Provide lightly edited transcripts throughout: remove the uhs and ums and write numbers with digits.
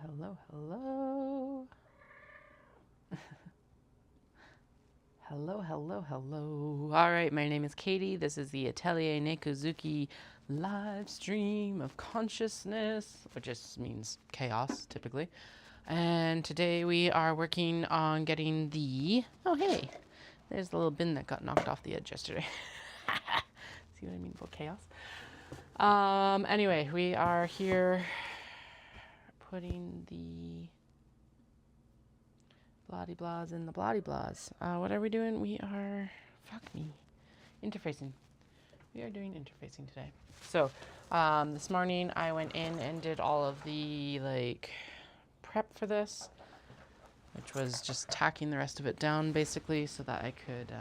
hello, hello. Hello. All right, my name is Katie. This is the Atelier Nekozuki live stream of consciousness, which just means chaos, typically. And today we are working on getting the... Oh, hey, there's the little bin that got knocked off the edge yesterday. See what I mean about chaos? Anyway, we are here putting the bloody blahs in the bloody blahs. What are we doing? We are, interfacing. We are doing interfacing today. So, this morning I went in and did all of the, prep for this, which was just tacking the rest of it down, basically, so that I could,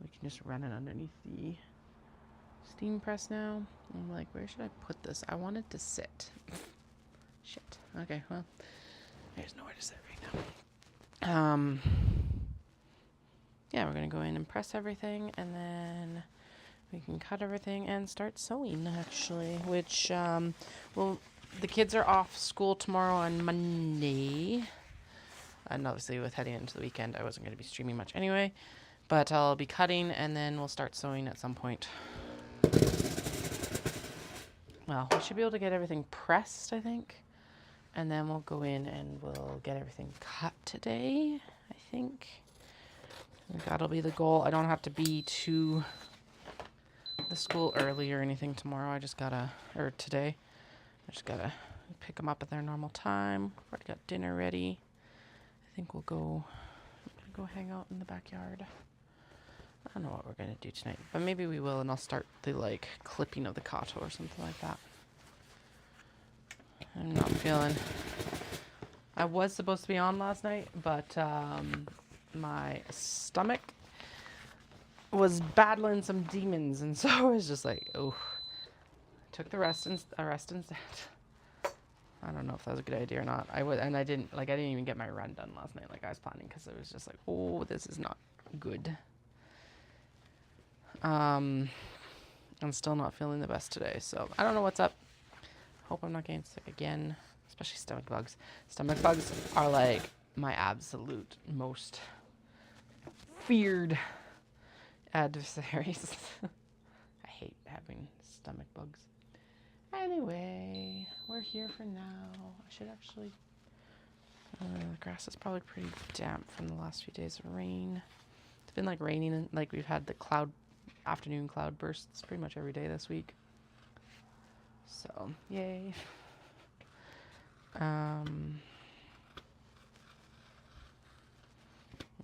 we can just run it underneath the steam press now. I'm like, where should I put this? I want it to sit. Shit. Okay, well, there's nowhere to sit right now. Yeah, we're gonna go in and press everything, and then we can cut everything and start sewing, actually, which, well, the kids are off school tomorrow on Monday, and obviously with heading into the weekend, I wasn't gonna be streaming much anyway, but I'll be cutting, and then we'll start sewing at some point. Well, we should be able to get everything pressed, I think. And then we'll go in and we'll get everything cut today, I think. That'll be the goal. I don't have to be to the school early or anything tomorrow. I just gotta, or today, I just gotta pick them up at their normal time. Already got dinner ready. I think we'll go hang out in the backyard. I don't know what we're gonna do tonight, but maybe we will, and I'll start the, clipping of the kato or something like that. I'm not feeling... I was supposed to be on last night, but my stomach was battling some demons, and so I was just like, oh. I took the rest instead. I don't know if that was a good idea or not. I didn't even get my run done last night like I was planning, because it was just like, oh, this is not good. I'm still not feeling the best today, so I don't know what's up. Hope I'm not getting sick again, especially stomach bugs. Stomach bugs are like my absolute most feared adversaries. I hate having stomach bugs. Anyway, we're here for now. I should actually... the grass is probably pretty damp from the last few days of rain. It's been raining, and we've had the afternoon cloud bursts pretty much every day this week. So, yay.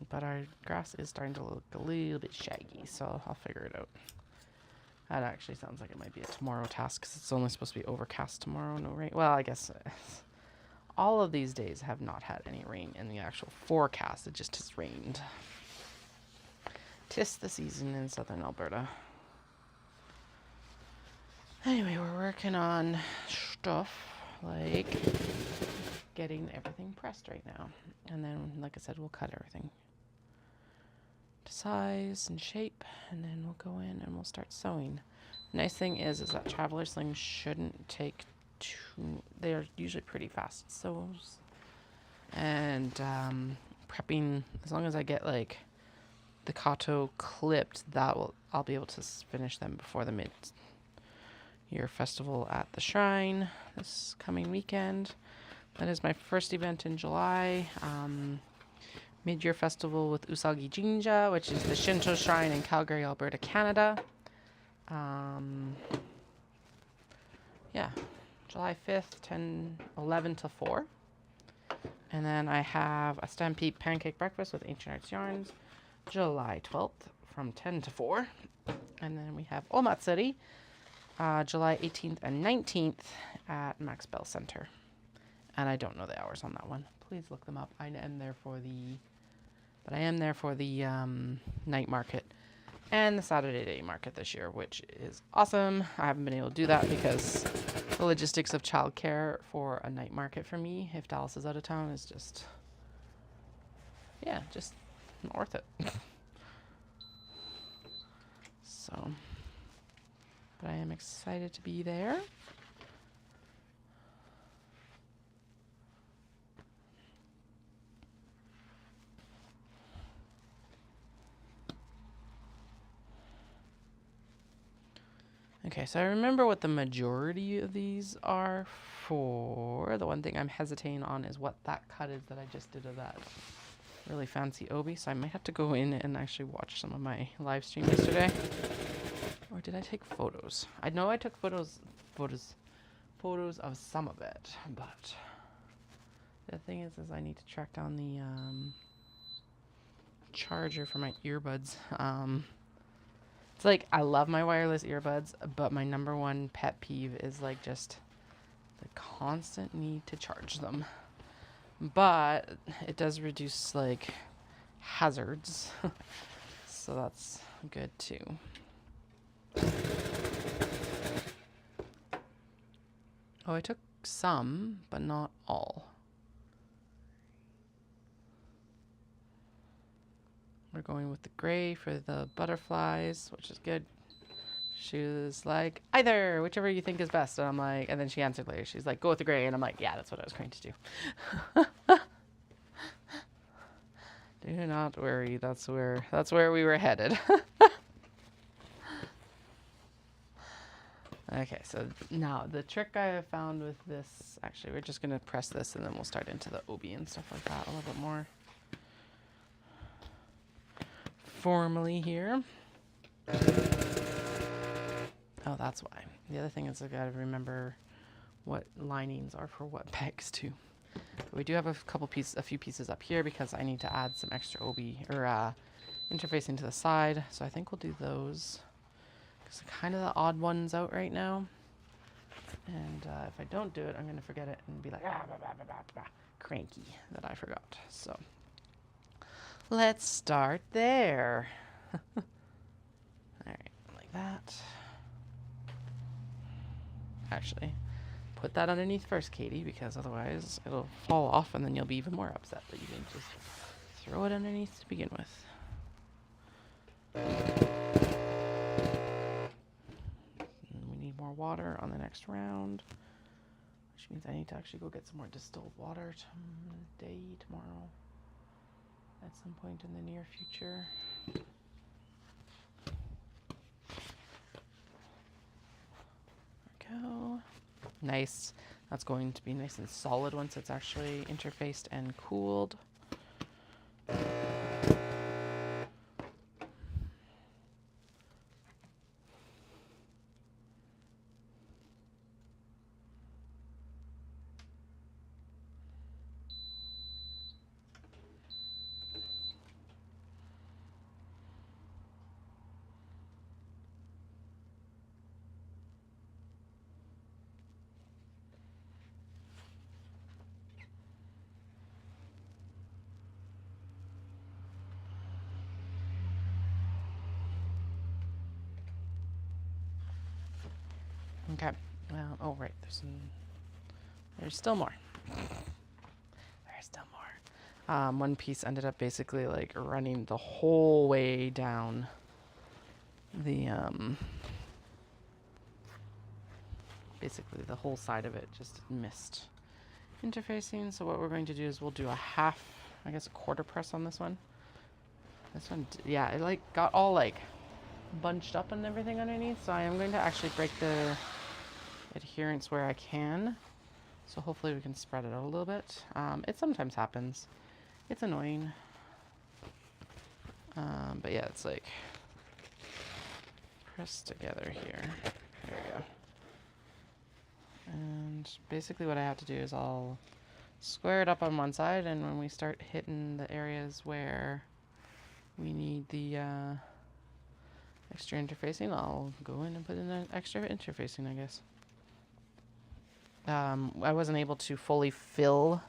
But our grass is starting to look a little bit shaggy, so I'll figure it out. That actually sounds like it might be a tomorrow task, because it's only supposed to be overcast tomorrow, no rain. Well, I guess all of these days have not had any rain in the actual forecast. It just has rained. 'Tis the season in southern Alberta. Anyway, we're working on stuff like getting everything pressed right now. And then, like I said, we'll cut everything to size and shape, and then we'll go in and we'll start sewing. Nice thing is that traveler slings shouldn't take they're usually pretty fast sews. And prepping, as long as I get the kato clipped, I'll be able to finish them before the mid-year festival at the shrine this coming weekend. That is my first event in July. Mid-year festival with Usagi Jinja, which is the Shinto shrine in Calgary, Alberta, Canada. Yeah, July 5th, 11 to 4. And then I have a Stampede Pancake breakfast with Ancient Arts Yarns, July 12th from 10 to 4. And then we have Omatsuri, July 18th and 19th at Max Bell Center. And I don't know the hours on that one. Please look them up. I am there for the night market and the Saturday day market this year, which is awesome. I haven't been able to do that because the logistics of childcare for a night market for me, if Dallas is out of town, is just not worth it. So, but I am excited to be there. Okay, so I remember what the majority of these are for. The one thing I'm hesitating on is what that cut is that I just did of that really fancy obi. So I might have to go in and actually watch some of my live stream yesterday. Or did I take photos? I know I took photos of some of it, but the thing is I need to track down the charger for my earbuds. It's like I love my wireless earbuds, but my number one pet peeve is like just the constant need to charge them. But it does reduce like hazards, so that's good too. Oh, I took some, but not all. We're going with the gray for the butterflies, which is good. She was like, either, whichever you think is best. And I'm like, and then she answered later. She's like, go with the gray. And I'm like, yeah, that's what I was going to do. Do not worry. That's where we were headed. Okay, so now the trick I have found with this, actually, we're just going to press this and then we'll start into the obi and stuff like that a little bit more formally here. Oh, that's why. The other thing is I gotta remember what linings are for what pegs too. But we do have a few pieces up here because I need to add some extra obi or interfacing to the side. So I think we'll do those. Because kind of the odd ones out right now. And if I don't do it, I'm gonna forget it and be like cranky that I forgot. So let's start there. All right, like that. Actually, put that underneath first, Katie, because otherwise it'll fall off and then you'll be even more upset that you didn't just throw it underneath to begin with. And we need more water on the next round, which means I need to actually go get some more distilled water tomorrow, at some point in the near future. Go. Nice. That's going to be nice and solid once it's actually interfaced and cooled. Okay. Well, oh right, there's still more. There's still more. One piece ended up basically like running the whole way down the basically the whole side of it just missed interfacing. So what we're going to do is we'll do a half, I guess a quarter press on this one. This one, yeah, it like got all like bunched up and everything underneath, so I am going to actually break the adherence where I can, so hopefully we can spread it out a little bit. It sometimes happens, it's annoying, but yeah, it's like pressed together here. There we go. And basically what I have to do is I'll square it up on one side, and when we start hitting the areas where we need the extra interfacing, I'll go in and put in an extra interfacing, I guess. I wasn't able to fully fill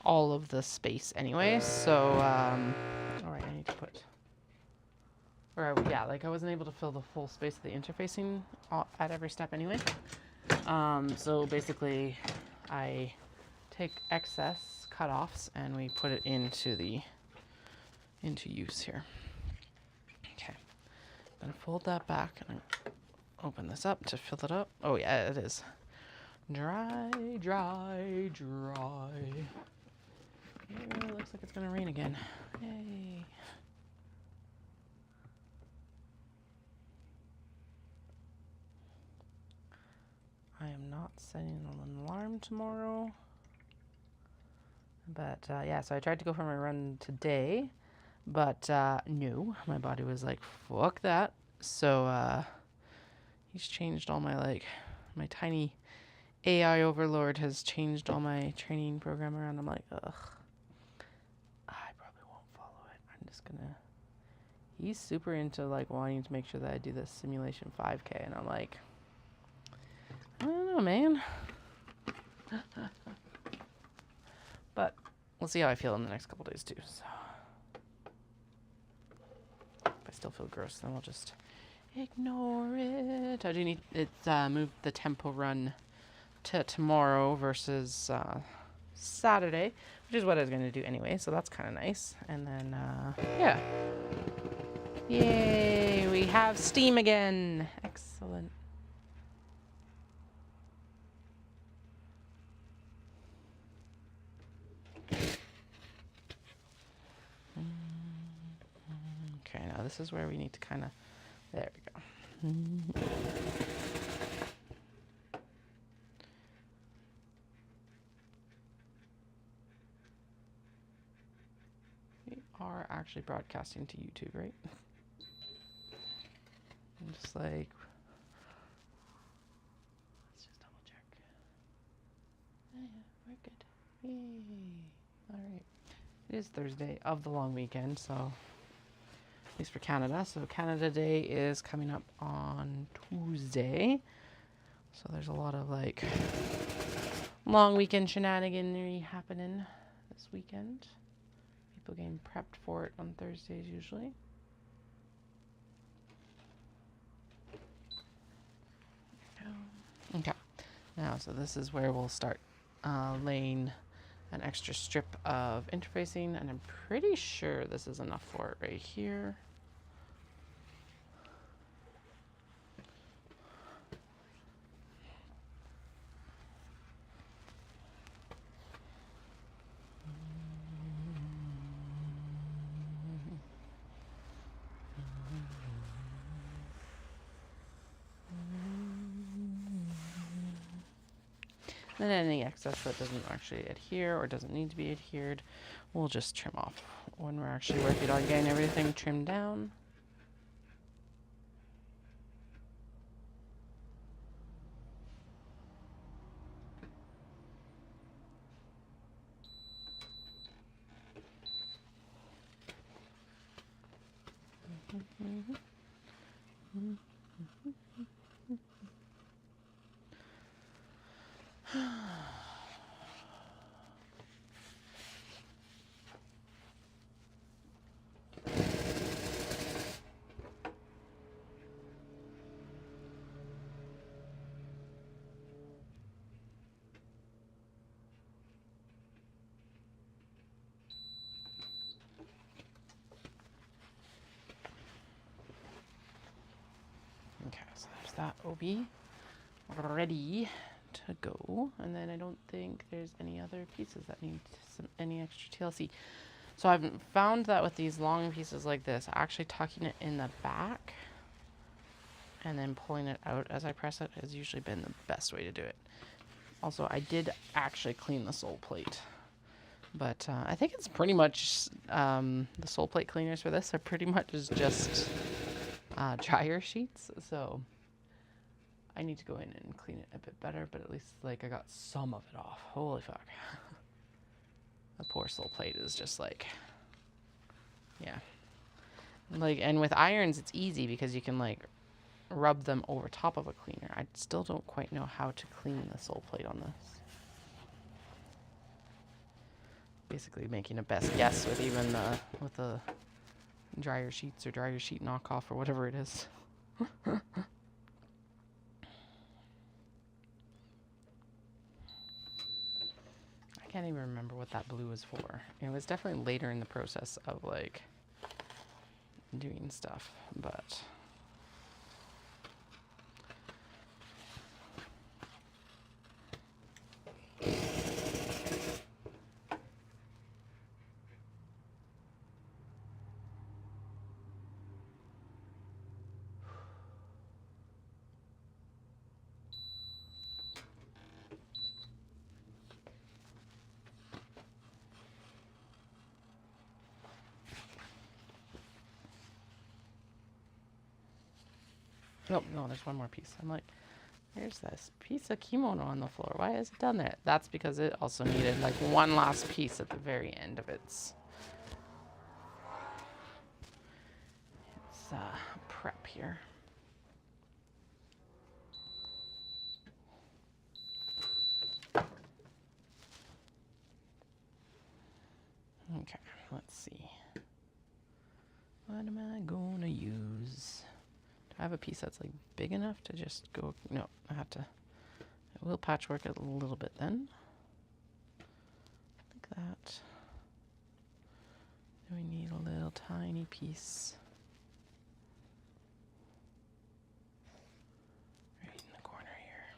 all of the space anyway, so, alright, I need to put, yeah, like I wasn't able to fill the full space of the interfacing at every step anyway. So basically, I take excess cutoffs and we put it into use here. Okay, I'm gonna fold that back and open this up to fill it up. Oh yeah, it is. Dry, dry, dry. It looks like it's gonna rain again. Yay. I am not setting an alarm tomorrow. But yeah, so I tried to go for my run today, but no, my body was like, fuck that. So he's changed all my, like, my tiny AI overlord has changed all my training program around. I'm like, ugh, I probably won't follow it. I'm just gonna, he's super into like wanting to make sure that I do this simulation 5K, and I'm like, I don't know, man. But we'll see how I feel in the next couple days too. So if I still feel gross, then we'll just ignore it. I do need it's moved the tempo run to tomorrow versus Saturday, which is what I was going to do anyway, so that's kind of nice. And then yeah, yay, we have Steam again. Excellent. Okay, now this is where we need to kind of, there we go. We are actually broadcasting to YouTube, right? I'm just like, let's just double check. Yeah, we're good. Yay. All right. It is Thursday of the long weekend, so at least for Canada. So Canada Day is coming up on Tuesday. So there's a lot of like long weekend shenaniganery happening this weekend. People getting prepped for it on Thursdays usually. Okay. Now, so this is where we'll start laying an extra strip of interfacing, and I'm pretty sure this is enough for it right here. And any excess that doesn't actually adhere or doesn't need to be adhered, we'll just trim off when we're actually working on getting everything trimmed down. Okay, so there's that OB ready to go, and then I don't think there's any other pieces that need any extra TLC. So I've found that with these long pieces like this, actually tucking it in the back and then pulling it out as I press it has usually been the best way to do it. Also, I did actually clean the sole plate, but I think it's pretty much the sole plate cleaners for this are pretty much just dryer sheets, so I need to go in and clean it a bit better, but at least like I got some of it off. Holy fuck. The poor sole plate is just like, yeah. Like, and with irons it's easy because you can like rub them over top of a cleaner. I still don't quite know how to clean the sole plate on this. Basically making a best guess with even with the dryer sheets or dryer sheet knockoff or whatever it is. I can't even remember what that blue was for. It was definitely later in the process of like doing stuff, but Oh, no, there's one more piece. I'm like, there's this piece of kimono on the floor. Why is it done there? That's because it also needed like one last piece at the very end of its prep here. Okay, let's see. What am I gonna use? Do I have a piece that's like big enough to just go? No, I have to. I will patchwork it a little bit then. Like that. We need a little tiny piece. Right in the corner here.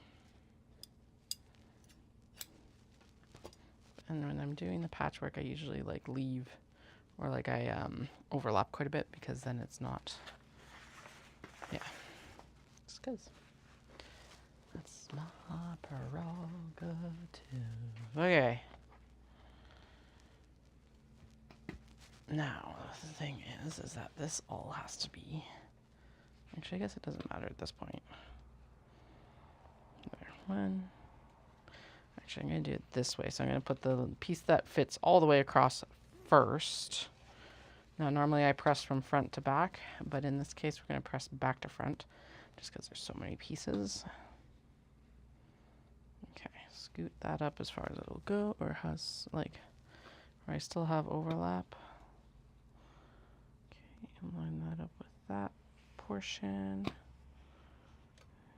And when I'm doing the patchwork, I usually like leave, or like I overlap quite a bit, because then it's not, yeah, just because that's my prerogative. Okay. Now, the thing is that this all has to be, actually, I guess it doesn't matter at this point. There, one. Actually, I'm going to do it this way. So I'm going to put the piece that fits all the way across first. Now, normally I press from front to back, but in this case, we're going to press back to front, just because there's so many pieces. Okay, scoot that up as far as it'll go, or has, like, where I still have overlap. And line that up with that portion.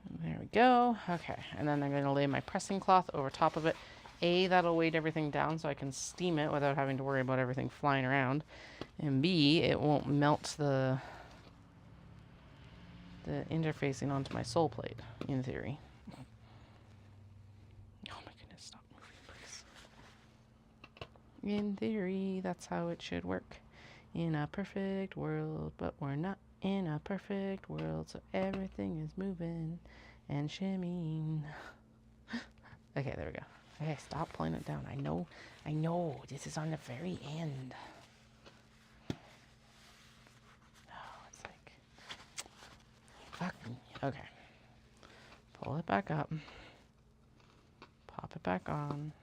And there we go. Okay, and then I'm going to lay my pressing cloth over top of it. A, that'll weight everything down so I can steam it without having to worry about everything flying around. And B, it won't melt the interfacing onto my sole plate, in theory. Oh my goodness, stop moving, please. In theory, that's how it should work. In a perfect world, but we're not in a perfect world, so everything is moving and shimmying. Okay, there we go. Okay, stop pulling it down. I know, this is on the very end. Oh, it's like, fuck me. Okay. Pull it back up. Pop it back on.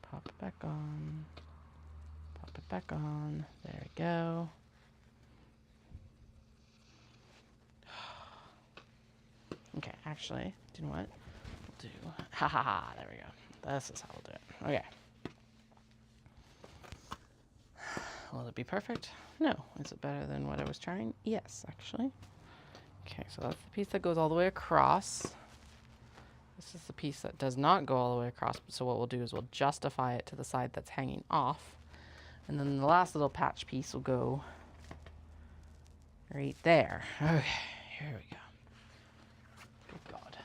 Pop it back on. Pop it back on. There we go. Okay, actually, do you know what? We'll do, ha ha ha, there we go. This is how we'll do it. Okay. Will it be perfect? No. Is it better than what I was trying? Yes, actually. Okay, so that's the piece that goes all the way across. This is the piece that does not go all the way across, so what we'll do is we'll justify it to the side that's hanging off. And then the last little patch piece will go right there. Okay, here we go. Good God.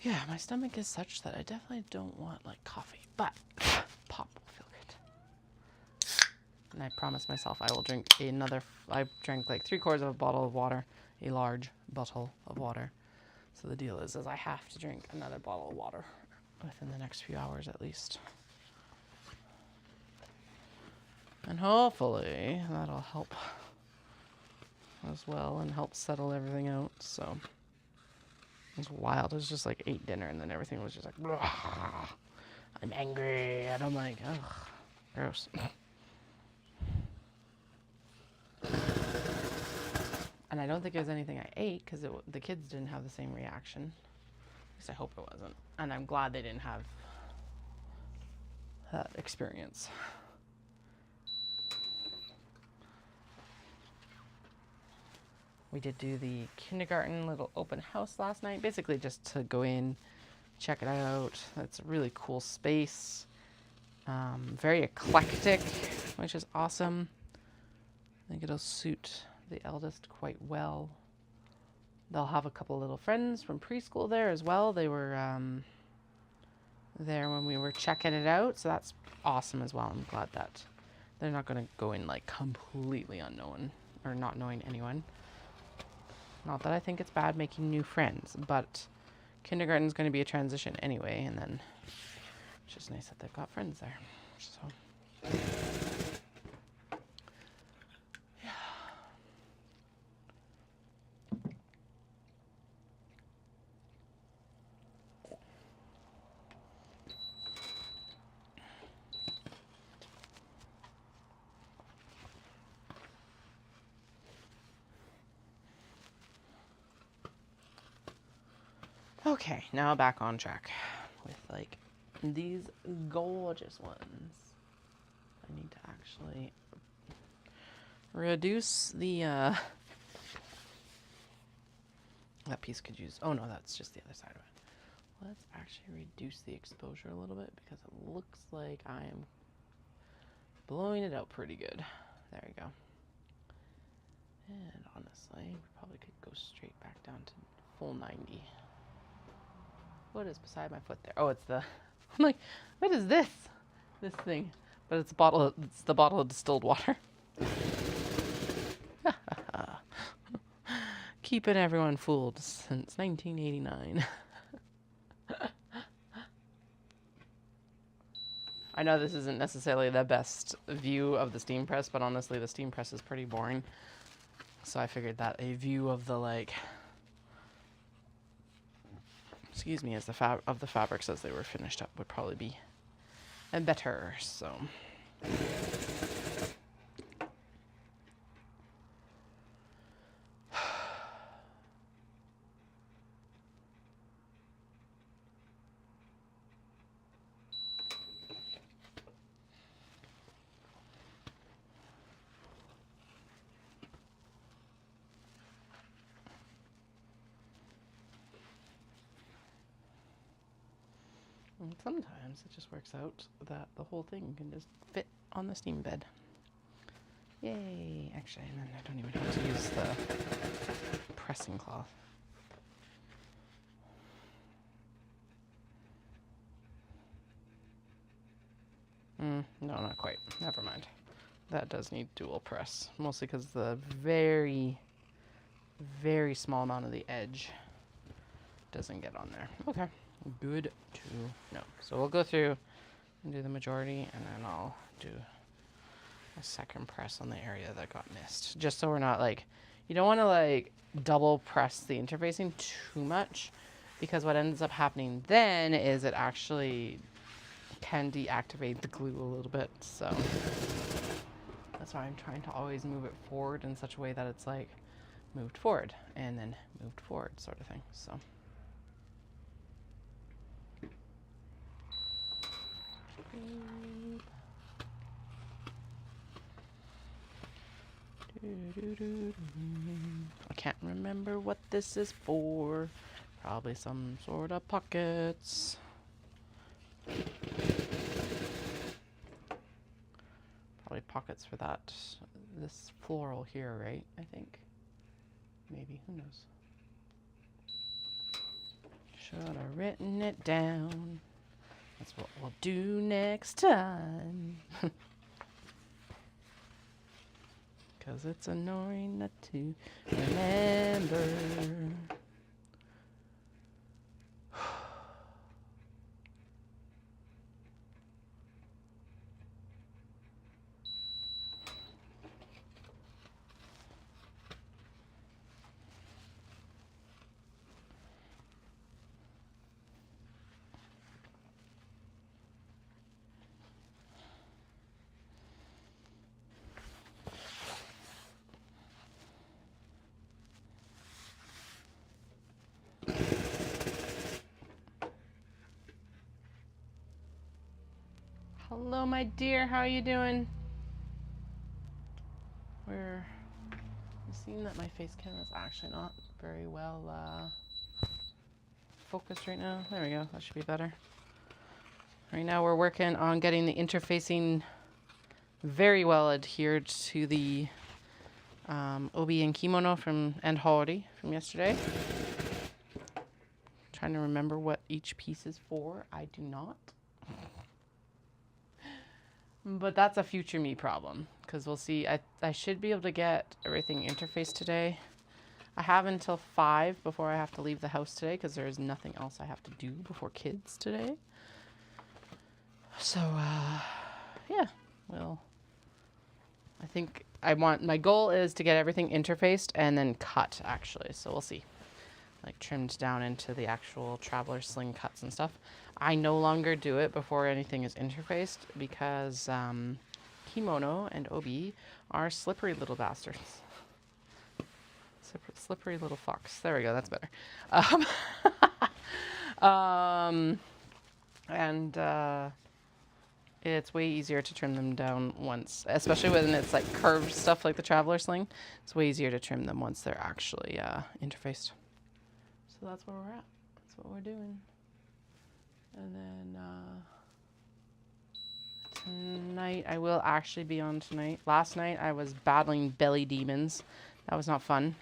Yeah, my stomach is such that I definitely don't want like coffee, but pop will feel good. And I promised myself I will drink another, I drank like 3/4 of a bottle of water, a large bottle of water. So the deal is I have to drink another bottle of water within the next few hours at least. And hopefully that'll help as well and help settle everything out, so. It was wild. It was just like ate dinner and then everything was just like, I'm angry. And I'm like, ugh, gross. And I don't think it was anything I ate because the kids didn't have the same reaction. At least I hope it wasn't. And I'm glad they didn't have that experience. We did do the kindergarten little open house last night, basically just to go in, check it out. It's a really cool space, very eclectic. which is awesome. I think it'll suit the eldest quite well. They'll have a couple little friends from preschool there as well. They were there when we were checking it out, so that's awesome as well. I'm glad that they're not going to go in like completely unknown or not knowing anyone. Not that I think it's bad making new friends, but kindergarten's going to be a transition anyway, and then it's just nice that they've got friends there. So yeah. Okay, now back on track with like these gorgeous ones. I need to actually reduce the that piece could use, oh no, that's just the other side of it. Let's actually reduce the exposure a little bit because it looks like I am blowing it out pretty good. There we go. And honestly, we probably could go straight back down to full 90. What is beside my foot there? Oh, it's the, I'm like, what is this? This thing. But it's the bottle of distilled water. Keeping everyone fooled since 1989. I know this isn't necessarily the best view of the steam press, but honestly, the steam press is pretty boring. So I figured that a view of the like, excuse me, as the fabrics as they were finished up would probably be better. So and sometimes it just works out that the whole thing can just fit on the steam bed. Yay! Actually, and then I don't even have to use the pressing cloth. No, not quite. Never mind. That does need dual press, mostly because the very, very small amount of the edge doesn't get on there. Okay. Good to know. So we'll go through and do the majority, and then I'll do a second press on the area that got missed. Just so we're not like, you don't want to like double press the interfacing too much, because what ends up happening then is it actually can deactivate the glue a little bit. So that's why I'm trying to always move it forward in such a way that it's like moved forward and then moved forward sort of thing. So. I can't remember what this is for. Probably some sort of pockets. Probably pockets for that. This floral here, right? I think. Maybe. Who knows? Should have written it down. That's what we'll do next time. Because it's annoying not to remember. Hello, my dear. How are you doing? We're seeing that my face cam is actually not very well focused right now. There we go. That should be better. Right now we're working on getting the interfacing very well adhered to the obi and kimono and hori from yesterday. Trying to remember what each piece is for. I do not. But that's a future me problem, because we'll see. I should be able to get everything interfaced today. I have until 5 before I have to leave the house today, because there is nothing else I have to do before kids today. So, yeah, well, I think my goal is to get everything interfaced and then cut, actually. So we'll see. Like trimmed down into the actual traveler sling cuts and stuff. I no longer do it before anything is interfaced because kimono and obi are slippery little bastards. Slippery little fox. There we go. That's better. It's way easier to trim them down once, especially when it's like curved stuff like the traveler sling. It's way easier to trim them once they're actually interfaced. So that's where we're at. That's what we're doing. And then tonight, I will actually be on tonight. Last night, I was battling belly demons. That was not fun.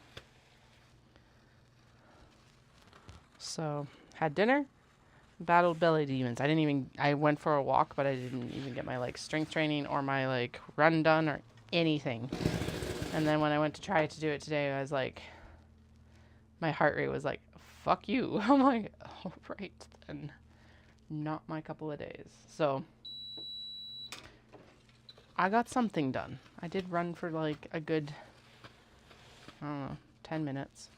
So, had dinner, battled belly demons. I went for a walk, but I didn't even get my like strength training or my like run done or anything. And then when I went to try to do it today, I was like, my heart rate was like, fuck you. I'm like, all right, then. Not my couple of days. So, I got something done. I did run for like a good, I don't know, 10 minutes.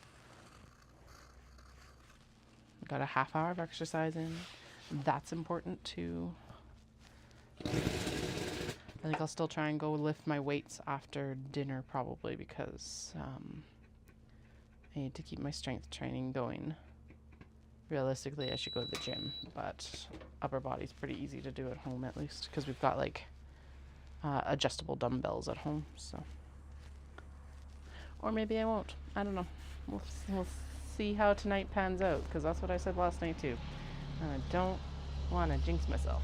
Got a half hour of exercise in. That's important too. I think I'll still try and go lift my weights after dinner probably because I need to keep my strength training going. Realistically, I should go to the gym, but upper body's pretty easy to do at home at least because we've got like adjustable dumbbells at home. So, or maybe I won't. I don't know. We'll see how tonight pans out because that's what I said last night too. And I don't want to jinx myself.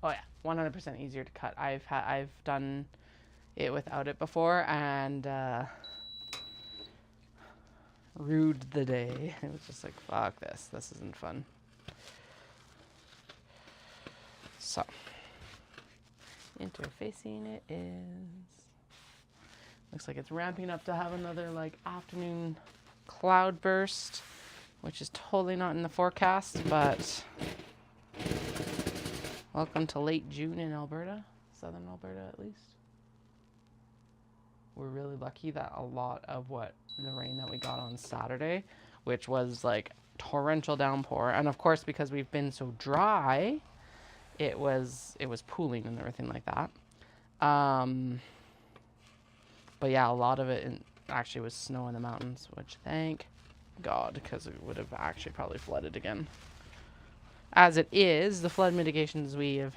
Oh yeah, 100% easier to cut. I've done it without it before and rued the day. It was just like, fuck this. This isn't fun. So, interfacing it is. Looks like it's ramping up to have another like afternoon cloud burst, which is totally not in the forecast, but welcome to late June in Alberta, southern Alberta at least. We're really lucky that a lot of the rain that we got on Saturday, which was like torrential downpour, and of course because we've been so dry, it was pooling and everything like that. But yeah, a lot of it actually was snow in the mountains, which thank God, because it would have actually probably flooded again. As it is, the flood mitigations we have,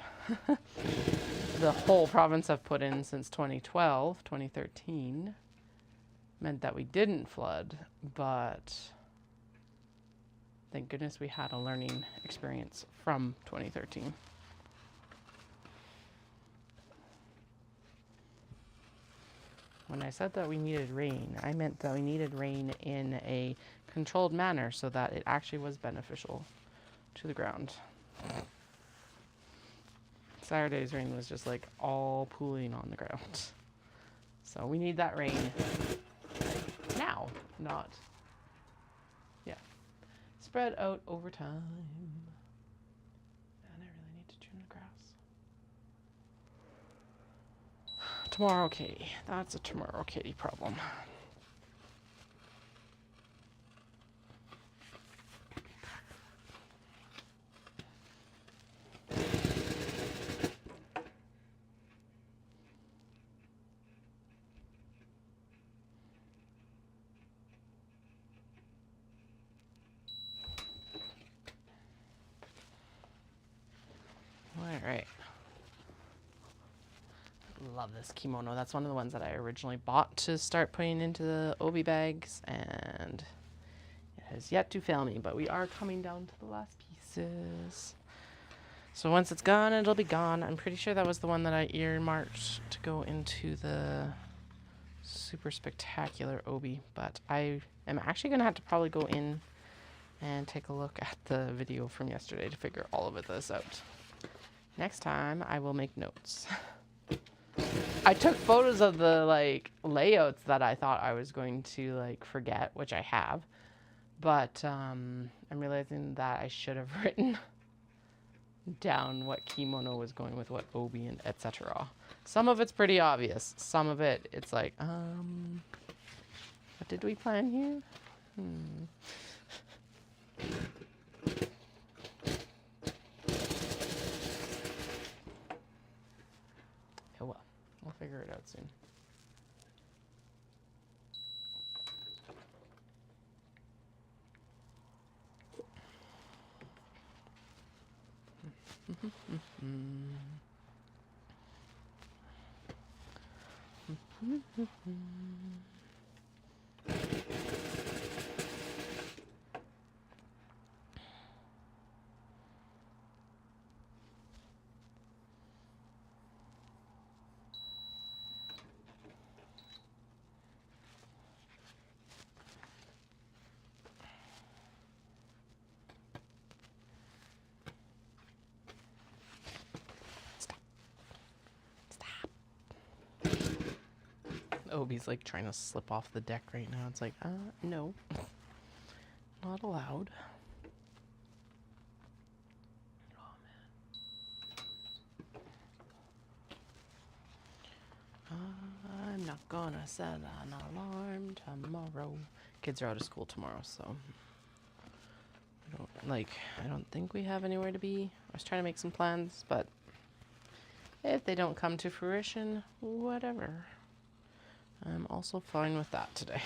the whole province have put in since 2012, 2013, meant that we didn't flood, but thank goodness we had a learning experience from 2013. When I said that we needed rain, I meant that we needed rain in a controlled manner so that it actually was beneficial to the ground. Saturday's rain was just like all pooling on the ground. So we need that rain now, not, yeah, spread out over time. And I really need to trim the grass. Tomorrow, Katie. That's a tomorrow, Katie problem. All right. love this kimono. That's one of the ones that I originally bought to start putting into the obi bags, and it has yet to fail me, but we are coming down to the last pieces. So once it's gone, it'll be gone. I'm pretty sure that was the one that I earmarked to go into the super spectacular obi, but I am actually going to have to probably go in and take a look at the video from yesterday to figure all of this out. Next time, I will make notes. I took photos of the like layouts that I thought I was going to like forget, which I have, but I'm realizing that I should have written down what kimono was going with what obi and etc. Some of it's pretty obvious. Some of it, it's like, what did we plan here? Oh well, we'll figure it out soon. Obi's like trying to slip off the deck right now. It's like, no, not allowed. Oh man. I'm not gonna set an alarm tomorrow. Kids are out of school tomorrow, so I don't think we have anywhere to be. I was trying to make some plans, but if they don't come to fruition, whatever. I'm also fine with that today.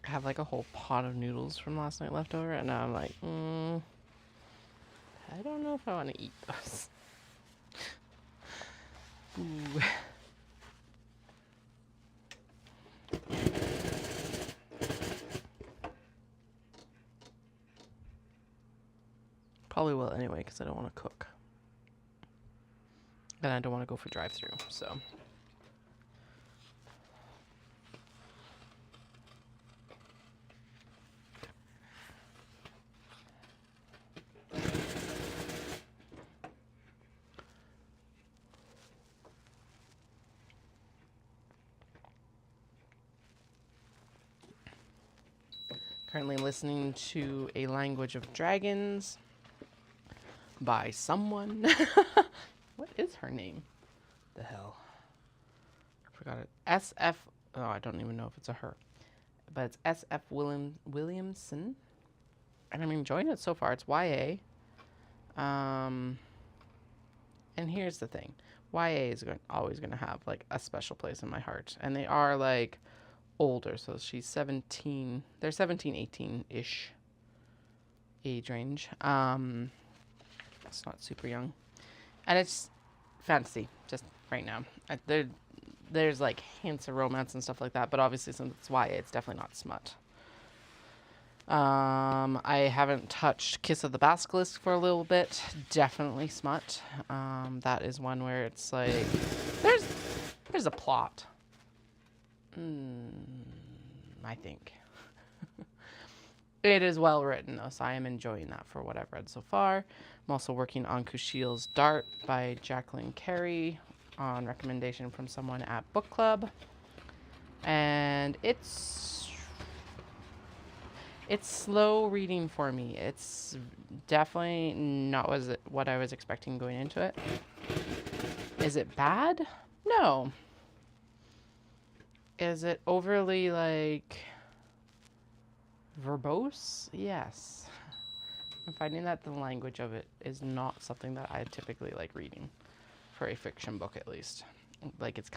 I have like a whole pot of noodles from last night left over, and now I'm like, I don't know if I want to eat those. Ooh. Probably will anyway, because I don't want to cook. And I don't want to go for drive-through, so. Currently listening to A Language of Dragons by someone. What is her name? The hell? I forgot it. SF. Oh, I don't even know if it's a her. But it's SF Williamson. And I'm enjoying it so far. It's YA. And here's the thing. YA is always going to have like a special place in my heart. And they are like older, so she's 17. They're 17, 18-ish age range. It's not super young, and it's fantasy just right now. There's like hints of romance and stuff like that, but obviously since it's YA, it's definitely not smut. I haven't touched Kiss of the Basilisk for a little bit. Definitely smut. That is one where it's like there's a plot. I think. It is well written, though, so I am enjoying that for what I've read so far. I'm also working on Kushiel's Dart by Jacqueline Carey on recommendation from someone at book club. And it's slow reading for me. It's definitely not what I was expecting going into it. Is it bad? No. Is it overly, like, verbose? Yes. I'm finding that the language of it is not something that I typically like reading, for a fiction book at least. Like, it's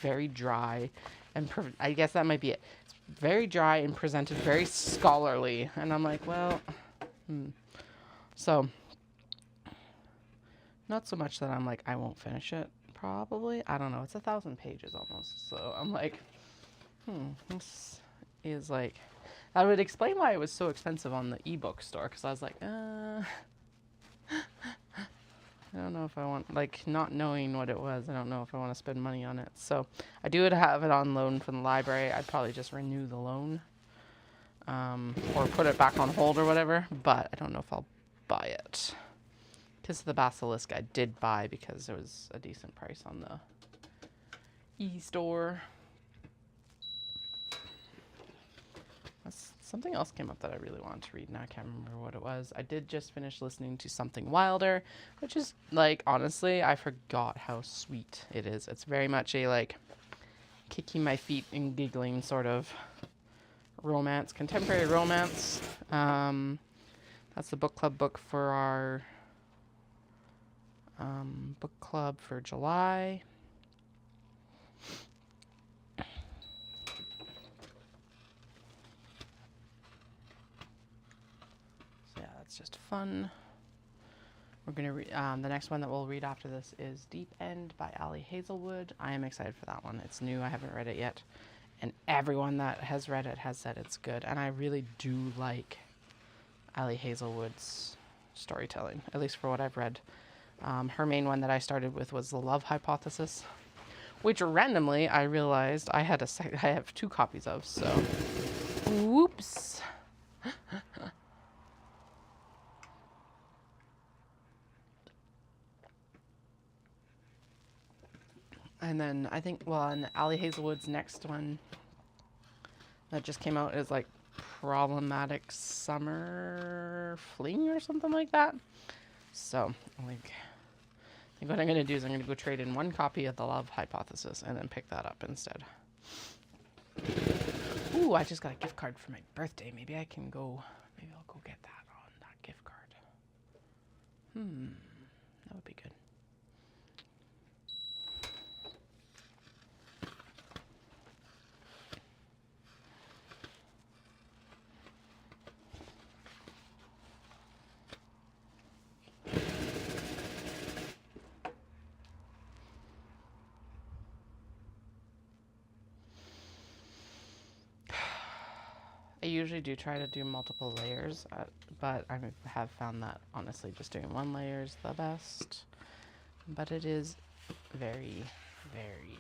very dry, and I guess that might be it. It's very dry and presented very scholarly, and I'm like, well, So, not so much that I'm like, I won't finish it, probably. I don't know, it's 1,000 pages almost, so I'm like, this is like, I would explain why it was so expensive on the ebook store, because I was like, I don't know if I want, like, not knowing what it was, I don't know if I want to spend money on it. So I do have it on loan from the library. I'd probably just renew the loan, or put it back on hold or whatever, but I don't know if I'll buy it. Kiss of the Basilisk I did buy because it was a decent price on the e-store. Something else came up that I really wanted to read, and I can't remember what it was. I did just finish listening to Something Wilder, which is, like, honestly, I forgot how sweet it is. It's very much a, like, kicking my feet and giggling sort of romance, contemporary romance. That's the book club book for our book club for July. Just fun. We're gonna read the next one that we'll read after this is Deep End by Ali Hazelwood. I am excited for that one. It's new. I haven't read it yet, and everyone that has read it has said it's good. And I really do like Ali Hazelwood's storytelling, at least for what I've read. Her main one that I started with was The Love Hypothesis, which randomly I realized I have 2 copies of. So, whoops. And then I think, and Ali Hazelwood's next one that just came out is like Problematic Summer Fling or something like that. So, like, I think what I'm going to do is I'm going to go trade in 1 copy of The Love Hypothesis and then pick that up instead. Ooh, I just got a gift card for my birthday. Maybe I'll go get that on that gift card. That would be good. I usually do try to do multiple layers, but I have found that honestly just doing 1 layer is the best. But it is very, very,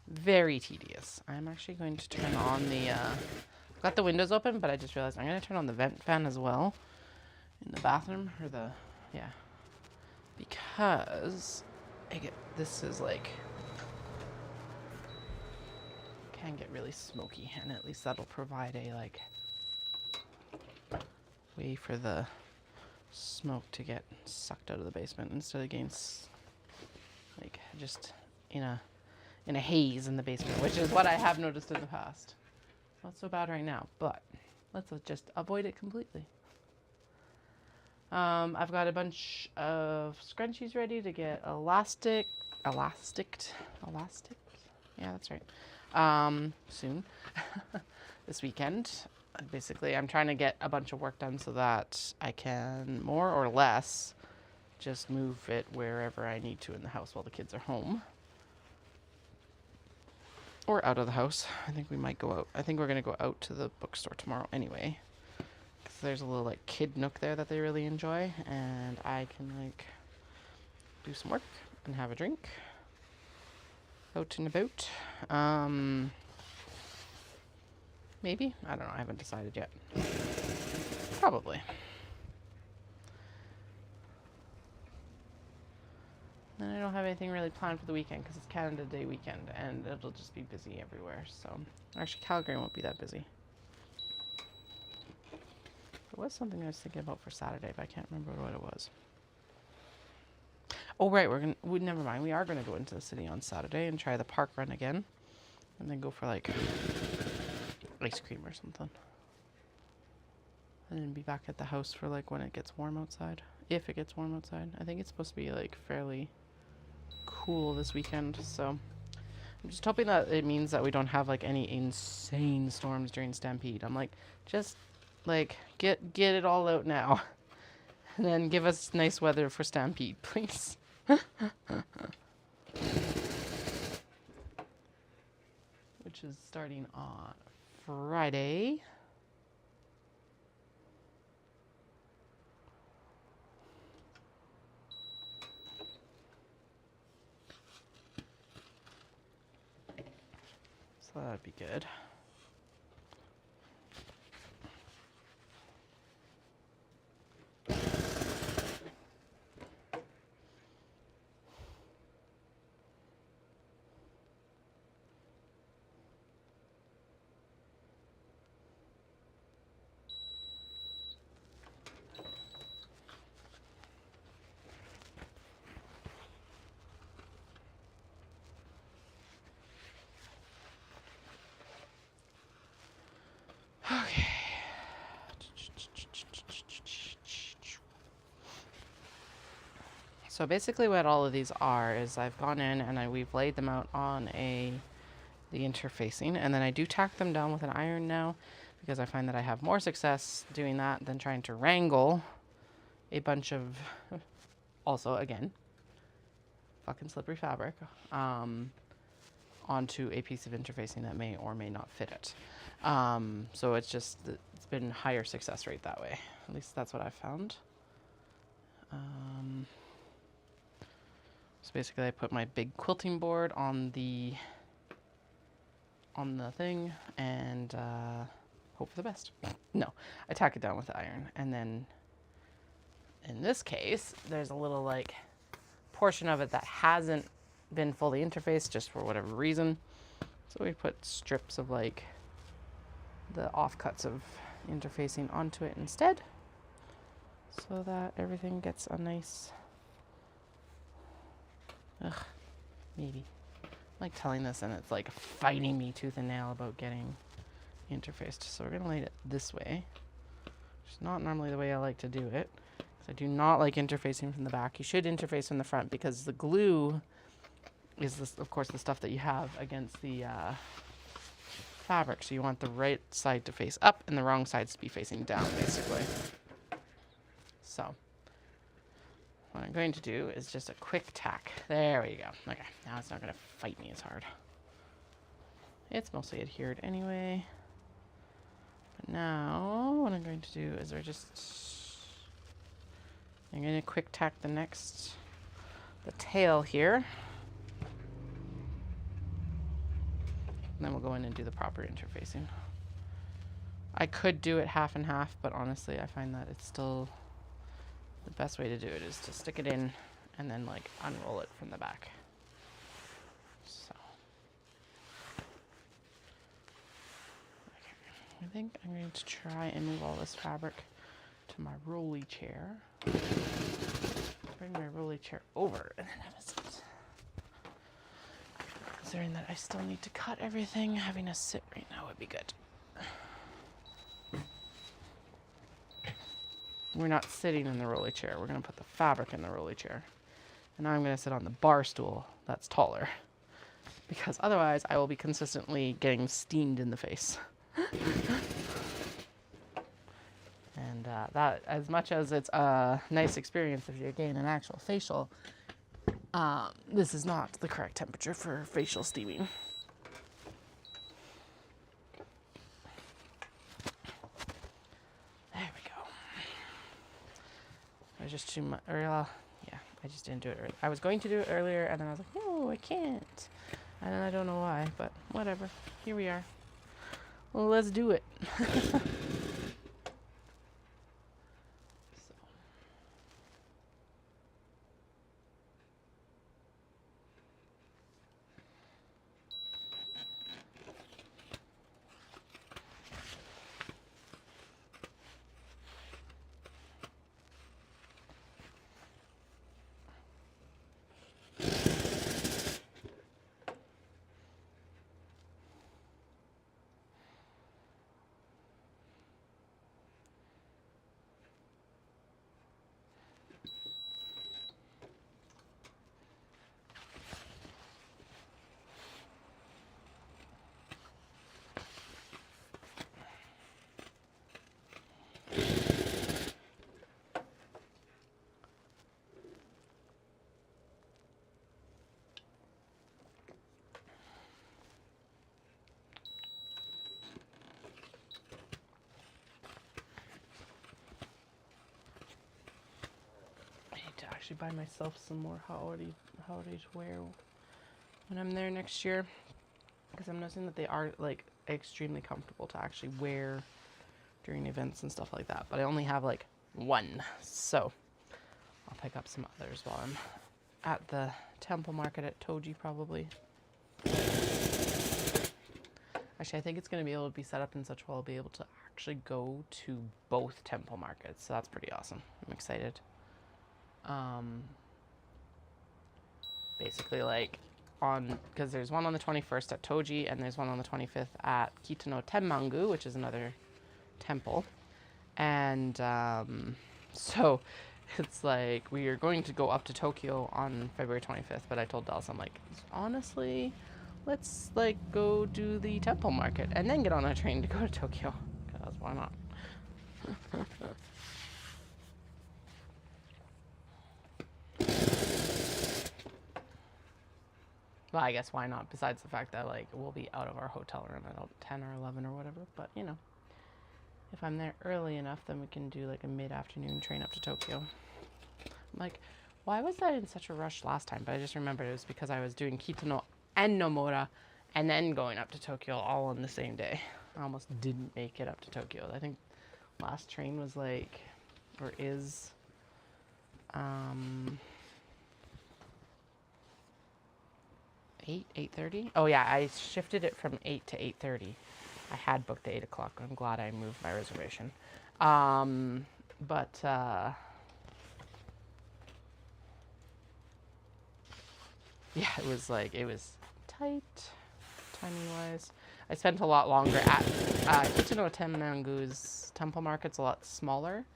very tedious. I'm actually going to turn on the, I've got the windows open, but I just realized I'm going to turn on the vent fan as well in the bathroom, because this is like, can get really smoky, and at least that'll provide a like way for the smoke to get sucked out of the basement instead of getting like just in a haze in the basement, which is what I have noticed in the past. Not so bad right now, but let's just avoid it completely. I've got a bunch of scrunchies ready to get elastic. Yeah, that's right. Soon. This weekend. Basically, I'm trying to get a bunch of work done so that I can more or less just move it wherever I need to in the house while the kids are home. Or out of the house. I think we might go out. I think we're going to go out to the bookstore tomorrow anyway. Because there's a little like kid nook there that they really enjoy. And I can like do some work and have a drink. Out and about. Maybe? I don't know. I haven't decided yet. Probably. And I don't have anything really planned for the weekend because it's Canada Day weekend and it'll just be busy everywhere. So, actually, Calgary won't be that busy. There was something I was thinking about for Saturday, but I can't remember what it was. Oh, right, never mind. We are gonna go into the city on Saturday and try the park run again, and then go for like ice cream or something, and then be back at the house for like when it gets warm outside. If it gets warm outside, I think it's supposed to be like fairly cool this weekend. So I'm just hoping that it means that we don't have like any insane storms during Stampede. I'm like, just like get it all out now, and then give us nice weather for Stampede, please. Which is starting on Friday. So that'd be good. Okay. So basically what all of these are is I've gone in and we've laid them out on the interfacing, and then I do tack them down with an iron now because I find that I have more success doing that than trying to wrangle a bunch of, also again, fucking slippery fabric onto a piece of interfacing that may or may not fit it. So it's been higher success rate that way. At least that's what I've found. So basically I put my big quilting board on the thing and hope for the best. No, I tack it down with the iron, and then in this case there's a little like portion of it that hasn't been fully interfaced just for whatever reason. So we put strips of like the offcuts of interfacing onto it instead, so that everything gets a nice, maybe. I like telling this and it's like fighting me tooth and nail about getting interfaced. So we're gonna lay it this way, which is not normally the way I like to do it. I do not like interfacing from the back. You should interface from the front because the glue is, this, of course, the stuff that you have against the fabric. So you want the right side to face up and the wrong sides to be facing down, basically. So what I'm going to do is just a quick tack. There we go. Okay, now it's not going to fight me as hard. It's mostly adhered anyway. But now what I'm going to do is I'm going to quick tack the tail here. And then we'll go in and do the proper interfacing. I could do it half and half, but honestly I find that it's still the best way to do it is to stick it in and then like unroll it from the back. So okay. I think I'm going to try and move all this fabric to my rolly chair. Bring my rolly chair over and then have a seat. Considering that I still need to cut everything, having a sit right now would be good. We're not sitting in the rolly chair. We're going to put the fabric in the rolly chair. And now I'm going to sit on the bar stool that's taller. Because otherwise I will be consistently getting steamed in the face. And that, as much as it's a nice experience if you gain an actual facial, this is not the correct temperature for facial steaming. There we go. I was just too much, yeah, I just didn't do it earlier. I was going to do it earlier, and then I was like, no, I can't. And I don't know why, but whatever. Here we are. Well, let's do it. actually buy myself some more holiday to wear when I'm there next year, because I'm noticing that they are like extremely comfortable to actually wear during events and stuff like that. But I only have like one, so I'll pick up some others while I'm at the temple market at Toji probably. Actually, I think it's going to be able to be set up in such a way I'll be able to actually go to both temple markets, so that's pretty awesome. I'm excited. Basically, like, because there's one on the 21st at Toji, and there's one on the 25th at Kitano Tenmangu, which is another temple. And so it's like we are going to go up to Tokyo on February 25th, but I told Dawson, I'm like, honestly, let's like go do the temple market and then get on a train to go to Tokyo, because why not? Well, I guess why not, besides the fact that like we'll be out of our hotel room at 10 or 11 or whatever. But you know, if I'm there early enough, then we can do like a mid-afternoon train up to Tokyo. I'm like, why was I in such a rush last time? But I just remembered it was because I was doing Kitano and Nomura and then going up to Tokyo all on the same day. I almost didn't make it up to Tokyo. I think last train was like, or is 8:30. Oh yeah, I shifted it from 8 to 8:30. I had booked the 8 o'clock. I'm glad I moved my reservation. Yeah, it was tight, timing wise. I spent a lot longer at Kitano Tenmangu's temple market's a lot smaller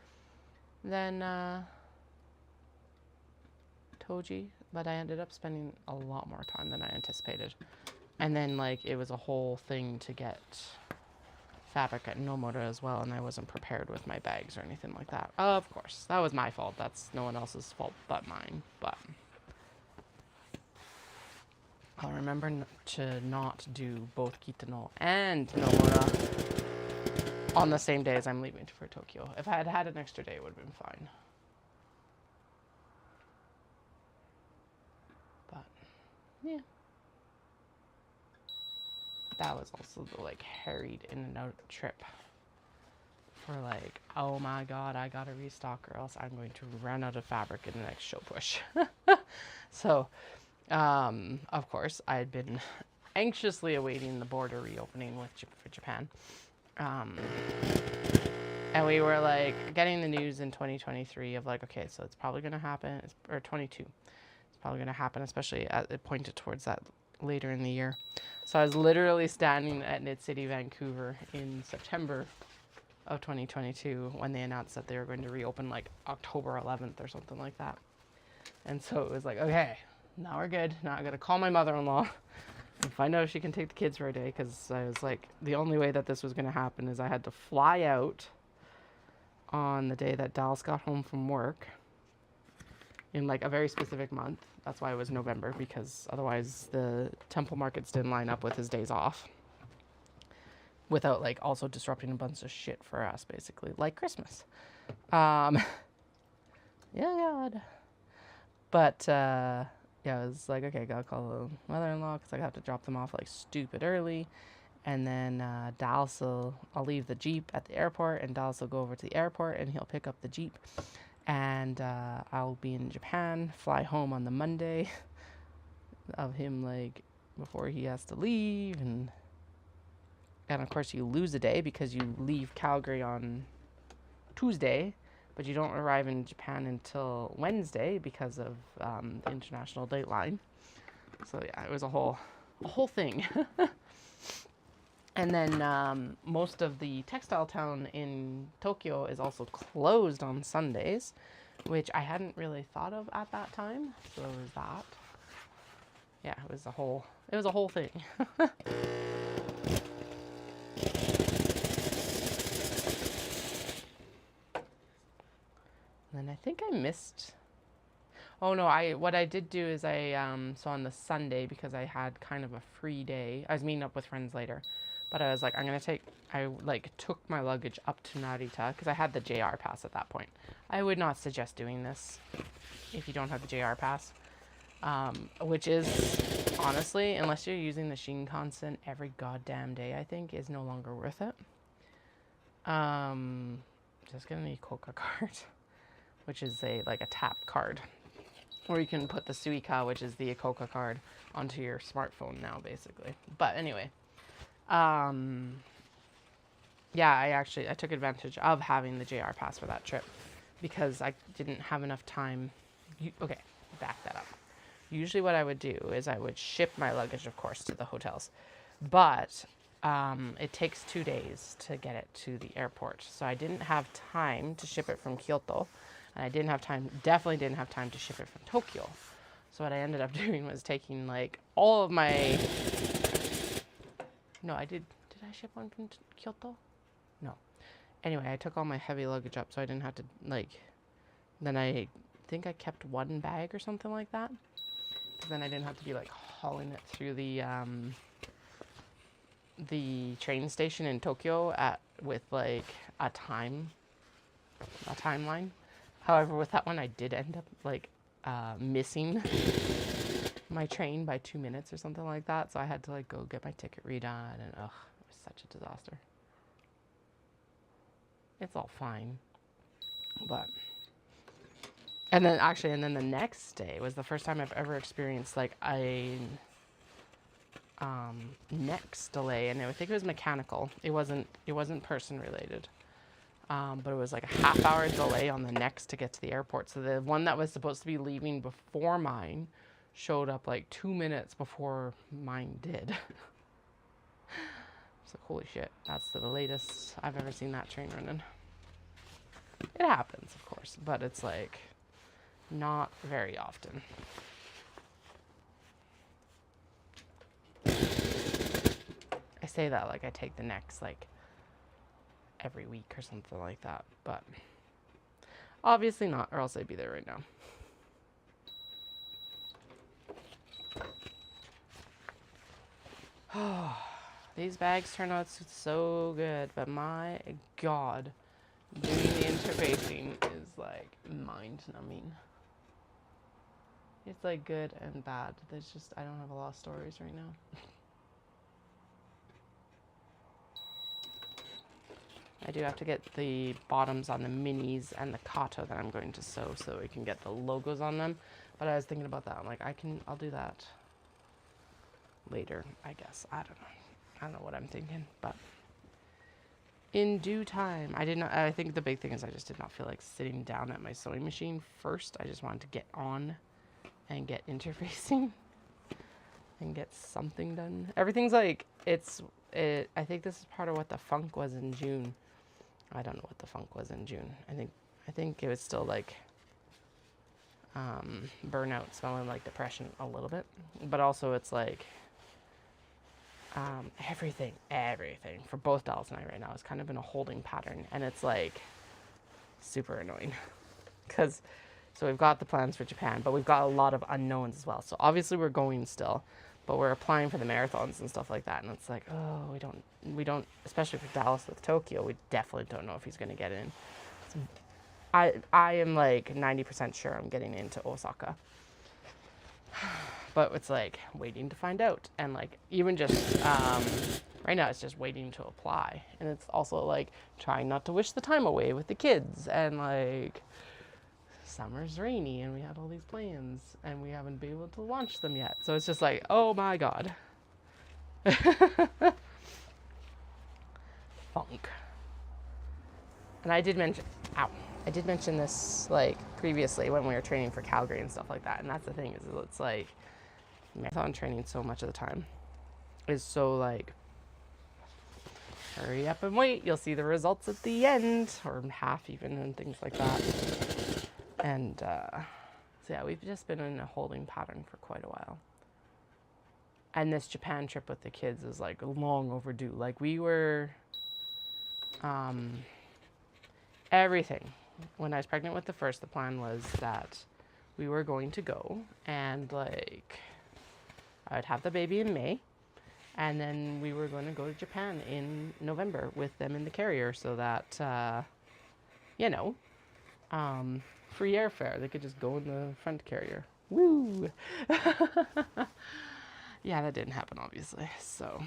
than Toji, but I ended up spending a lot more time than I anticipated. And then like it was a whole thing to get fabric at Nomura as well, and I wasn't prepared with my bags or anything like that. Of course, that was my fault. That's no one else's fault but mine. But I'll remember to not do both Kitano and Nomura on the same day as I'm leaving for Tokyo. If I had had an extra day, it would have been fine. But yeah, that was also the like harried in and out trip for like, oh my god, I gotta restock or else I'm going to run out of fabric in the next show push. So of course I had been anxiously awaiting the border reopening for Japan, and we were like getting the news in 2023 of like, okay, so it's probably going to happen, or 22, it's probably going to happen, especially as it pointed towards that later in the year. So I was literally standing at Knit City, Vancouver in September of 2022 when they announced that they were going to reopen like October 11th or something like that. And so it was like, okay, now we're good. Now I gotta call my mother-in-law and find out if she can take the kids for a day, because I was like, the only way that this was gonna happen is I had to fly out on the day that Dallas got home from work in like a very specific month. That's why it was November, because otherwise the temple markets didn't line up with his days off without like also disrupting a bunch of shit for us, basically, like Christmas. Yeah, God. But yeah, I was like, okay, gotta call the mother-in-law because I have to drop them off like stupid early. And then I'll leave the Jeep at the airport, and Dallas will go over to the airport and he'll pick up the Jeep. And I'll be in Japan, fly home on the Monday of him, like, before he has to leave. And of course you lose a day because you leave Calgary on Tuesday, but you don't arrive in Japan until Wednesday because of the international date line. So yeah, it was a whole thing. And then most of the textile town in Tokyo is also closed on Sundays, which I hadn't really thought of at that time. So there was that. Yeah, it was a whole thing. And then I think I missed. Oh no, what I did do is I so on the Sunday, because I had kind of a free day, I was meeting up with friends later, But I was like, I like took my luggage up to Narita because I had the JR pass at that point. I would not suggest doing this if you don't have the JR pass, which is honestly, unless you're using the Shinkansen every goddamn day, I think is no longer worth it. Just get an Ikoka card, which is a tap card, or you can put the Suica, which is the Ikoka card, onto your smartphone now, basically. But anyway, yeah, I took advantage of having the JR pass for that trip because I didn't have enough time. Okay, back that up. Usually what I would do is I would ship my luggage, of course, to the hotels, but it takes 2 days to get it to the airport. So I didn't have time to ship it from Kyoto, and I definitely didn't have time to ship it from Tokyo. So what I ended up doing was taking like all of my, no, did I ship one from Kyoto? No. Anyway, I took all my heavy luggage up so I didn't have to then I think I kept one bag or something like that. Then I didn't have to be like hauling it through the train station in Tokyo with like a timeline. However, with that one, I did end up like missing my train by 2 minutes or something like that. So I had to like go get my ticket redone, and it was such a disaster. It's all fine, but. And then the next day was the first time I've ever experienced like a next delay, and I think it was mechanical. It wasn't person related, but it was like a half-hour delay on the next to get to the airport. So the one that was supposed to be leaving before mine showed up like 2 minutes before mine did. So holy shit, that's the latest I've ever seen that train running. It happens, of course, but it's like not very often. I say that like I take the next like every week or something like that, but obviously not, or else I'd be there right now. These bags turn out so good, but my god, doing the interfacing is like mind-numbing. It's like good and bad. There's just, I don't have a lot of stories right now. I do have to get the bottoms on the minis and the Kato that I'm going to sew so we can get the logos on them. But I was thinking about that. I'm like, I'll do that later, I guess. I don't know what I'm thinking, but in due time. I think the big thing is I just did not feel like sitting down at my sewing machine first. I just wanted to get on and get interfacing and get something done. Everything's like, I think this is part of what the funk was in June. I don't know what the funk was in June. I think it was still like burnout, smelling like depression a little bit, but also it's like everything for both Dallas and I right now is kind of in a holding pattern, and it's like super annoying because so we've got the plans for Japan, but we've got a lot of unknowns as well. So obviously we're going still, but we're applying for the marathons and stuff like that, and it's like, oh, we don't, especially for Dallas with Tokyo, we definitely don't know if he's going to get in. So I am like 90% sure I'm getting into Osaka, but it's like waiting to find out, and like even just right now it's just waiting to apply, and it's also like trying not to wish the time away with the kids, and like summer's rainy and we had all these plans and we haven't been able to launch them yet, so it's just like, oh my god. Funk. And I did mention this like previously when we were training for Calgary and stuff like that, and that's the thing, is it's like marathon training so much of the time is so like hurry up and wait, you'll see the results at the end, or half even, and things like that. And so yeah, we've just been in a holding pattern for quite a while. And this Japan trip with the kids is like long overdue. Like we were, everything. When I was pregnant with the first, the plan was that we were going to go and like, I would have the baby in May, And then we were going to go to Japan in November with them in the carrier so that, you know, free airfare. They could just go in the front carrier. Woo! Yeah, that didn't happen, obviously. So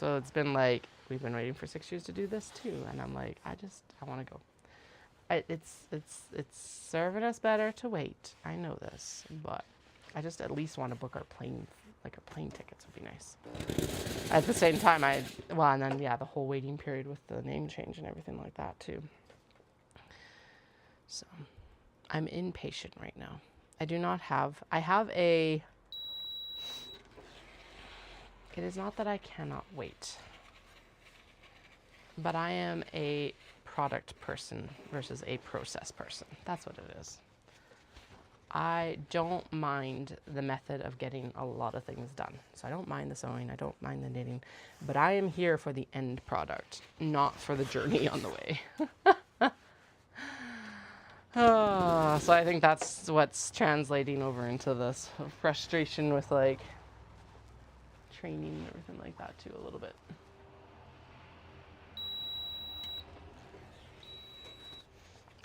it's been like, we've been waiting for 6 years to do this too. And I'm like, I want to go. It's serving us better to wait. I know this, but I just at least want to book our plane, like our plane tickets would be nice. At the same time, and then, yeah, the whole waiting period with the name change and everything like that too. So I'm impatient right now. I have a, it is not that I cannot wait, but I am a product person versus a process person. That's what it is. I don't mind the method of getting a lot of things done. So I don't mind the sewing, I don't mind the knitting, but I am here for the end product, not for the journey on the way. So I think that's what's translating over into this frustration with like training and everything like that too a little bit.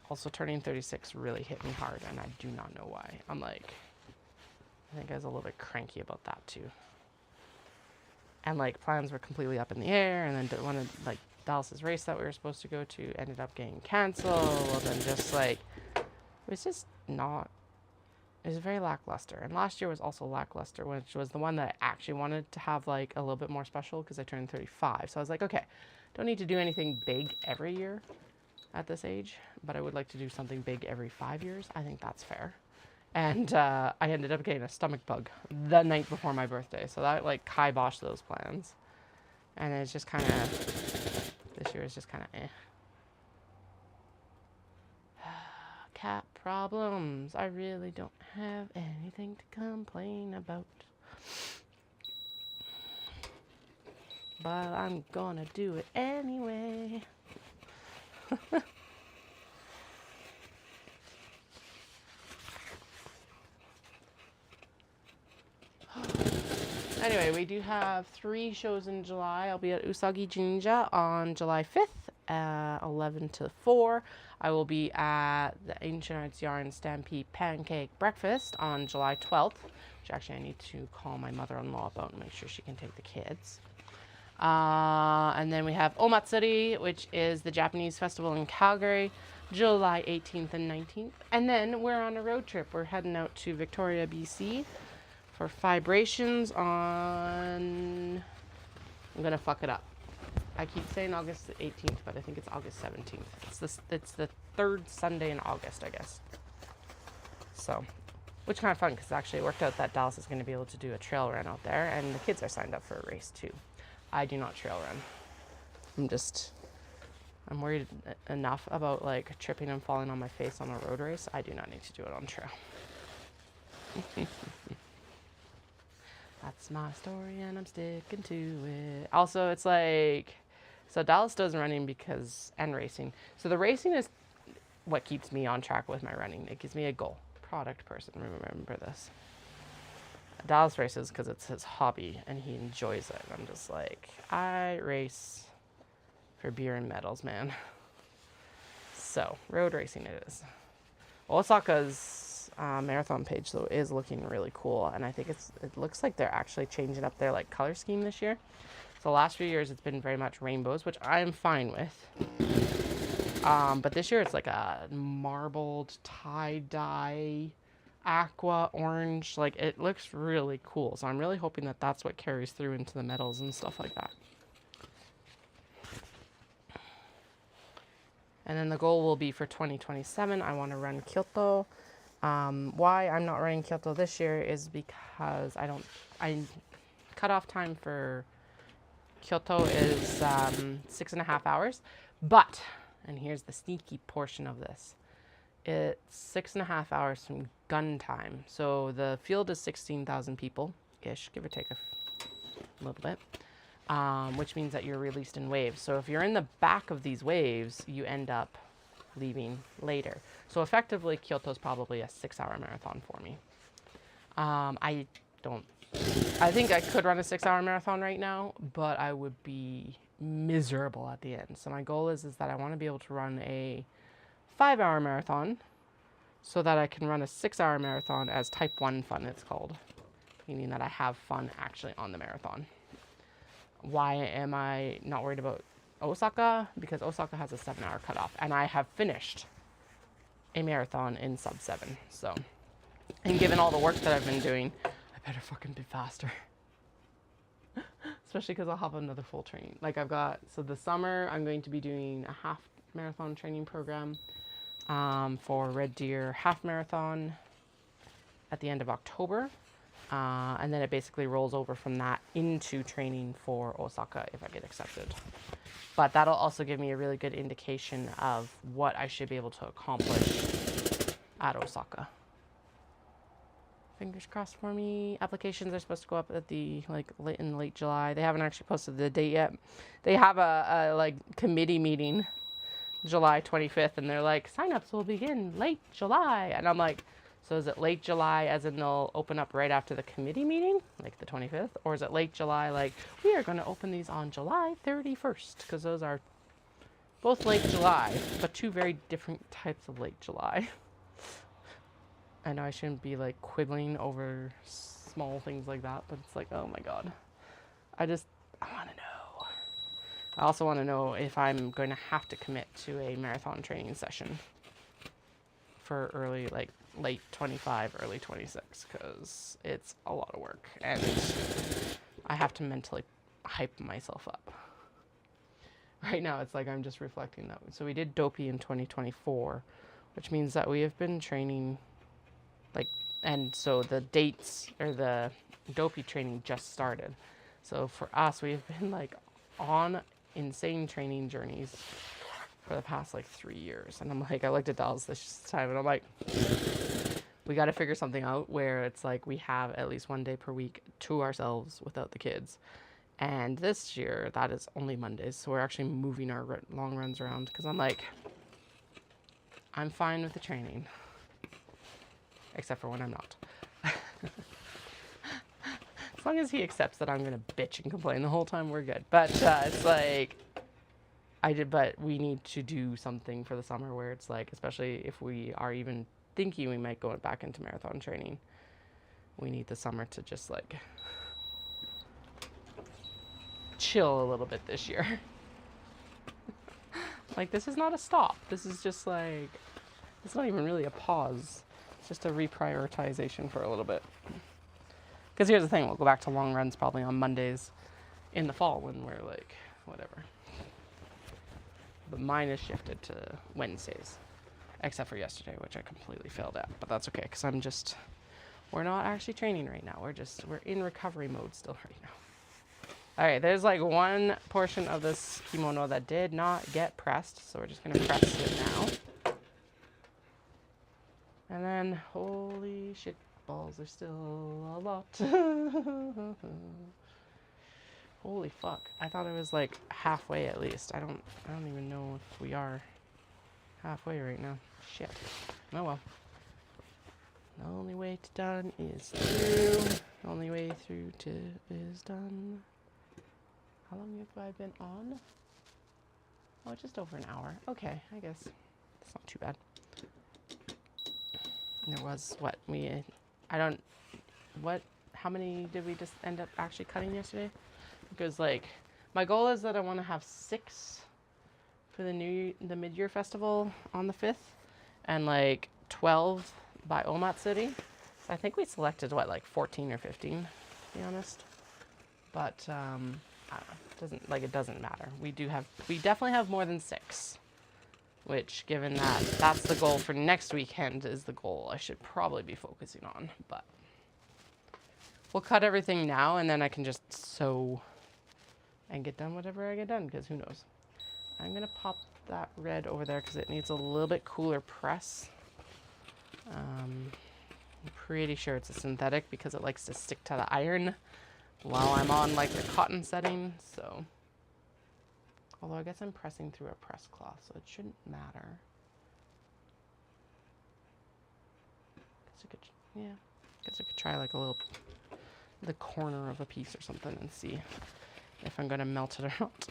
Also, turning 36 really hit me hard, and I do not know why. I'm like, I think I was a little bit cranky about that too. And like plans were completely up in the air, and then one of like Dallas's race that we were supposed to go to ended up getting canceled, and just like, it was just not, it was very lackluster. And last year was also lackluster, which was the one that I actually wanted to have like a little bit more special because I turned 35. So I was like, okay, don't need to do anything big every year at this age, but I would like to do something big every 5 years. I think that's fair. And I ended up getting a stomach bug the night before my birthday, so that like kiboshed those plans. And it's just kind of, this year is just kind of eh. Cat problems. I really don't have anything to complain about, but I'm gonna do it anyway. Anyway, we do have 3 shows in July. I'll be at Usagi Jinja on July 5th, 11 to 4. I will be at the Ancient Arts Yarn Stampede Pancake Breakfast on July 12th, which actually I need to call my mother-in-law about and make sure she can take the kids. And then we have Omatsuri, which is the Japanese festival in Calgary, July 18th and 19th. And then we're on a road trip. We're heading out to Victoria, BC for Vibrations on, I'm gonna fuck it up. I keep saying August 18th, but I think it's August 17th. It's the 3rd Sunday in August, I guess. So, which kind of fun, because actually it worked out that Dallas is going to be able to do a trail run out there, and the kids are signed up for a race too. I do not trail run. I'm worried enough about like tripping and falling on my face on a road race. I do not need to do it on trail. That's my story and I'm sticking to it. Also, it's like, so Dallas does running and racing. So the racing is what keeps me on track with my running. It gives me a goal. Product person, remember this. Dallas races because it's his hobby and he enjoys it. I'm just like, I race for beer and medals, man. So, road racing it is. Osaka's marathon page, though, is looking really cool. And I think it looks like they're actually changing up their like color scheme this year. So, the last few years, it's been very much rainbows, which I'm fine with. But this year, it's like a marbled tie-dye aqua orange. Like, it looks really cool. So, I'm really hoping that that's what carries through into the medals and stuff like that. And then the goal will be for 2027, I want to run Kyoto. Why I'm not running Kyoto this year is because cutoff time for Kyoto is 6.5 hours. But, and here's the sneaky portion of this, it's 6.5 hours from gun time. So the field is 16,000 people-ish, give or take a little bit. Which means that you're released in waves. So if you're in the back of these waves, you end up leaving later. So effectively, Kyoto's probably a 6-hour marathon for me. I don't I think I could run a 6-hour marathon right now, but I would be miserable at the end. So my goal is that I want to be able to run a 5-hour marathon so that I can run a 6-hour marathon as type 1 fun, it's called. Meaning that I have fun actually on the marathon. Why am I not worried about Osaka? Because Osaka has a 7-hour cutoff, and I have finished a marathon in sub 7. So, and given all the work that I've been doing, I better fucking be faster. Especially because I'll have another full training. Like I've got, so this summer I'm going to be doing a half marathon training program for Red Deer half marathon at the end of October. And then it basically rolls over from that into training for Osaka if I get accepted. But that'll also give me a really good indication of what I should be able to accomplish at Osaka. Fingers crossed for me. Applications are supposed to go up at the late July. They haven't actually posted the date yet. They have a like committee meeting July 25th, and they're like, signups will begin late July. And I'm like, so is it late July as in they'll open up right after the committee meeting, like the 25th? Or is it late July like, we are going to open these on July 31st? Because those are both late July, but two very different types of late July. I know I shouldn't be like quibbling over small things like that, but it's like, oh my God. I want to know. I also want to know if I'm going to have to commit to a marathon training session for early, like late 25, early 26, because it's a lot of work and I have to mentally hype myself up. Right now, it's like I'm just reflecting that. So we did Dopey in 2024, which means that we have been training like, and so the dates or the Dopey training just started. So for us, we've been like on insane training journeys for the past like 3 years. And I'm like, I looked at Dallas this time and I'm like, we got to figure something out where it's like we have at least one day per week to ourselves without the kids. And this year, that is only Mondays. So we're actually moving our long runs around because I'm like, I'm fine with the training. Except for when I'm not. As long as he accepts that I'm going to bitch and complain the whole time, we're good. But it's like, but we need to do something for the summer where it's like, especially if we are even thinking we might go back into marathon training, we need the summer to just like chill a little bit this year. Like, this is not a stop. This is just like, it's not even really a pause. It's just a reprioritization for a little bit. Because here's the thing, we'll go back to long runs probably on Mondays in the fall when we're like, whatever. But mine is shifted to Wednesdays, except for yesterday, which I completely failed at. But that's okay, because we're not actually training right now. We're in recovery mode still right now. All right, there's like one portion of this kimono that did not get pressed, so we're just gonna press it now. And then, holy shit, balls are still a lot. Holy fuck, I thought it was like halfway at least. I don't even know if we are halfway right now. Shit. Oh well. The only way to done is through. The only way through to is done. How long have I been on? Oh, just over an hour. Okay, I guess it's not too bad. And there was how many did we just end up actually cutting yesterday? Because like, my goal is that I want to have 6 for the mid-year festival on the 5th, and like 12 by Omatsuri. So I think we selected like 14 or 15, to be honest. But I don't know, it doesn't matter. We definitely have more than 6. Which, given that that's the goal for next weekend, is the goal I should probably be focusing on. But we'll cut everything now, and then I can just sew and get done whatever I get done, because who knows. I'm going to pop that red over there because it needs a little bit cooler press. I'm pretty sure it's a synthetic because it likes to stick to the iron while I'm on like the cotton setting, so. Although I guess I'm pressing through a press cloth, so it shouldn't matter. Guess I could try like a little the corner of a piece or something and see if I'm gonna melt it or not.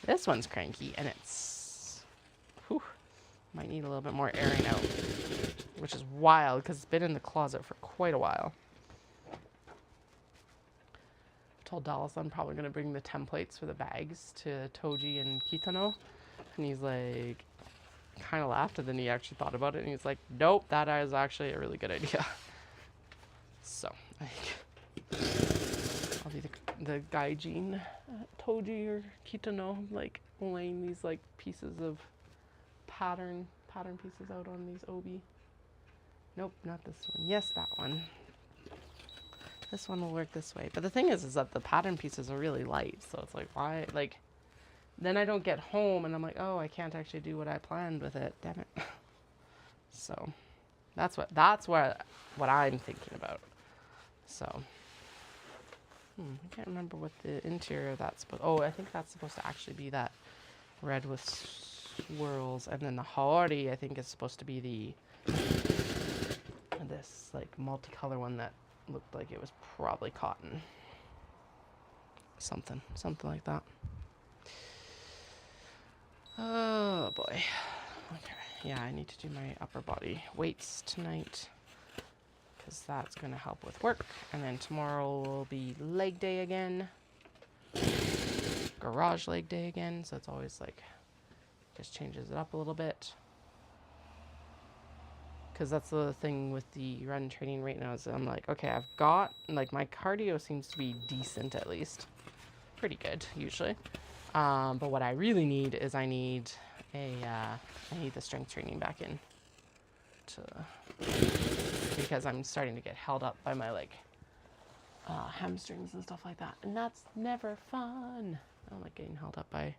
This one's cranky, and it's, whew, might need a little bit more airing out, which is wild because it's been in the closet for quite a while. I told Dawson I'm probably gonna bring the templates for the bags to Toji and Kitano, and he's like, kind of laughed, and then he actually thought about it, and he's like, nope, that is actually a really good idea. So I think I'll be the gaijin Toji or Kitano, like laying these like pieces of pattern pieces out on these obi. Nope, not this one. Yes, that one. This one will work this way. But the thing is that the pattern pieces are really light, so it's like, why, like, then I don't get home and I'm like, oh, I can't actually do what I planned with it. Damn it. So that's what I'm thinking about. So I can't remember what the interior of that's supposed. Oh, I think that's supposed to actually be that red with swirls, and then the Haori I think is supposed to be this like multicolor one that looked like it was probably cotton. Something like that. Oh boy. Okay. Yeah, I need to do my upper body weights tonight, because that's going to help with work. And then tomorrow will be leg day again. Garage leg day again. So it's always like, just changes it up a little bit. Because that's the thing with the run training right now is I'm like, okay, I've got, like, my cardio seems to be decent at least. Pretty good, usually. But what I really need is I need the strength training back in. Because I'm starting to get held up by my, like, hamstrings and stuff like that. And that's never fun. I don't like getting held up by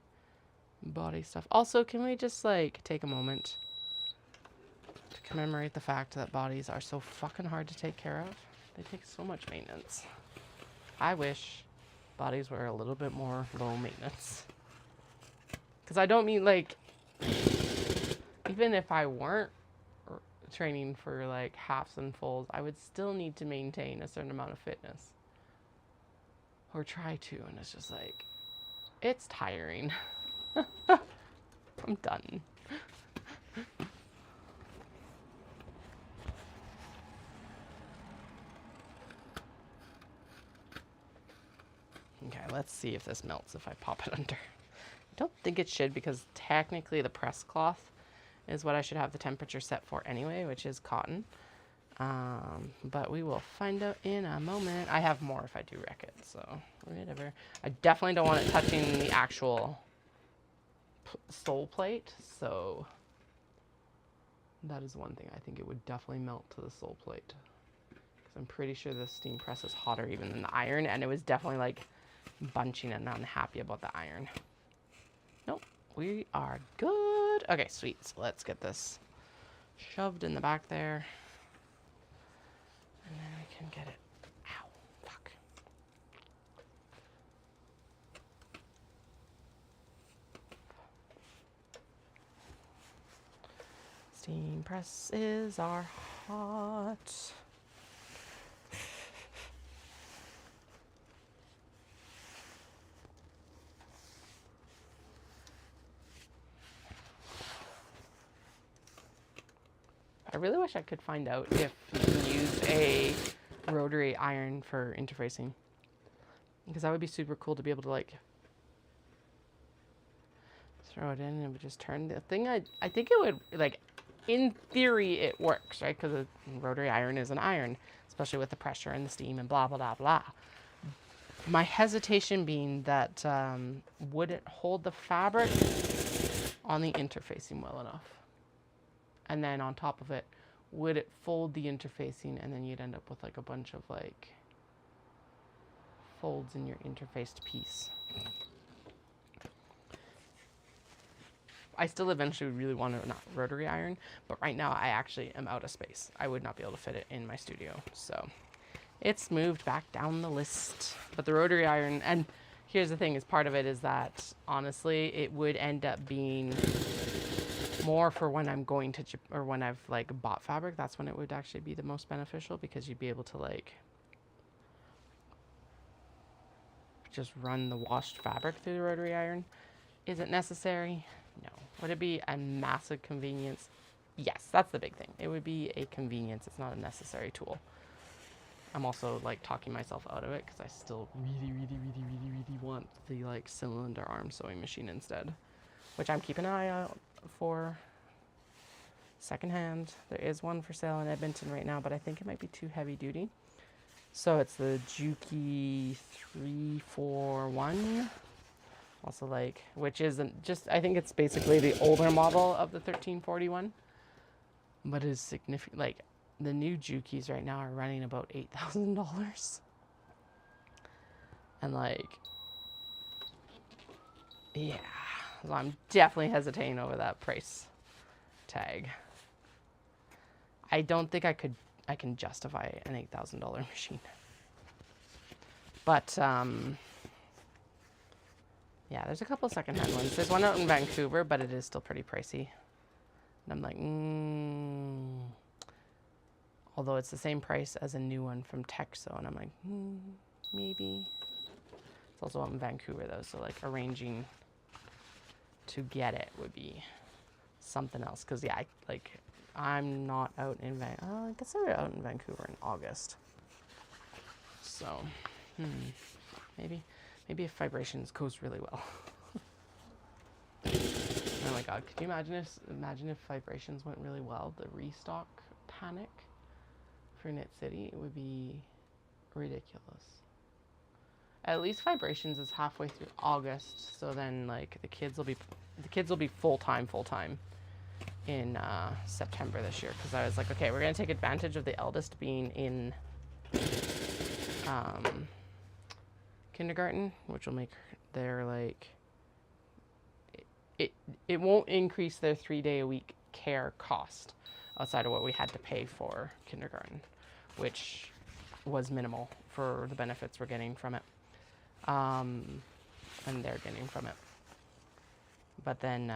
body stuff. Also, can we just, like, take a moment to commemorate the fact that bodies are so fucking hard to take care of? They take so much maintenance. I wish bodies were a little bit more low maintenance. Because I don't mean, like, even if I weren't training for, like, halves and fulls, I would still need to maintain a certain amount of fitness. Or try to, and it's just like, it's tiring. I'm done. Okay, let's see if this melts if I pop it under. I don't think it should, because technically the press cloth is what I should have the temperature set for anyway, which is cotton. But we will find out in a moment. I have more if I do wreck it, so whatever. I definitely don't want it touching the actual sole plate, so that is one thing. I think it would definitely melt to the sole plate, because I'm pretty sure the steam press is hotter even than the iron, and it was definitely like bunching and I'm happy about the iron. Nope, we are good. Okay, sweet. So let's get this shoved in the back there, and then we can get it. Ow, fuck. Steam presses are hot. I really wish I could find out if you can use a rotary iron for interfacing, because that would be super cool to be able to, like, throw it in and it would just turn. The thing, I think it would, like, in theory it works, right? Because a rotary iron is an iron, especially with the pressure and the steam and blah, blah, blah, blah. My hesitation being that would it hold the fabric on the interfacing well enough? And then on top of it, would it fold the interfacing, and then you'd end up with like a bunch of like folds in your interfaced piece. I still eventually really want to not rotary iron, but right now I actually am out of space. I would not be able to fit it in my studio, so it's moved back down the list. But the rotary iron, and here's the thing, is part of it is that honestly it would end up being more for when I'm going to, or when I've like bought fabric, that's when it would actually be the most beneficial, because you'd be able to like just run the washed fabric through the rotary iron. Is it necessary? No. Would it be a massive convenience? Yes, that's the big thing. It would be a convenience. It's not a necessary tool. I'm also like talking myself out of it because I still really want the like cylinder arm sewing machine instead, which I'm keeping an eye out for secondhand. There is one for sale in Edmonton right now, but I think it might be too heavy duty. So it's the Juki 341. Also like, which isn't just, I think it's basically the older model of the 1341, but is significant. Like the new Jukis right now are running about $8,000. And like, yeah, so I'm definitely hesitating over that price tag. I don't think I can justify an $8,000 machine. But yeah, there's a couple secondhand ones. There's one out in Vancouver, but it is still pretty pricey. And I'm like, although it's the same price as a new one from Texo, and I'm like, maybe. It's also out in Vancouver though, so like arranging to get it would be something else. Cause yeah, I'm not out in I guess they're out in Vancouver in August. So, maybe if Vibrations goes really well. Oh my God, could you imagine if Vibrations went really well? The restock panic for Knit City, it would be ridiculous. At least Vibrations is halfway through August, so then like the kids will be full time in September this year, because I was like, okay, we're gonna take advantage of the eldest being in kindergarten, which will make their like it won't increase their 3-day-a-week care cost outside of what we had to pay for kindergarten, which was minimal for the benefits we're getting from it, and they're getting from it. But then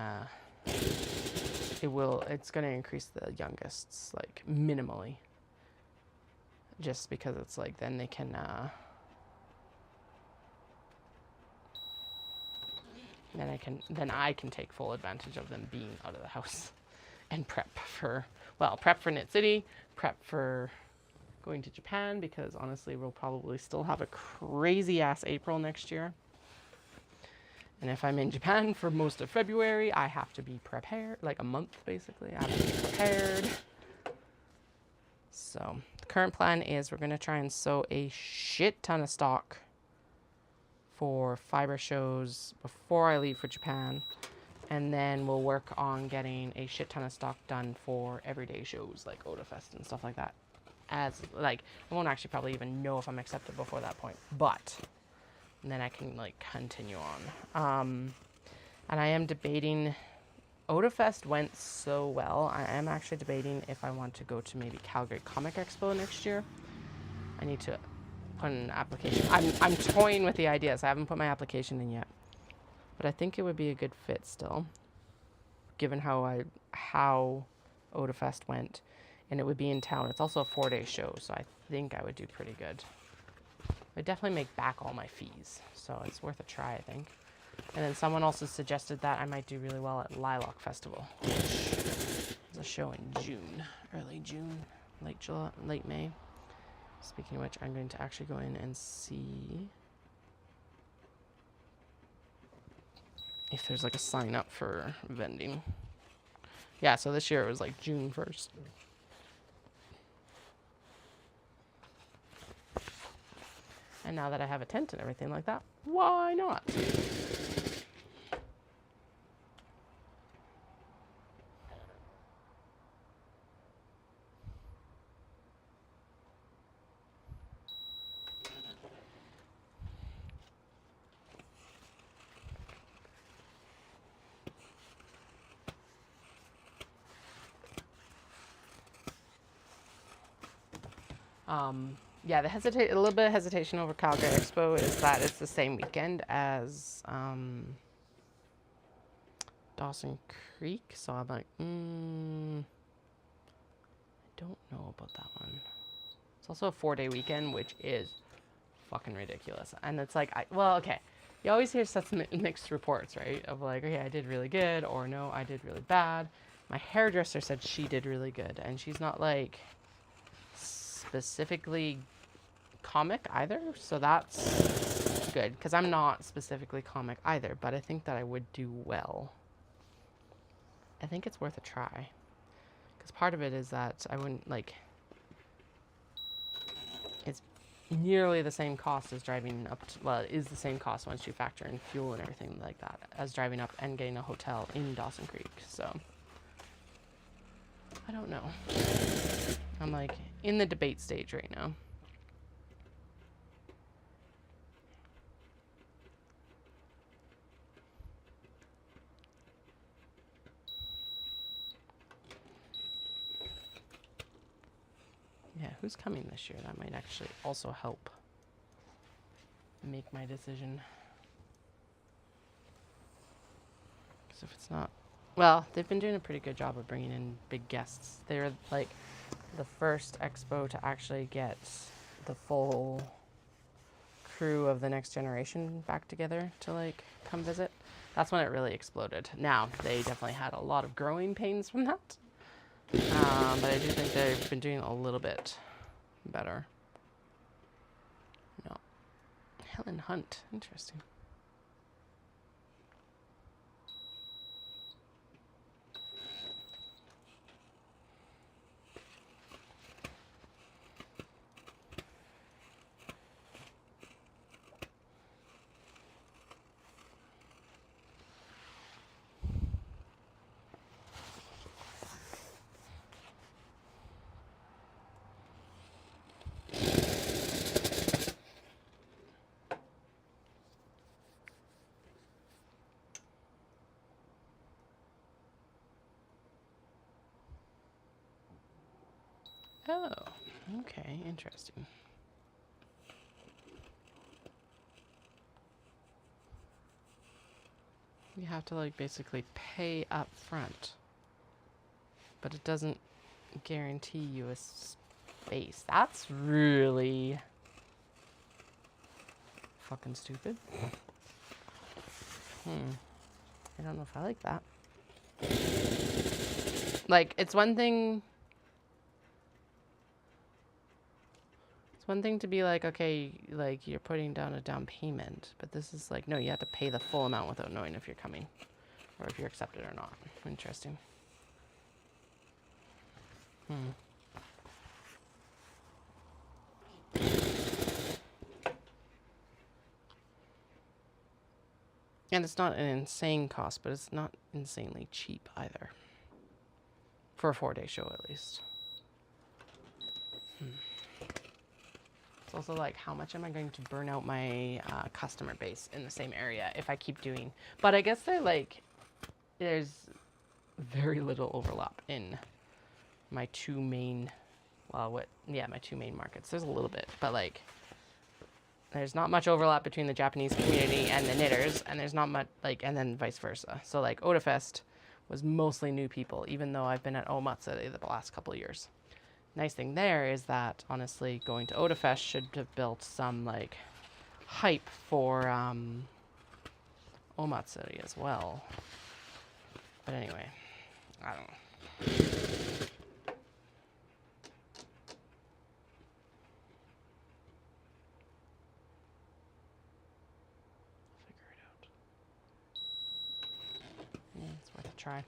it's going to increase the youngest's like minimally, just because it's like then they can then I can take full advantage of them being out of the house and prep for Knit City, prep for going to Japan, because honestly we'll probably still have a crazy ass April next year. And if I'm in Japan for most of February, I have to be prepared, like a month basically. I have to be prepared. So the current plan is we're going to try and sew a shit ton of stock for Fibre shows before I leave for Japan. And then we'll work on getting a shit ton of stock done for everyday shows like Odafest and stuff like that. As like, I won't actually probably even know if I'm accepted before that point, but then I can like continue on. And I am debating, Odafest went so well, I am actually debating if I want to go to maybe Calgary Comic Expo next year. I need to put an application. I'm toying with the idea, so I haven't put my application in yet. But I think it would be a good fit still, given how Odafest went, and it would be in town. It's also a 4-day show, so I think I would do pretty good. I'd definitely make back all my fees, so it's worth a try, I think. And then someone also suggested that I might do really well at Lilac Festival, which is a show in June, early June, late July, late May. Speaking of which, I'm going to actually go in and see if there's like a sign up for vending. Yeah, so this year it was like June 1st. And now that I have a tent and everything like that, why not? Yeah, a little bit of hesitation over Calgary Expo is that it's the same weekend as Dawson Creek. So I'm like, I don't know about that one. It's also a 4-day weekend, which is fucking ridiculous. And it's like, well, okay. You always hear such mixed reports, right? Of like, okay, I did really good, or no, I did really bad. My hairdresser said she did really good, and she's not like specifically comic either, so that's good, because I'm not specifically comic either, but I think that I would do well. I think it's worth a try, because part of it is that I wouldn't like, it's nearly the same cost as driving up to, well, it is the same cost once you factor in fuel and everything like that, as driving up and getting a hotel in Dawson Creek. So I don't know. I'm like in the debate stage right now. Yeah, who's coming this year? That might actually also help make my decision. Because if it's not, well, they've been doing a pretty good job of bringing in big guests. They're like the first expo to actually get the full crew of the next generation back together to like come visit. That's when it really exploded. Now, they definitely had a lot of growing pains from that. But I do think they've been doing a little bit better. No. Helen Hunt. Interesting. Oh, okay, interesting. You have to like basically pay up front, but it doesn't guarantee you a space. That's really fucking stupid. I don't know if I like that. Like, it's one thing to be like, okay, like you're putting down a down payment, but this is like, no, you have to pay the full amount without knowing if you're coming or if you're accepted or not. Interesting. And it's not an insane cost, but it's not insanely cheap either. For a 4-day show, at least. It's also like, how much am I going to burn out my customer base in the same area if I keep doing? But I guess they're like, there's very little overlap in my two main, my two main markets. There's a little bit, but like, there's not much overlap between the Japanese community and the knitters, and there's not much, like, and then vice versa. So like, Otafest was mostly new people, even though I've been at Omatsuri the last couple of years. Nice thing there is that, honestly, going to Otafest should have built some, like, hype for Omatsuri as well. But anyway, I don't know. Figure it out. Yeah, it's worth a try.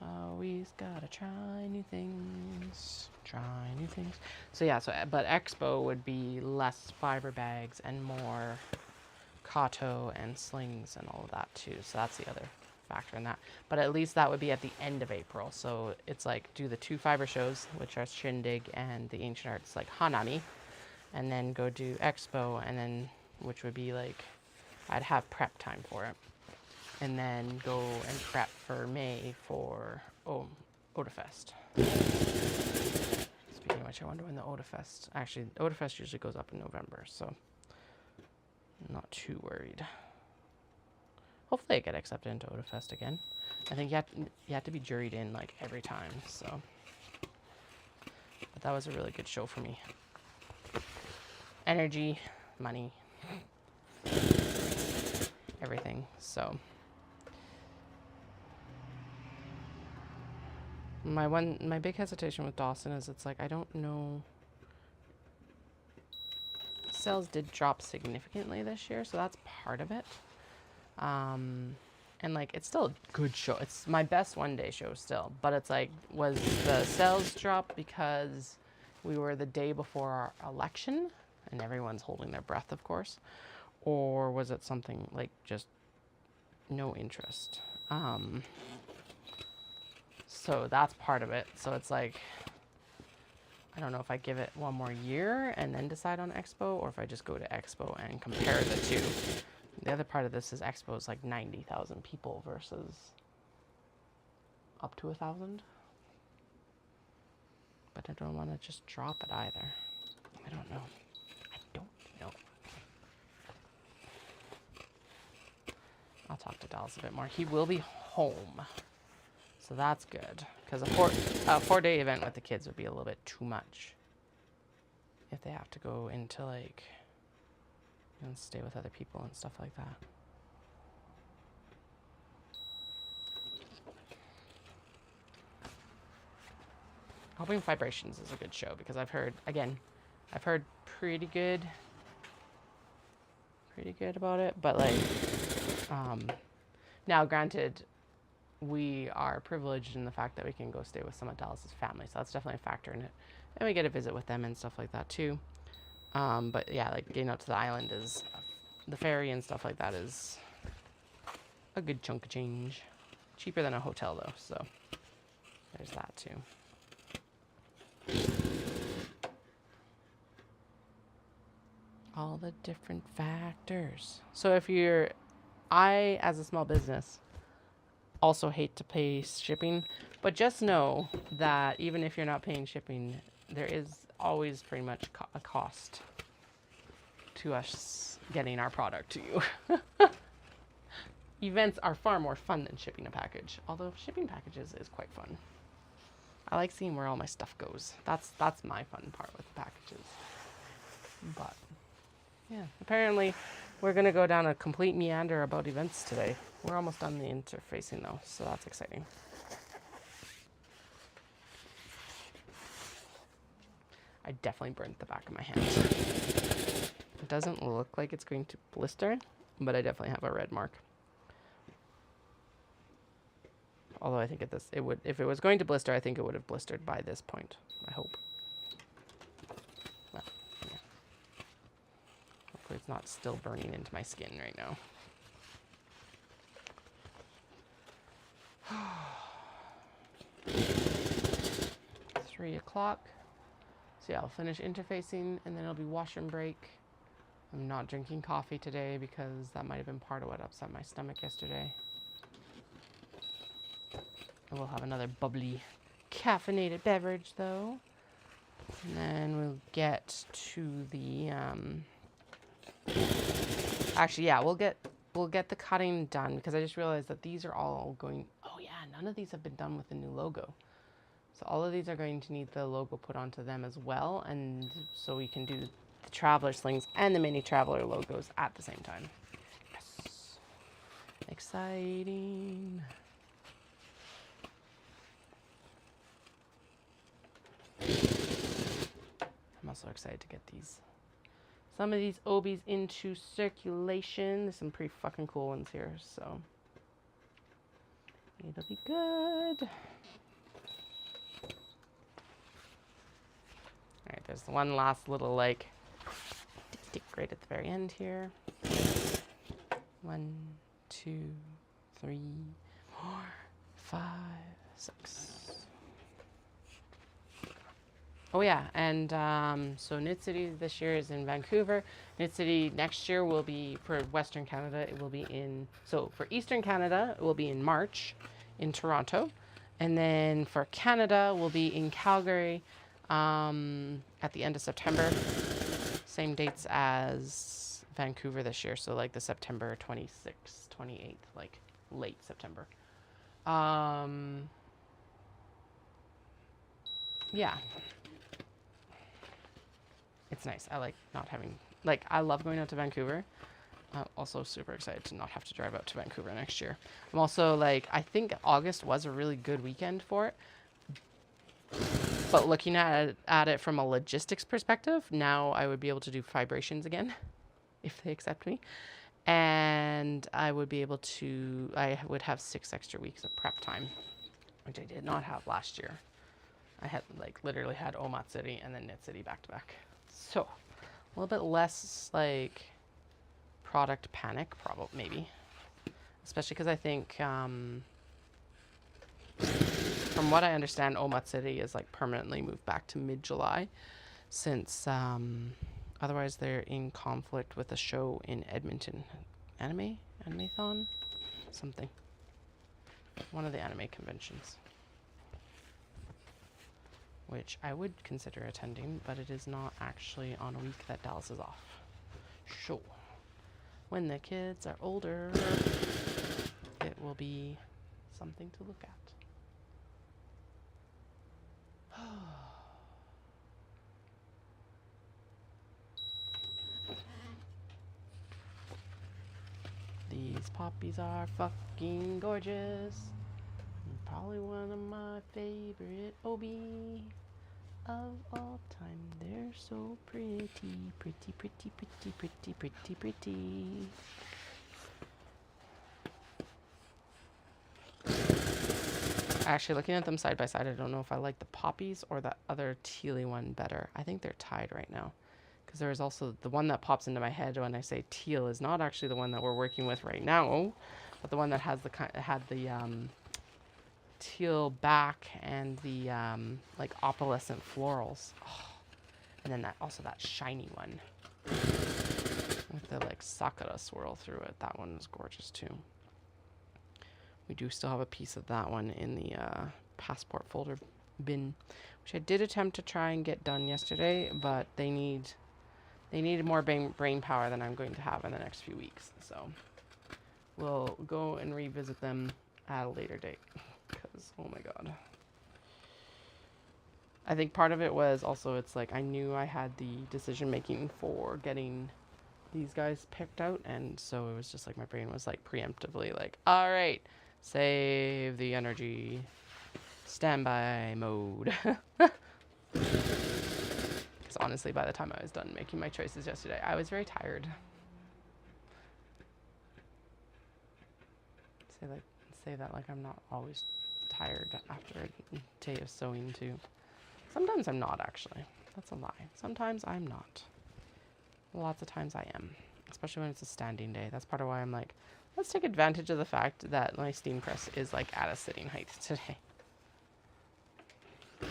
Always gotta try new things. Try new things. So yeah, but Expo would be less fiber bags and more Kato and Slings and all of that too. So that's the other factor in that. But at least that would be at the end of April. So it's like do the 2 fiber shows, which are Shindig and the Ancient Arts like Hanami, and then go do Expo, and then which would be like I'd have prep time for it. And then go and prep for May for Otafest. Speaking of which, much. I wonder when the Odafest, actually, Odafest usually goes up in November, so I'm not too worried. Hopefully I get accepted into Odafest again. I think you have to be juried in like every time, so. But that was a really good show for me. Energy, money, everything, so. My big hesitation with Dawson is it's like, I don't know. Sales did drop significantly this year, so that's part of it. And like, it's still a good show. It's my best one-day show still, but it's like, was the sales drop because we were the day before our election and everyone's holding their breath, of course, or was it something like just no interest? So that's part of it. So it's like, I don't know if I give it one more year and then decide on Expo, or if I just go to Expo and compare the two. The other part of this is Expo is like 90,000 people versus up to 1,000. But I don't want to just drop it either. I don't know. I don't know. I'll talk to Dallas a bit more. He will be home. So that's good, because a four-day event with the kids would be a little bit too much. If they have to go into like, and stay with other people and stuff like that. Hoping Vibrations is a good show, because I've heard pretty good about it, but like, now granted, we are privileged in the fact that we can go stay with some of Dallas's family, so that's definitely a factor in it. And we get a visit with them and stuff like that too. But yeah, like getting out to the island is, the ferry and stuff like that is a good chunk of change. Cheaper than a hotel though, so there's that too. All the different factors. So if I, as a small business, also hate to pay shipping, but just know that even if you're not paying shipping, there is always pretty much a cost to us getting our product to you. Events are far more fun than shipping a package, although shipping packages is quite fun. I like seeing where all my stuff goes. That's my fun part with the packages. But yeah, apparently we're gonna go down a complete meander about events today. We're almost done the interfacing though, so that's exciting. I definitely burnt the back of my hand. It doesn't look like it's going to blister, but I definitely have a red mark. Although I think if it was going to blister, I think it would have blistered by this point, I hope. Well, yeah. Hopefully it's not still burning into my skin right now. 3 o'clock. So yeah, I'll finish interfacing and then it'll be washroom break. I'm not drinking coffee today because that might have been part of what upset my stomach yesterday. And we'll have another bubbly caffeinated beverage though. And then we'll get to the actually yeah, we'll get the cutting done, because I just realized that these are all going, oh yeah, none of these have been done with the new logo. So all of these are going to need the logo put onto them as well, and so we can do the Traveler Slings and the Mini Traveler logos at the same time. Yes. Exciting. I'm also excited to get some of these Obies into circulation. There's some pretty fucking cool ones here, so it'll be good. Alright, there's one last little like tick right at the very end here. 1, 2, 3, 4, 5, 6. Oh yeah, and so Knit City this year is in Vancouver. Knit City next year will be, for Western Canada, it will be for Eastern Canada, it will be in March in Toronto. And then for Canada, we'll be in Calgary at the end of September. Same dates as Vancouver this year. So like the September 26th, 28th, like late September. Yeah. It's nice. I like not having, like, I love going out to Vancouver. I'm also super excited to not have to drive out to Vancouver next year. I'm also like, I think August was a really good weekend for it. But looking at it from a logistics perspective, now I would be able to do vibrations again if they accept me. And I would be able to, I would have 6 extra weeks of prep time, which I did not have last year. I had like literally had Omat City and then Knit City back to back. So a little bit less like product panic, probably, maybe. Especially because I think, from what I understand, Omat City is like permanently moved back to mid-July, since otherwise they're in conflict with a show in Edmonton. Animathon? Something. One of the anime conventions. Which I would consider attending, but it is not actually on a week that Dallas is off. Sure. When the kids are older, it will be something to look at. These poppies are fucking gorgeous. Probably one of my favorite OB of all time. They're so pretty, pretty, pretty, pretty, pretty, pretty, pretty. Actually, looking at them side by side, I don't know if I like the poppies or the other tealy one better. I think they're tied right now. Because there is also the one that pops into my head when I say teal is not actually the one that we're working with right now, but the one that has the teal back and the like opalescent florals. Oh. And then that shiny one with the like sakura swirl through it. That one is gorgeous too. We do still have a piece of that one in the passport folder bin, which I did attempt to try and get done yesterday, but they need more brain power than I'm going to have in the next few weeks. So we'll go and revisit them at a later date. Because, oh my god. I think part of it was also, it's like I knew I had the decision making for getting these guys picked out, and so it was just like my brain was like preemptively like, all right, save the energy, standby mode. Because honestly, by the time I was done making my choices yesterday, I was very tired. Say that like I'm not always tired after a day of sewing too. Sometimes I'm not, actually. That's a lie. Sometimes I'm not. Lots of times I am, especially when it's a standing day. That's part of why I'm like, let's take advantage of the fact that my steam press is like at a sitting height today. I'm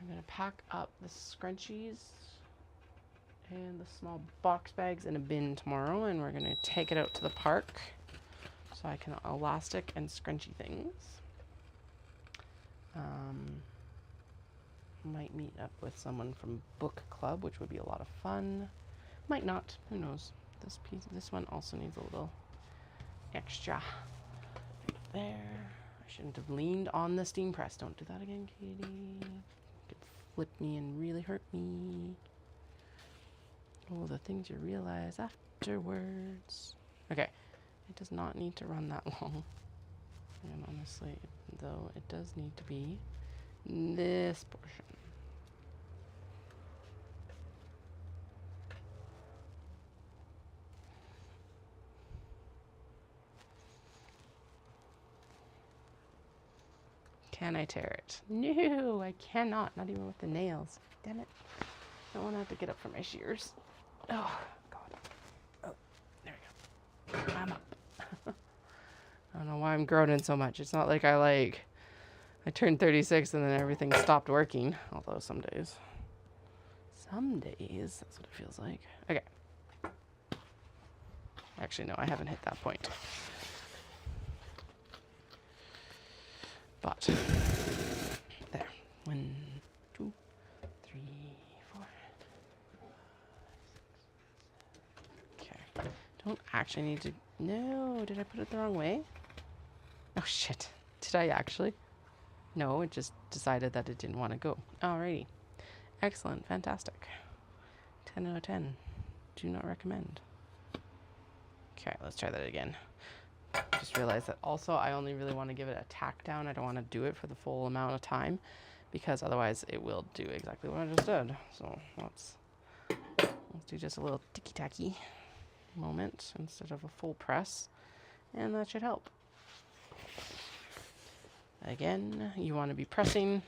gonna pack up the scrunchies and the small box bags in a bin tomorrow, and we're gonna take it out to the park so I can elastic and scrunchy things. Might meet up with someone from book club, which would be a lot of fun. Might not, who knows. This one also needs a little extra right there. I shouldn't have leaned on the steam press. Don't do that again, Katie. You could flip me and really hurt me. Oh, the things you realize afterwards. Okay, it does not need to run that long. And honestly, though, it does need to be this portion. Can I tear it? No, I cannot. Not even with the nails. Damn it. I don't want to have to get up for my shears. Oh, God. Oh, there we go. I'm up. I don't know why I'm groaning so much. It's not like I turned 36 and then everything stopped working. Although some days, that's what it feels like. Okay. Actually, no, I haven't hit that point. spot. There. 1, 2, 3, 4. Okay. Don't actually need to... No, did I put it the wrong way? Oh, shit. Did I actually? No, it just decided that it didn't want to go. Alrighty. Excellent. Fantastic. 10 out of 10. Do not recommend. Okay, let's try that again. Just realized that also I only really want to give it a tack down. I don't want to do it for the full amount of time because otherwise it will do exactly what I just did. So let's do just a little ticky-tacky moment instead of a full press, and that should help. Again, you want to be pressing,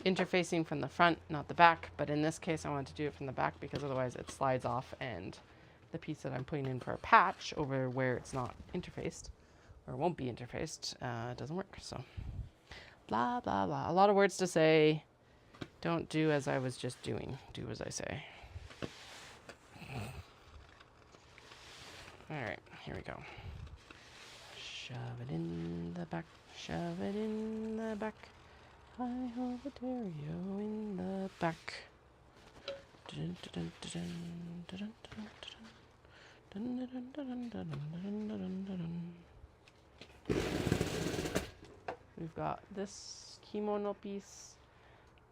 interfacing from the front, not the back, but in this case I want to do it from the back because otherwise it slides off and the piece that I'm putting in for a patch over where it's not interfaced or won't be interfaced doesn't work. So blah blah blah, a lot of words to say. Don't do as I was just doing, do as I say. All right, here we go. Shove it in the back, shove it in the back. I hold the Ontario in the back. Dun, dun, dun, dun, dun, dun, dun, dun. We've got this kimono piece,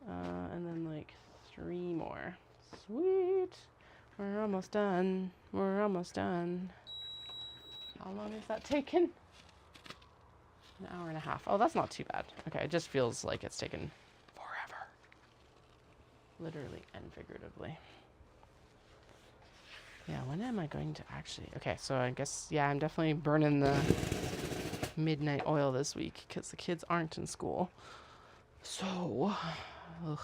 and then like 3 more. Sweet. We're almost done. We're almost done. How long has that taken? An hour and a half. Oh, that's not too bad. Okay, it just feels like it's taken forever. Literally and figuratively. Yeah, when am I going to actually... Okay, so I guess, yeah, I'm definitely burning the midnight oil this week because the kids aren't in school. So, ugh.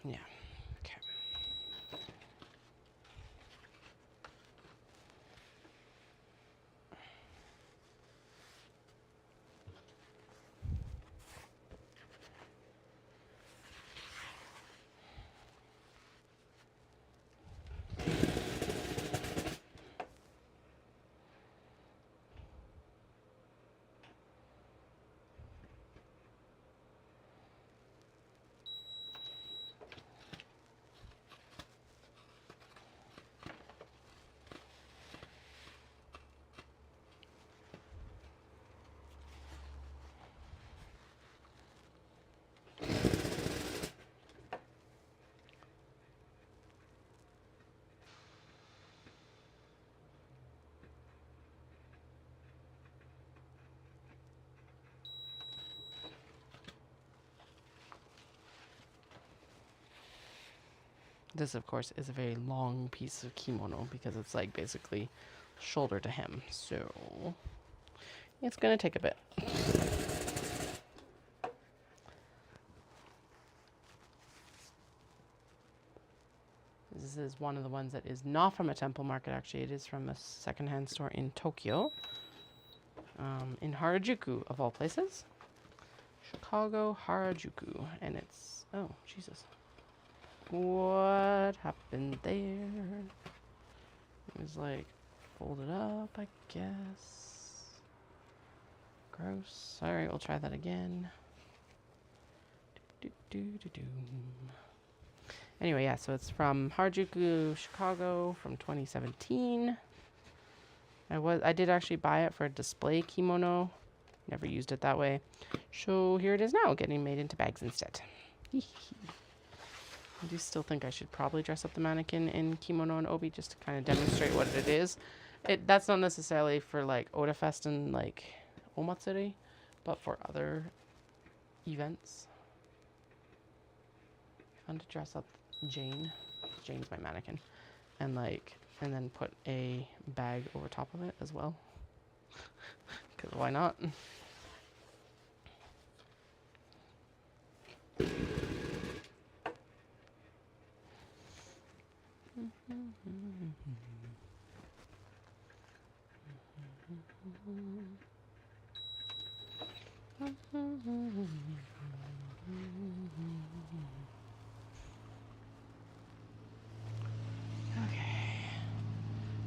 Yeah, okay. This, of course, is a very long piece of kimono because it's like basically shoulder to hem. So it's going to take a bit. This is one of the ones that is not from a temple market, actually. It is from a secondhand store in Tokyo, in Harajuku, of all places. Chicago, Harajuku. And it's... Oh, Jesus. What happened there? It was like folded up, I guess. Gross. Alright, we'll try that again. Anyway, yeah, so it's from Harajuku, Chicago, from 2017. I did actually buy it for a display kimono. Never used it that way. So here it is now, getting made into bags instead. I do still think I should probably dress up the mannequin in kimono and obi just to kind of demonstrate what it is. That's not necessarily for like Otafest and like Omatsuri, but for other events. Fun to dress up Jane. Jane's my mannequin. And then put a bag over top of it as well. Because why not? Okay.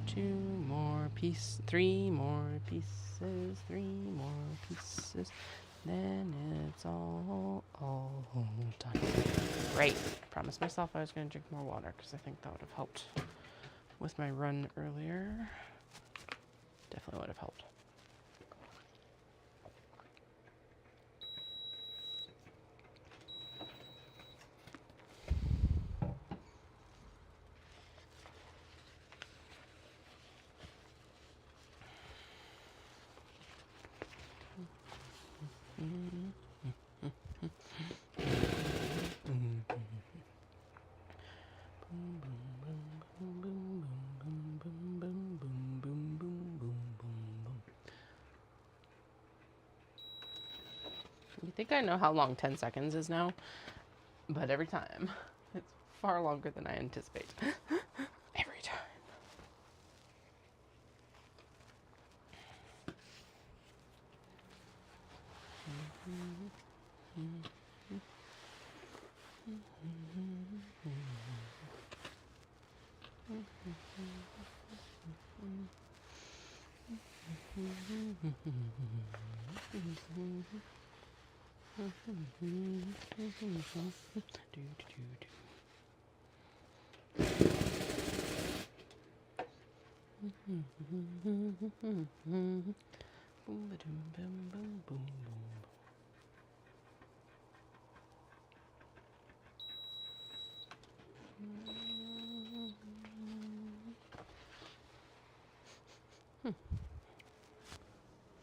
2 more pieces, 3 more pieces, 3 more pieces. Then it's all done. Great. I promised myself I was going to drink more water because I think that would have helped with my run earlier. Definitely would have helped. You think I know how long 10 seconds is now? But every time, it's far longer than I anticipate. Every time.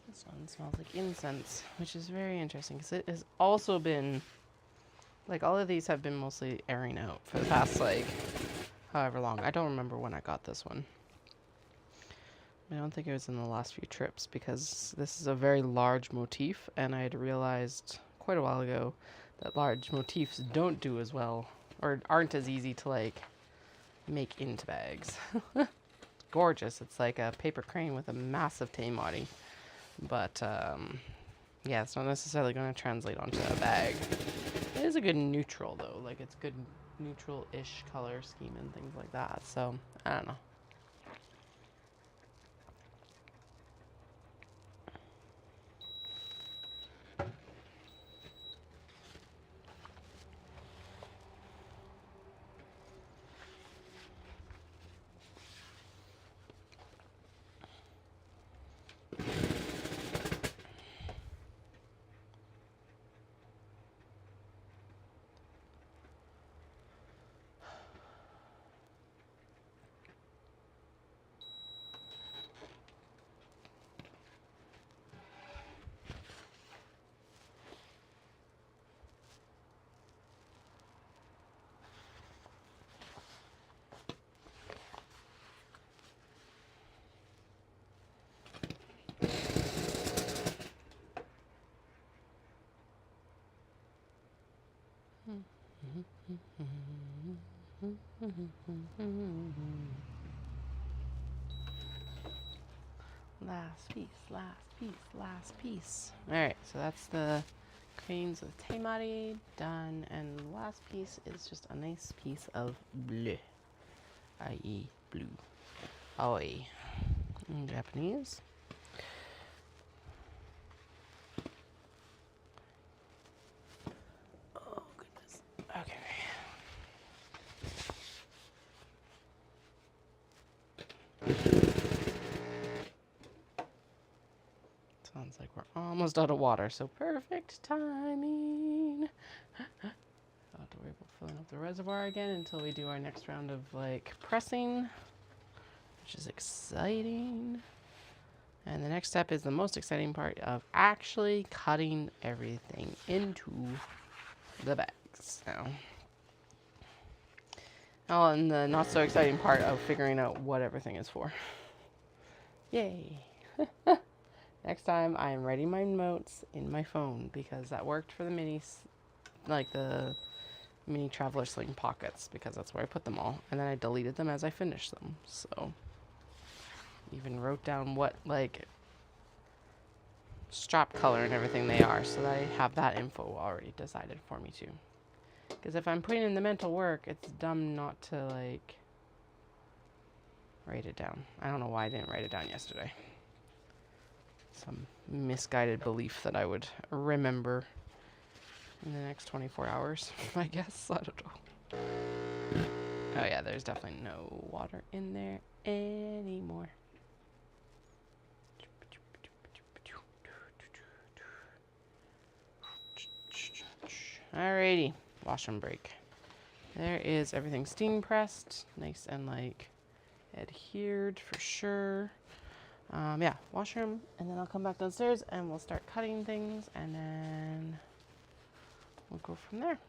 This one smells like incense, which is very interesting because it has also been, like, all of these have been mostly airing out for the past, like, however long. I don't remember when I got this one. I don't think it was in the last few trips because this is a very large motif, and I had realized quite a while ago that large motifs don't do as well or aren't as easy to, like, make into bags. It's gorgeous. It's like a paper crane with a massive taimari. But, yeah, it's not necessarily going to translate onto a bag. It is a good neutral, though. Like, it's good neutral-ish color scheme and things like that. So, I don't know. Last piece, last piece, last piece. Alright, so that's the cranes with taimari done, and the last piece is just a nice piece of bleu, i.e. blue. Aoi in Japanese. Oh, goodness. Okay. Sounds like we're almost out of water, so perfect timing. I'll have to worry about filling up the reservoir again until we do our next round of, like, pressing, which is exciting. And the next step is the most exciting part of actually cutting everything into the bags now. Oh, and the not so exciting part of figuring out what everything is for. Yay. Next time I am writing my notes in my phone because that worked for the minis, like the mini traveler sling pockets, because that's where I put them all. And then I deleted them as I finished them. So even wrote down what, like, strap color and everything they are, so that I have that info already decided for me too. Because if I'm putting in the mental work, it's dumb not to, like, write it down. I don't know why I didn't write it down yesterday. Some misguided belief that I would remember in the next 24 hours, I guess. I don't know. Oh yeah, there's definitely no water in there anymore. Alrighty, wash and break. There is everything steam pressed, nice and like adhered for sure. Yeah, washroom, and then I'll come back downstairs and we'll start cutting things, and then we'll go from there.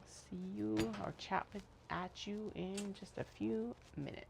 See you or chat at you in just a few minutes.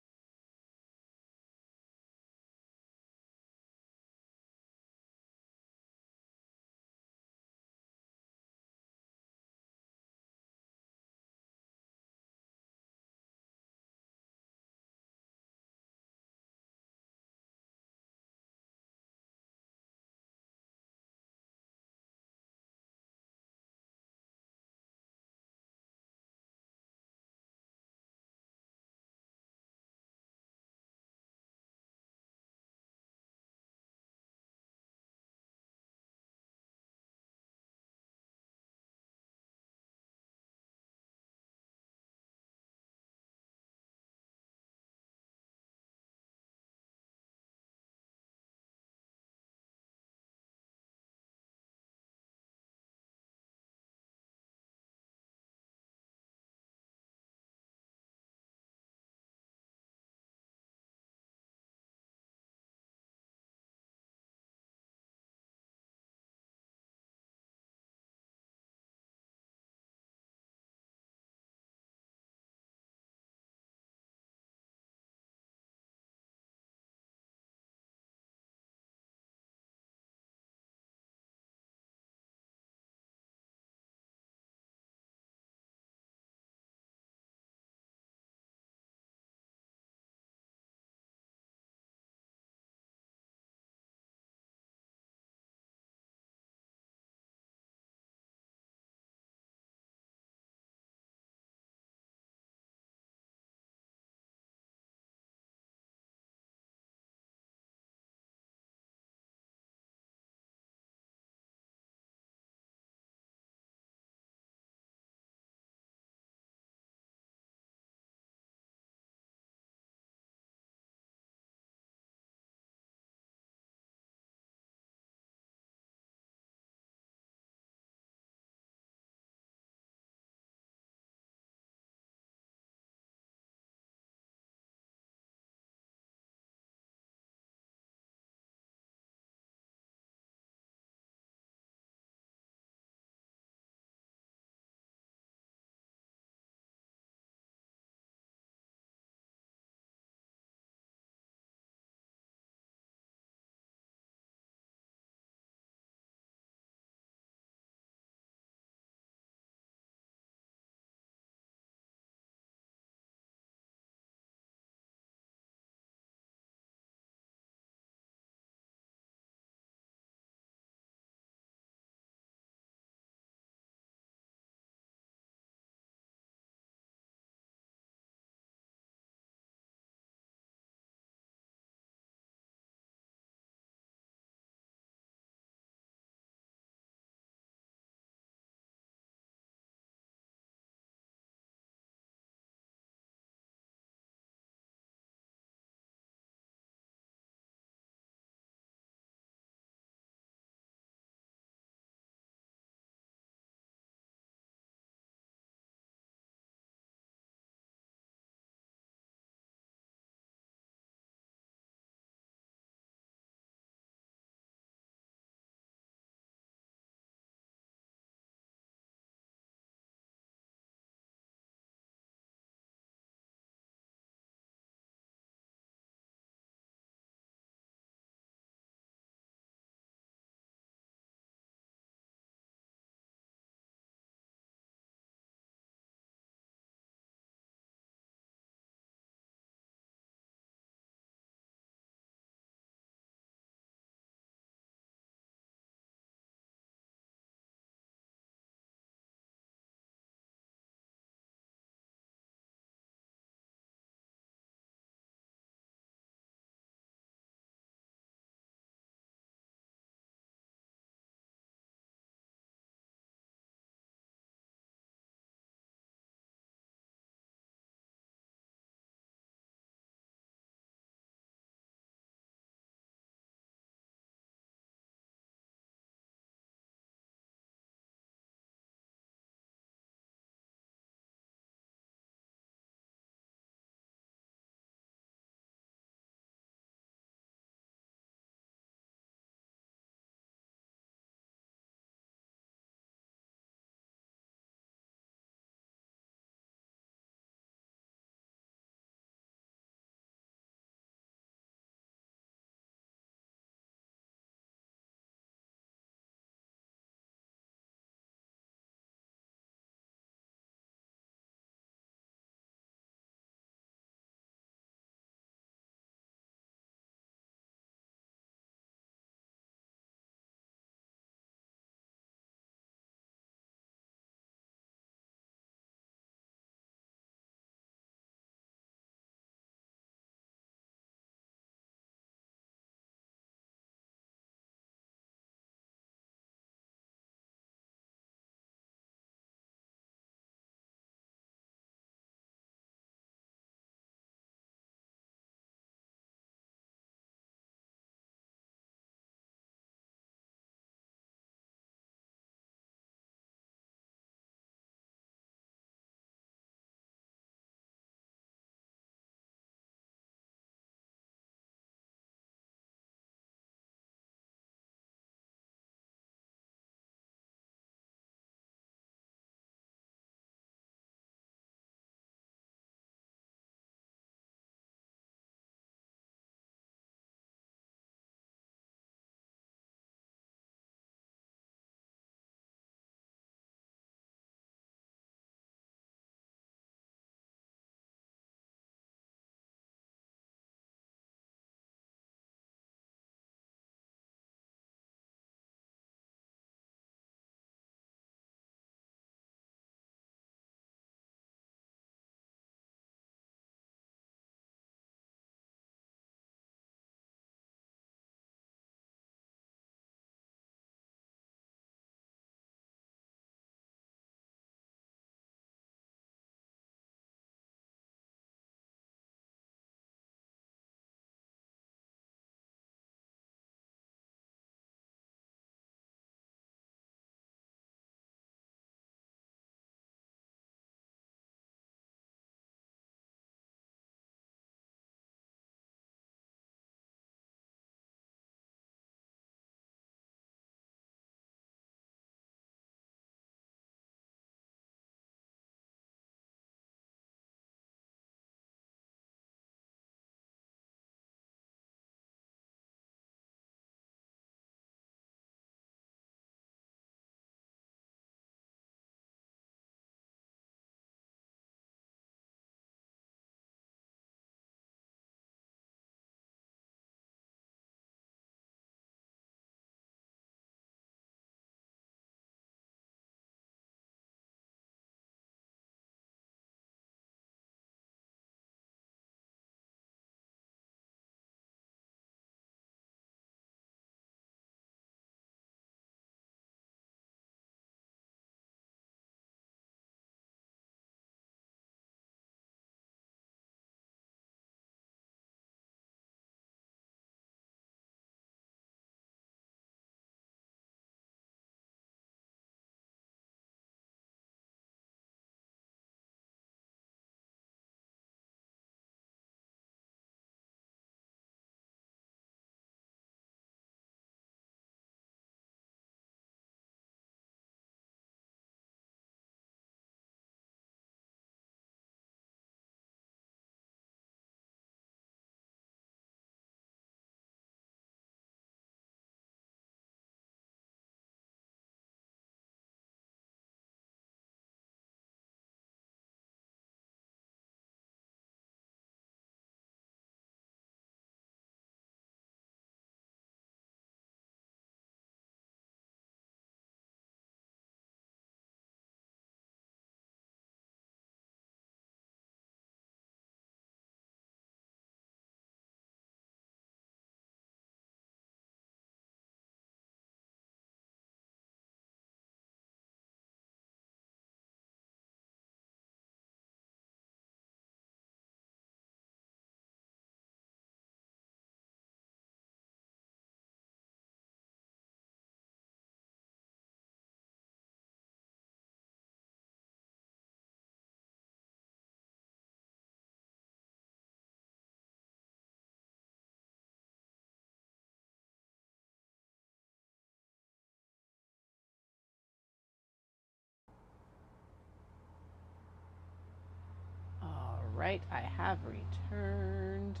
right, I have returned.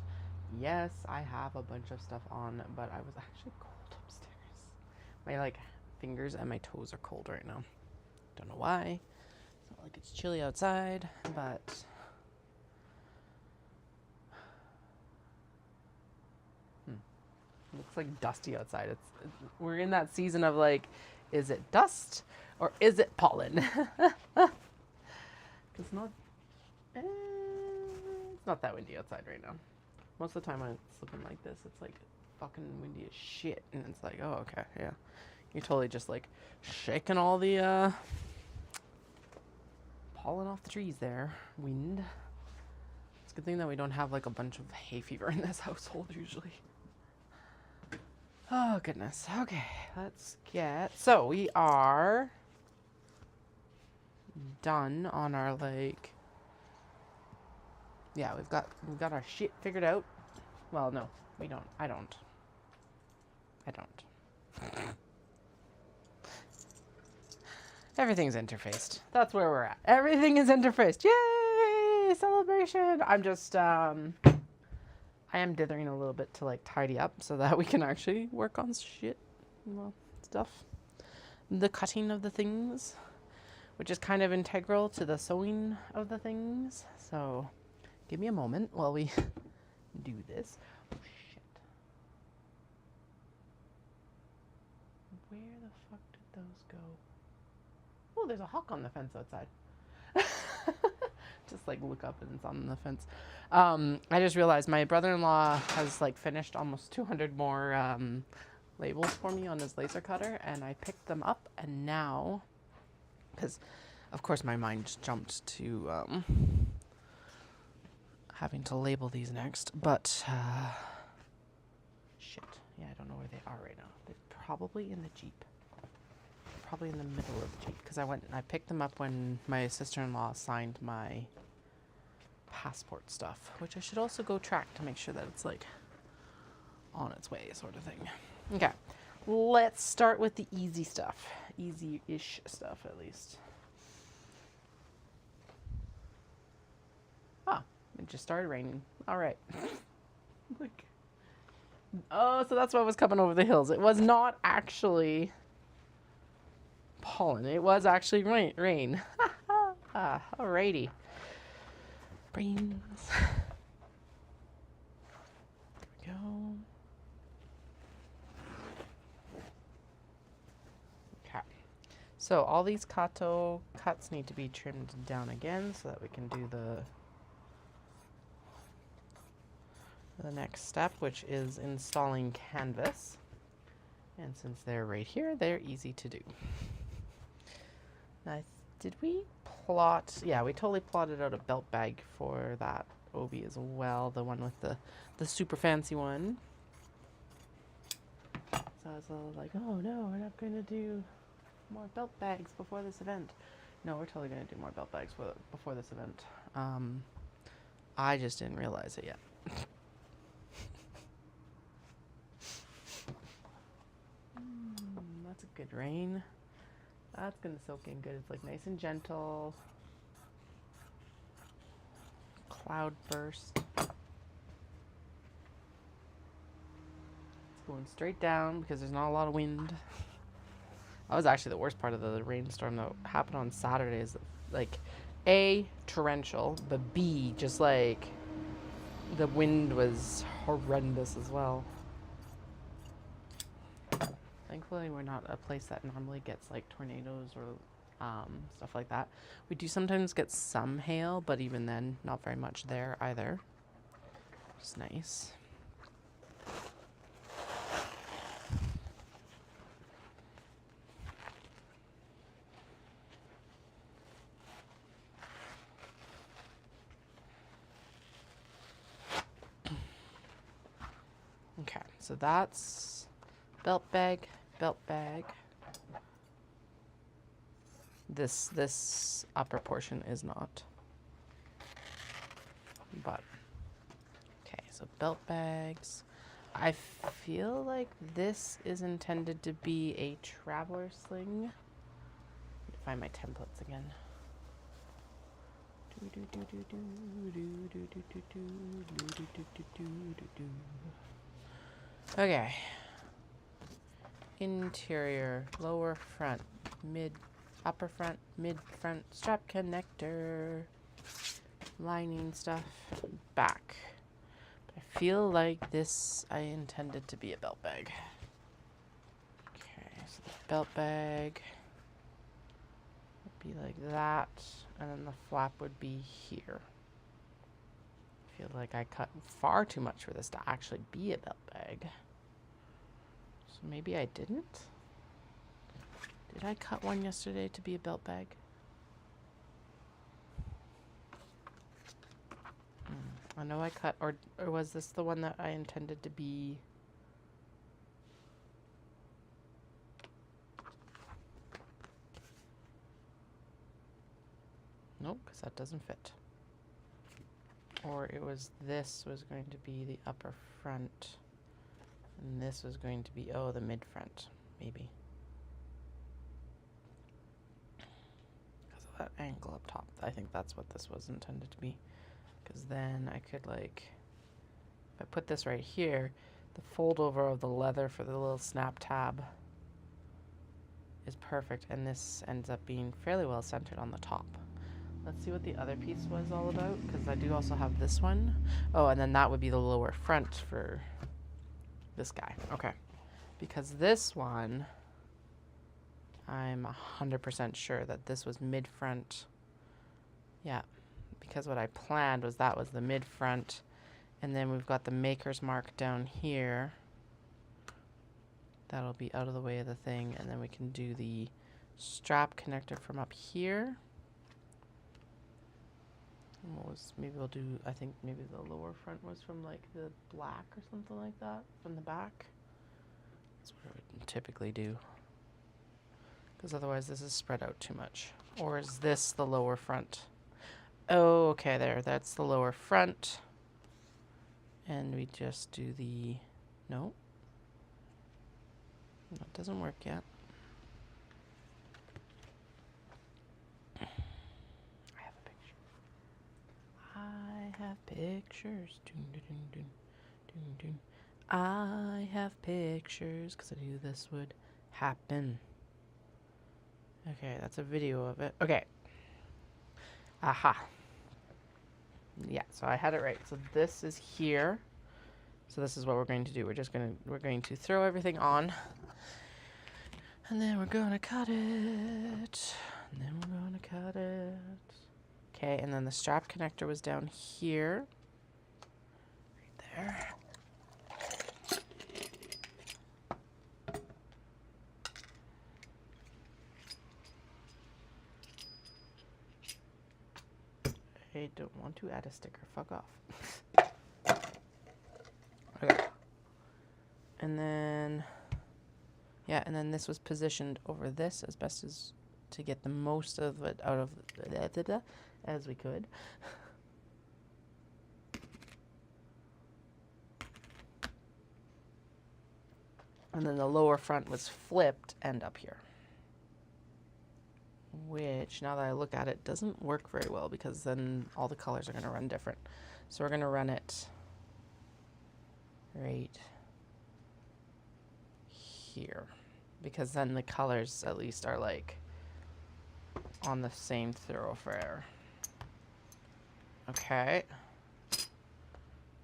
Yes, I have a bunch of stuff on, but I was actually cold upstairs. My like fingers and my toes are cold right now. Don't know why. It's not like it's chilly outside, but looks like dusty outside. We're in that season of like, is it dust or is it pollen? It's not. It's not that windy outside right now. Most of the time when it's looking like this, it's like fucking windy as shit, and it's like, oh okay, yeah. You're totally just like shaking all the pollen off the trees there. Wind. It's a good thing that we don't have like a bunch of hay fever in this household usually. Oh goodness. Okay, let's get. So we are done on our like. Yeah, we've got our shit figured out. Well, no, we don't. I don't. Everything's interfaced. That's where we're at. Everything is interfaced. Yay! Celebration! I'm just I am dithering a little bit to like tidy up so that we can actually work on shit, well, stuff. The cutting of the things, which is kind of integral to the sewing of the things. So, give me a moment while we do this. Oh shit! Where the fuck did those go? Oh, there's a hawk on the fence outside. Just like look up and it's on the fence. I just realized my brother-in-law has like finished almost 200 more labels for me on his laser cutter, and I picked them up, and now, because of course my mind just jumped to having to label these next, but shit, yeah, I don't know where they are right now. They're probably in the Jeep. Probably in the middle of the Jeep, because I picked them up when my sister-in-law signed my passport stuff, which I should also go track to make sure that it's like on its way, sort of thing. Okay, let's start with the easy stuff. Easy-ish stuff, at least. Ah, it just started raining. All right. Look. Oh, so that's what was coming over the hills. It was not actually pollen. It was actually rain. Alrighty. Brains. There we go. Okay. So all these kato cuts need to be trimmed down again so that we can do the next step, which is installing canvas. And since they're right here, they're easy to do. Did we plot? Yeah, we totally plotted out a belt bag for that Obi as well, the one with the super fancy one. So I was all like, oh no, we're not going to do more belt bags before this event. No, we're totally going to do more belt bags before this event. I just didn't realize it yet. That's a good rain. That's going to soak in good. It's like nice and gentle. Cloud burst. It's going straight down because there's not a lot of wind. That was actually the worst part of the rainstorm that happened on Saturday. Is like A, torrential, but B, just like the wind was horrendous as well. Thankfully, we're not a place that normally gets like tornadoes or stuff like that. We do sometimes get some hail, but even then, not very much there either. It's nice. Okay, so that's belt bag. This upper portion is not. But okay, so belt bags. I feel like this is intended to be a traveler sling. Find my templates again. Okay. Interior, lower front, mid, upper front, mid front, strap connector, lining stuff, back. But I feel like this I intended to be a belt bag. Okay, so the belt bag would be like that, and then the flap would be here. I feel like I cut far too much for this to actually be a belt bag. So maybe I didn't? Did I cut one yesterday to be a belt bag? I know I cut, or was this the one that I intended to be? Nope, because that doesn't fit. Or it was, this was going to be the upper front. And this was going to be, oh, the mid front, maybe. Because of that angle up top. I think that's what this was intended to be. Because then I could, like, if I put this right here, the fold over of the leather for the little snap tab is perfect. And this ends up being fairly well centered on the top. Let's see what the other piece was all about, because I do also have this one. Oh, and then that would be the lower front for this guy. Okay. Because this one, I'm 100% sure that this was mid-front. Yeah. Because what I planned was that was the mid-front. And then we've got the maker's mark down here. That'll be out of the way of the thing. And then we can do the strap connector from up here. What was, maybe we'll do, I think maybe the lower front was from like the black or something like that from the back. That's what I would typically do. Because otherwise this is spread out too much. Or is this the lower front? Oh, okay, there. That's the lower front. And we just do the, no. That doesn't work yet. I have pictures. I have pictures, because I knew this would happen. Okay, that's a video of it. Okay. Aha. Yeah, so I had it right. So this is here. So this is what we're going to do. We're going to throw everything on. And then we're going to cut it. And then we're going to cut it. Okay, and then the strap connector was down here. Right there. I don't want to add a sticker. Fuck off. Okay. And then, yeah, and then this was positioned over this as best as to get the most of it out of as we could. And then the lower front was flipped and up here. Which, now that I look at it, doesn't work very well because then all the colors are going to run different. So we're going to run it right here. Because then the colors at least are like on the same thoroughfare. Okay.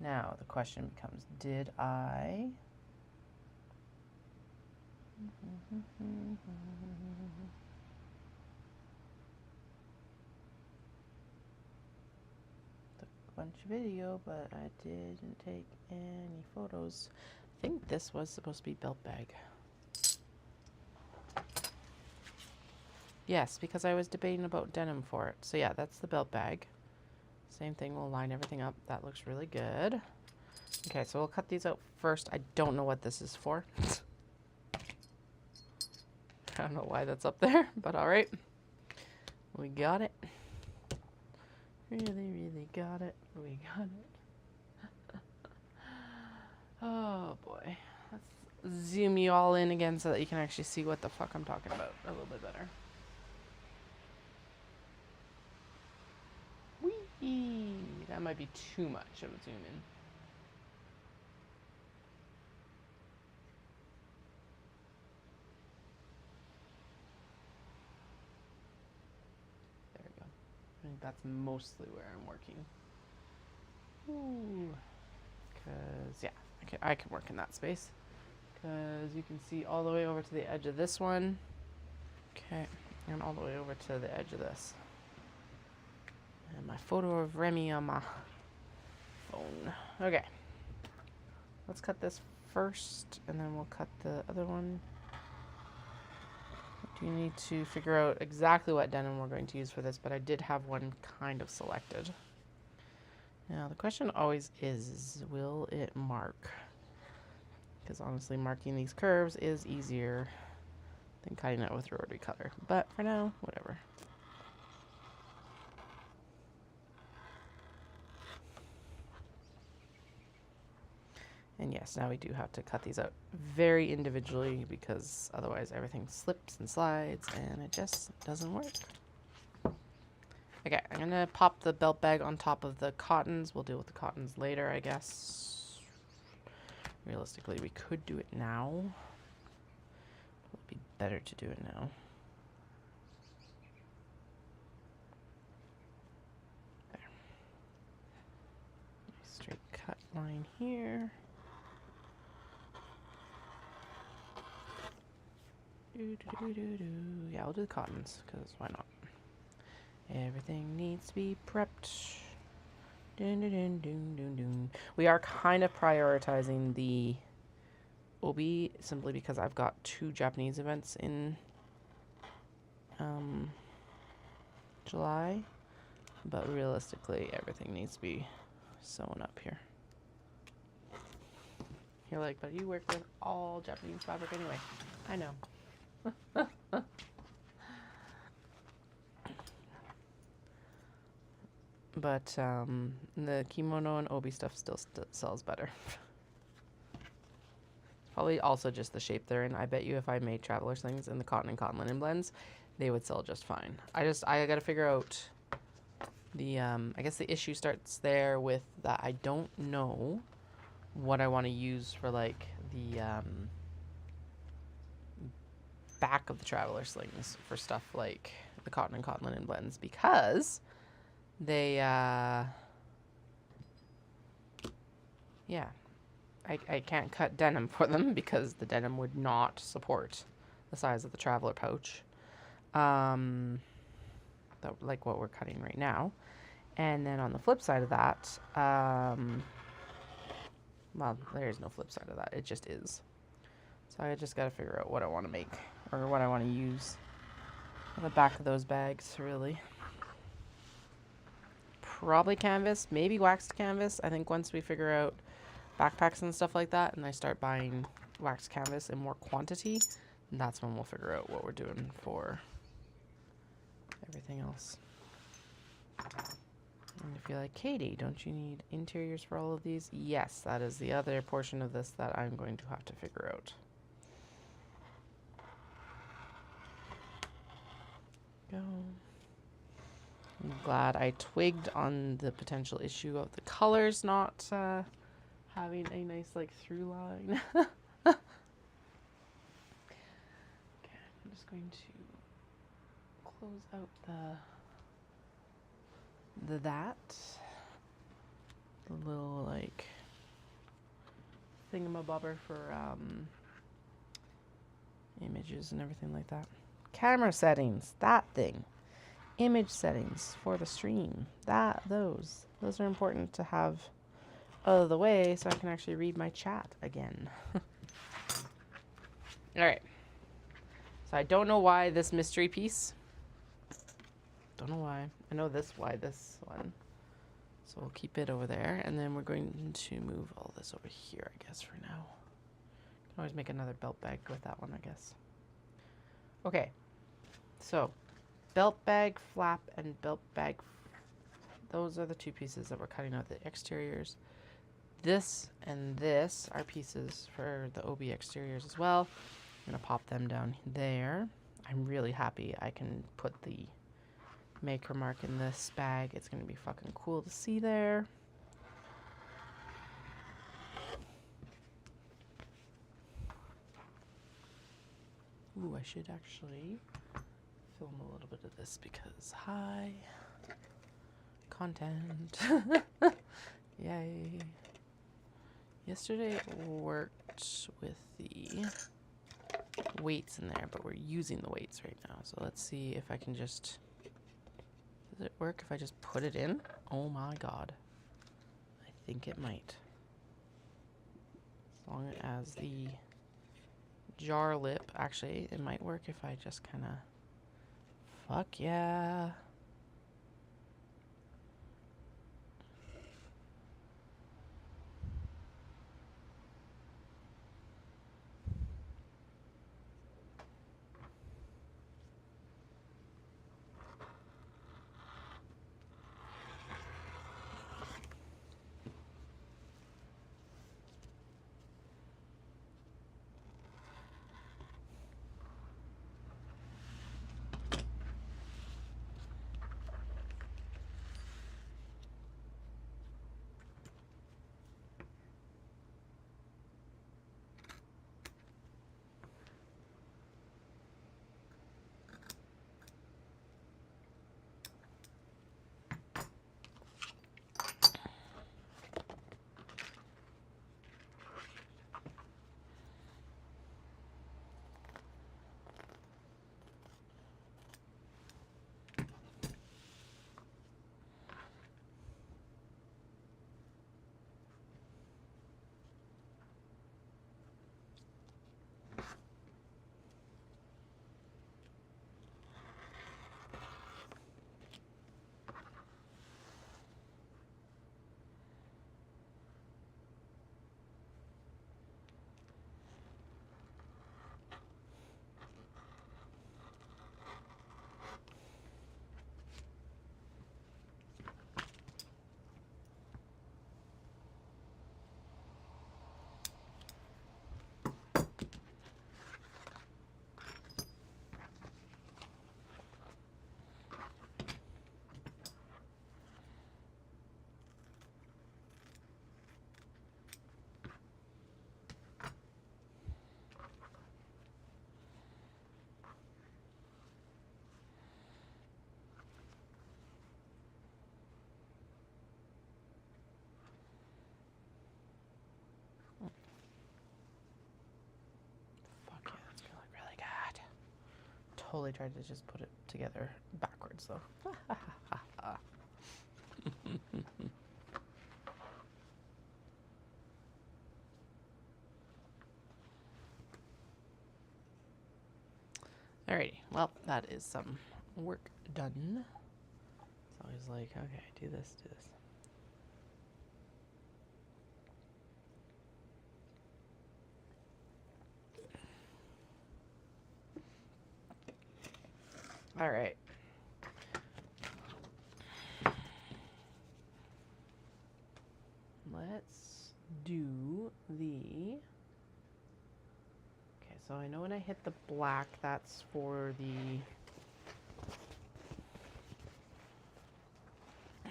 Now the question becomes, did I... Took a bunch of video, but I didn't take any photos. I think this was supposed to be belt bag. Yes, because I was debating about denim for it. So yeah, that's the belt bag. Same thing, we'll line everything up. That looks really good. Okay, so we'll cut these out first. I don't know what this is for. I don't know why that's up there, but all right. We got it. Really, really got it. We got it. Oh boy. Let's zoom you all in again so that you can actually see what the fuck I'm talking about a little bit better. Whee! That might be too much of a zoom in. There we go. I think that's mostly where I'm working. Ooh. Because, yeah, I can work in that space. Because you can see all the way over to the edge of this one. Okay, and all the way over to the edge of this. And my photo of Remy on my phone. Okay. Let's cut this first, and then we'll cut the other one. You need to figure out exactly what denim we're going to use for this, but I did have one kind of selected. Now, the question always is, will it mark? Because honestly, marking these curves is easier than cutting it with rotary cutter. But for now, whatever. And yes, now we do have to cut these out very individually because otherwise everything slips and slides and it just doesn't work. Okay, I'm gonna pop the belt bag on top of the cottons. We'll deal with the cottons later, I guess. Realistically, we could do it now. It would be better to do it now. There. Nice straight cut line here. Yeah, I'll do the cottons, because why not? Everything needs to be prepped. Dun, dun, dun, dun, dun, dun. We are kind of prioritizing the obi simply because I've got 2 Japanese events in July, but realistically everything needs to be sewn up here. You're like, but you work with all Japanese fabric anyway. I know. But the kimono and obi stuff still sells better. Probably also just the shape they're in. I bet you if I made traveler slings in the cotton and cotton linen blends, they would sell just fine. I gotta figure out the I guess the issue starts there with that I don't know what I want to use for like the back of the traveler slings for stuff like the cotton and cotton linen blends, because they yeah, I can't cut denim for them because the denim would not support the size of the traveler pouch, like what we're cutting right now. And then on the flip side of that, well, there is no flip side of that, it just is. So I just got to figure out what I want to make, or what I want to use on the back of those bags, really. Probably canvas, maybe waxed canvas. I think once we figure out backpacks and stuff like that, and I start buying waxed canvas in more quantity, that's when we'll figure out what we're doing for everything else. And if you're like, Katie, don't you need interiors for all of these? Yes, that is the other portion of this that I'm going to have to figure out. Go. I'm glad I twigged on the potential issue of the colors not having a nice like through line. Okay, I'm just going to close out the little like thingamabobber for images and everything like that. Camera settings, that thing. Image settings for the stream, those are important to have out of the way so I can actually read my chat again. All right, so I don't know why this mystery piece, don't know why. I know why this one, so we'll keep it over there, and then we're going to move all this over here, I guess, for now. Can always make another belt bag with that one, I guess. Okay, so belt bag flap and belt bag, those are the 2 pieces that we're cutting out the exteriors. This and this are pieces for the OB exteriors as well. I'm gonna pop them down there. I'm really happy I can put the maker mark in this bag. It's gonna be fucking cool to see there. Ooh, I should actually film a little bit of this because hi, content. Yay. Yesterday worked with the weights in there, but we're using the weights right now. So let's see if I can just, does it work if I just put it in? Oh my God. I think it might. As long as the jar lip, actually, it might work if I just kind of, fuck yeah. Fuck yeah, that's gonna look really good. Totally tried to just put it together backwards though. Alrighty, well, that is some work done. It's always like, okay, do this, do this. All right. Let's do the... Okay, so I know when I hit the black, that's for the...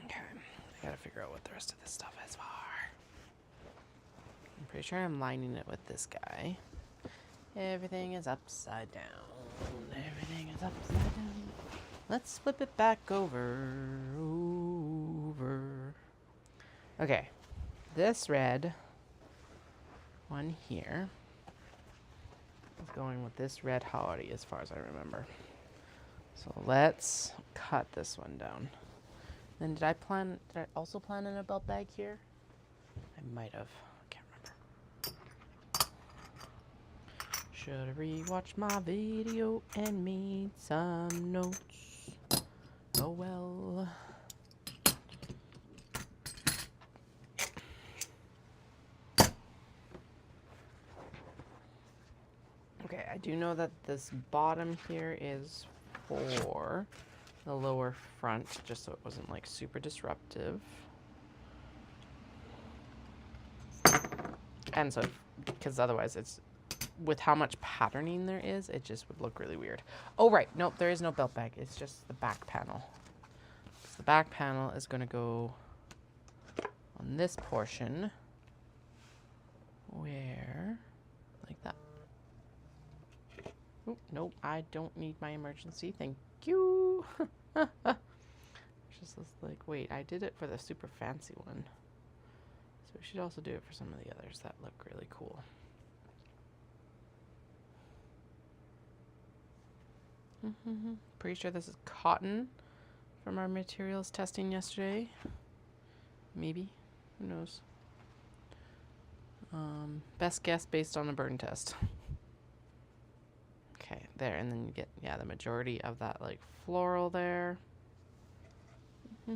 Okay, I gotta figure out what the rest of this stuff is for. I'm pretty sure I'm lining it with this guy. Everything is upside down. Everything is upside down. Let's flip it back over. Okay, this red one here is going with this red howdy as far as I remember. So let's cut this one down. Then did I also plan in a belt bag here? I might have. I can't remember. Should have rewatched my video and made some notes. Oh well. Okay, I do know that this bottom here is for the lower front, just so it wasn't like super disruptive. And so, because otherwise it's, with how much patterning there is, it just would look really weird. Oh, right. Nope, there is no belt bag. It's just the back panel. So the back panel is going to go on this portion where, like that. Oh, nope, I don't need my emergency. Thank you. Just like, wait, I did it for the super fancy one. So we should also do it for some of the others that look really cool. Pretty sure this is cotton from our materials testing yesterday. Maybe. Who knows? Best guess based on a burn test. Okay, there, and then you get, yeah, the majority of that, like, floral there. No,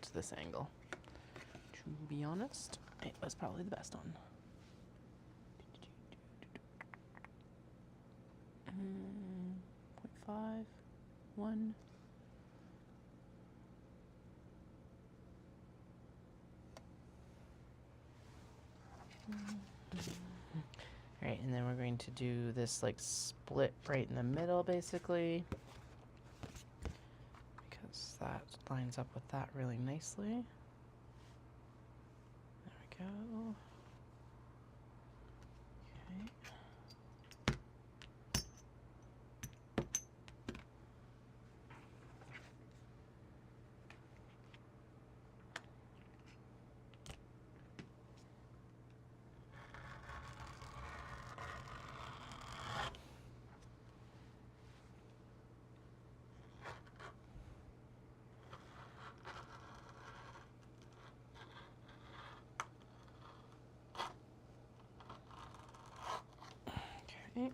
to this angle. To be honest, it was probably the best one. 0.5, 1. Alright, and then we're going to do this like split right in the middle basically, because that lines up with that really nicely. There we go. Okay. Okay.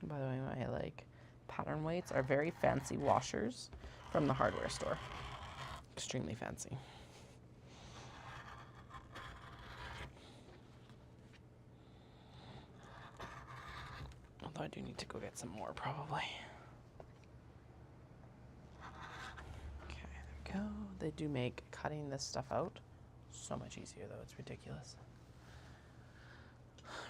By the way, my like pattern weights are very fancy washers from the hardware store. Extremely fancy. Although I do need to go get some more probably. Okay, there we go. They do make cutting this stuff out so much easier though, it's ridiculous. Alright.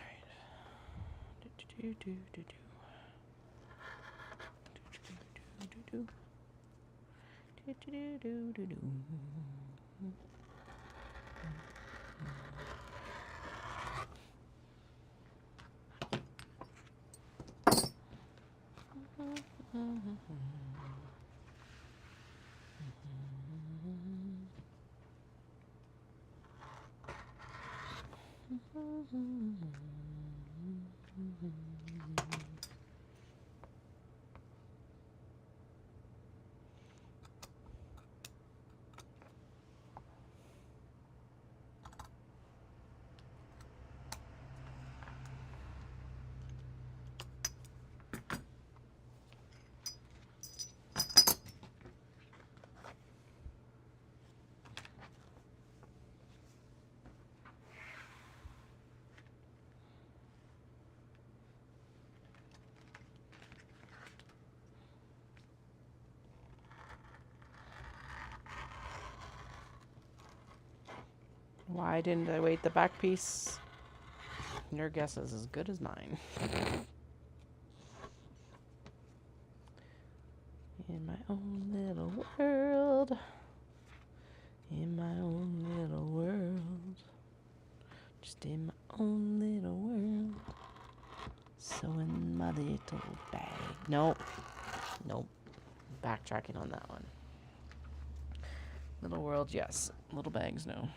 Why didn't I weight the back piece? Your guess is as good as mine. In my own little world. In my own little world. Just in my own little world. So in my little bag. Nope. Nope. Backtracking on that one. Little world, yes. Little bags, no.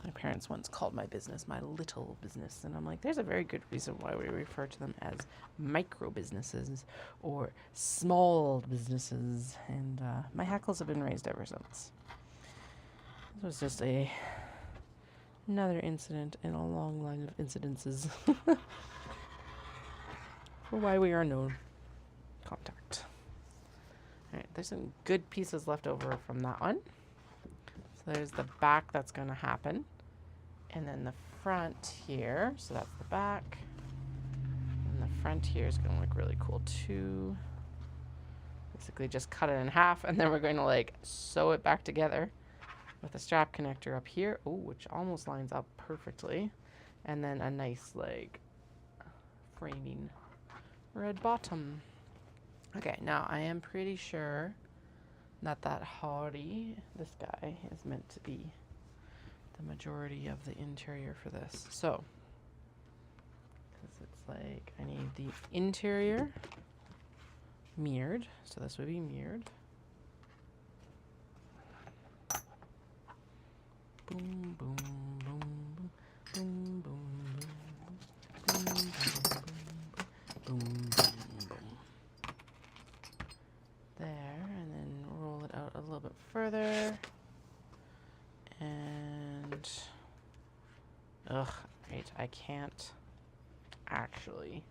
My parents once called my business my little business, and I'm like, there's a very good reason why we refer to them as micro businesses or small businesses, and my hackles have been raised ever since. This was just another incident in a long line of incidences for why we are no contact. Alright, there's some good pieces left over from that one. So there's the back that's going to happen. And then the front here. So that's the back. And the front here is going to look really cool too. Basically just cut it in half. And then we're going to like sew it back together with a strap connector up here. Oh, which almost lines up perfectly. And then a nice like framing red bottom. Okay, now I am pretty sure that haughty, this guy, is meant to be the majority of the interior for this. So, because it's like, I need the interior mirrored. So this would be mirrored. Boom, boom, boom, boom, boom, boom, boom, boom, boom, boom, boom, boom. There, and then roll it out a little bit further. And right, I can't actually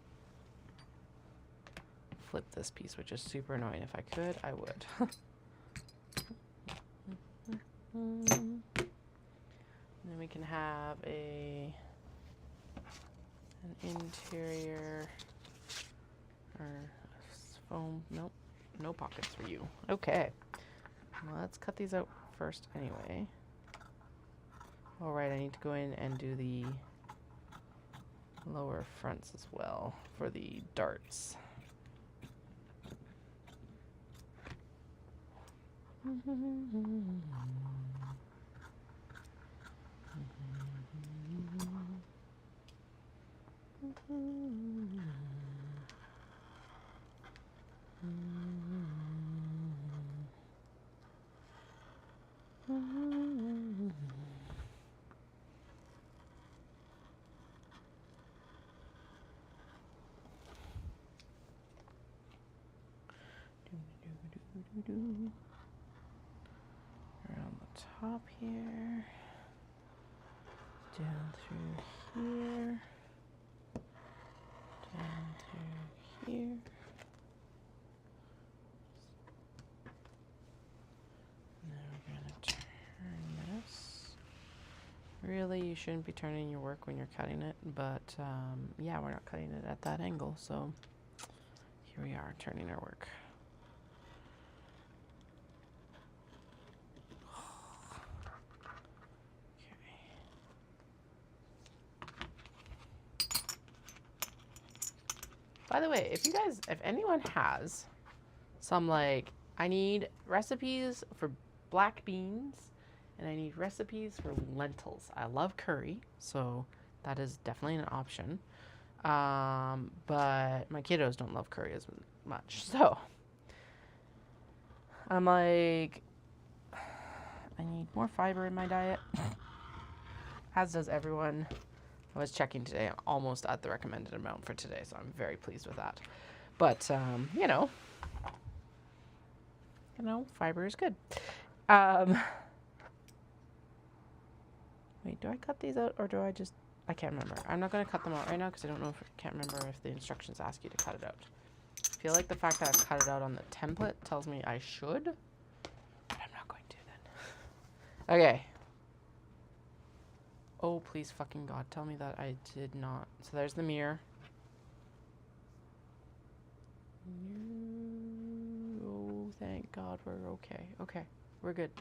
flip this piece, which is super annoying. If I could, I would. And then we can have an interior or foam. Nope, no pockets for you. Okay, well, let's cut these out first anyway. All right, I need to go in and do the lower fronts as well for the darts. Around the top here, down through here, down through here. And then we're going to turn this. Really, you shouldn't be turning your work when you're cutting it, but yeah, we're not cutting it at that angle, so here we are turning our work. By the way, if anyone has some, like, I need recipes for black beans and I need recipes for lentils. I love curry, so that is definitely an option. But my kiddos don't love curry as much, so I'm like, I need more fiber in my diet, as does everyone. I was checking today. I'm almost at the recommended amount for today, so I'm very pleased with that. But, you know, fiber is good. Wait, do I cut these out or do I just... I can't remember. I'm not going to cut them out right now because I don't know if... can't remember if the instructions ask you to cut it out. I feel like the fact that I've cut it out on the template tells me I should, but I'm not going to then. Okay. Oh, please fucking God, tell me that I did not. So there's the mirror. Oh, thank God we're okay. Okay, we're good.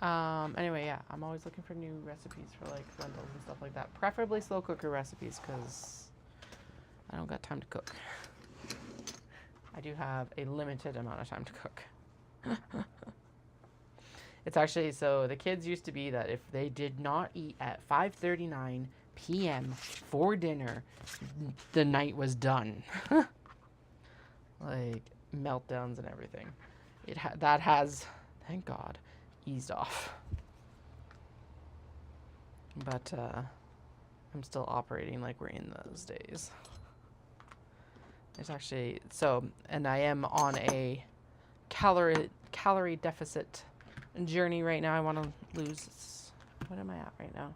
Anyway, yeah, I'm always looking for new recipes for like lentils and stuff like that. Preferably slow cooker recipes because I don't got time to cook. I do have a limited amount of time to cook. It's actually, so the kids used to be that if they did not eat at 5:39 p.m. for dinner, the night was done. Like meltdowns and everything. That has, thank God, eased off. But I'm still operating like we're in those days. It's actually, so, and I am on a calorie deficit journey right now. I want to lose, what am I at right now?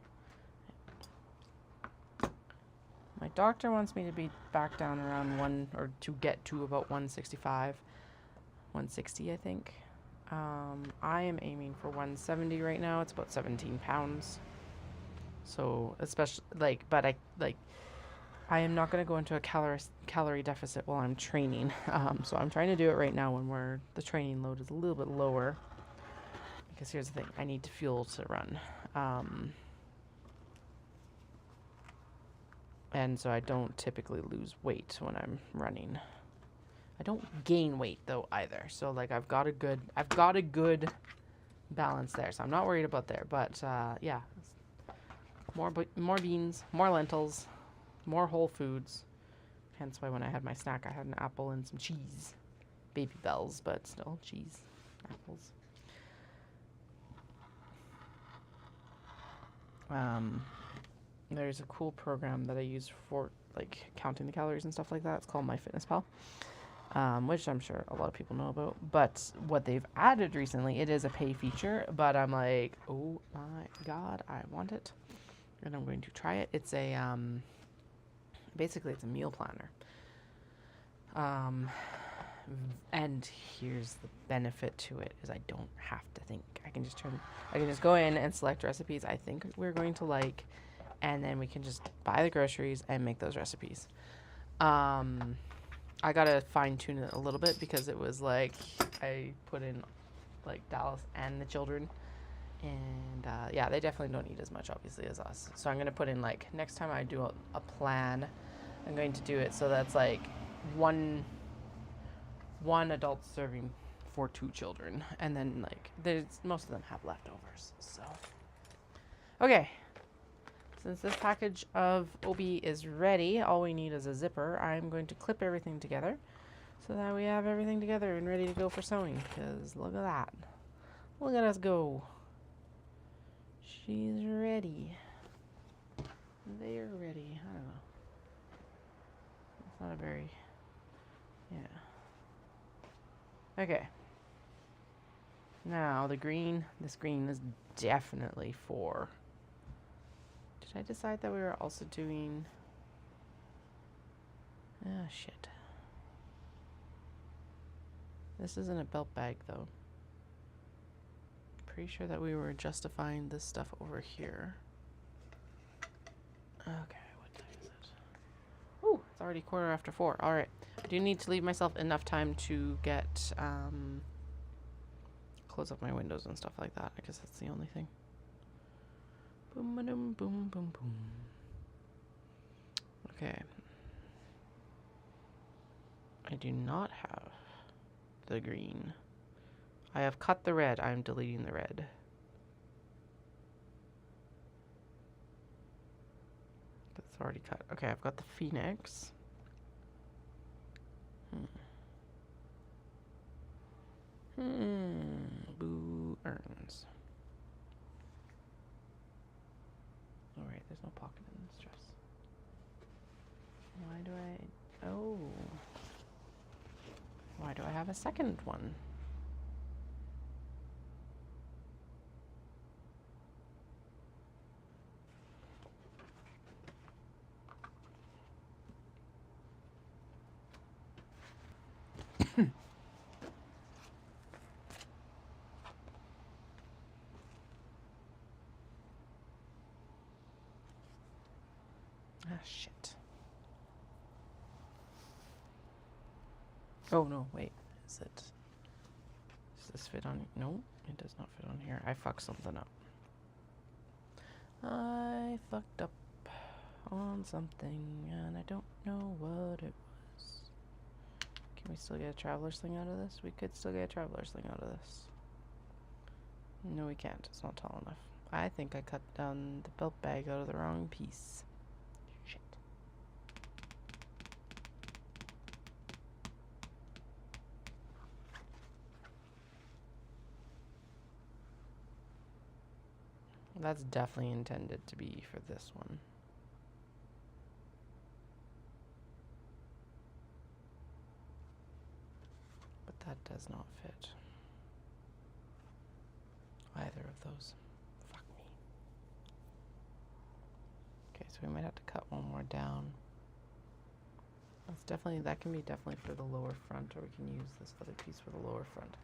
My doctor wants me to be back down around or to get to about 165, 160, I think. I am aiming for 170 right now. It's about 17 pounds. So, especially, but I am not going to go into a calorie deficit while I'm training. So I'm trying to do it right now when the training load is a little bit lower. Because here's the thing, I need fuel to run. And so I don't typically lose weight when I'm running. I don't gain weight though either. So like I've got a good balance there. So I'm not worried about there. But yeah, more beans, more lentils, more whole foods. Hence why when I had my snack, I had an apple and some cheese. Baby bells, but still cheese, apples. There's a cool program that I use for like counting the calories and stuff like that. It's called MyFitnessPal, which I'm sure a lot of people know about. But what they've added recently, it is a pay feature, but I'm like, oh my God, I want it. And I'm going to try it. It's a, basically it's a meal planner. And here's the benefit to it is I don't have to think. I can just go in and select recipes I think we're going to like, and then we can just buy the groceries and make those recipes. I gotta fine tune it a little bit because it was like I put in like Dallas and the children, and yeah, they definitely don't eat as much obviously as us. So I'm gonna put in like next time I do a plan, I'm going to do it so that's like one adult serving for 2 children, and then like most of them have leftovers. So okay, since this package of OB is ready, all we need is a zipper. I'm going to clip everything together so that we have everything together and ready to go for sewing, because look at that, look at us go. She's ready, they're ready. I don't know, it's not a very, yeah. Okay. Now this green is definitely for, did I decide that we were also doing, ah shit. This isn't a belt bag though. Pretty sure that we were justifying this stuff over here. Okay, what time is it? Ooh, it's already 4:15. Alright. I do need to leave myself enough time to get, close up my windows and stuff like that. I guess that's the only thing. Boom, boom, boom, boom, boom. Okay. I do not have the green. I have cut the red. I'm deleting the red. That's already cut. Okay, I've got the Phoenix. Boo earns. Alright, there's no pocket in this dress. Why do I... Oh. Why do I have a second one? Ah, shit. Oh, no, wait. Is it Does this fit on? No, it does not fit on here. I fucked something up. I fucked up on something, and I don't know what it was. Can we still get a traveler sling out of this? We could still get a traveler sling out of this. No, we can't. It's not tall enough. I think I cut down the belt bag out of the wrong piece. Shit. That's definitely intended to be for this one. But that does not fit. Either of those. Fuck me. Okay, so we might have to cut one more down. That's definitely, that can be definitely for the lower front, or we can use this other piece for the lower front.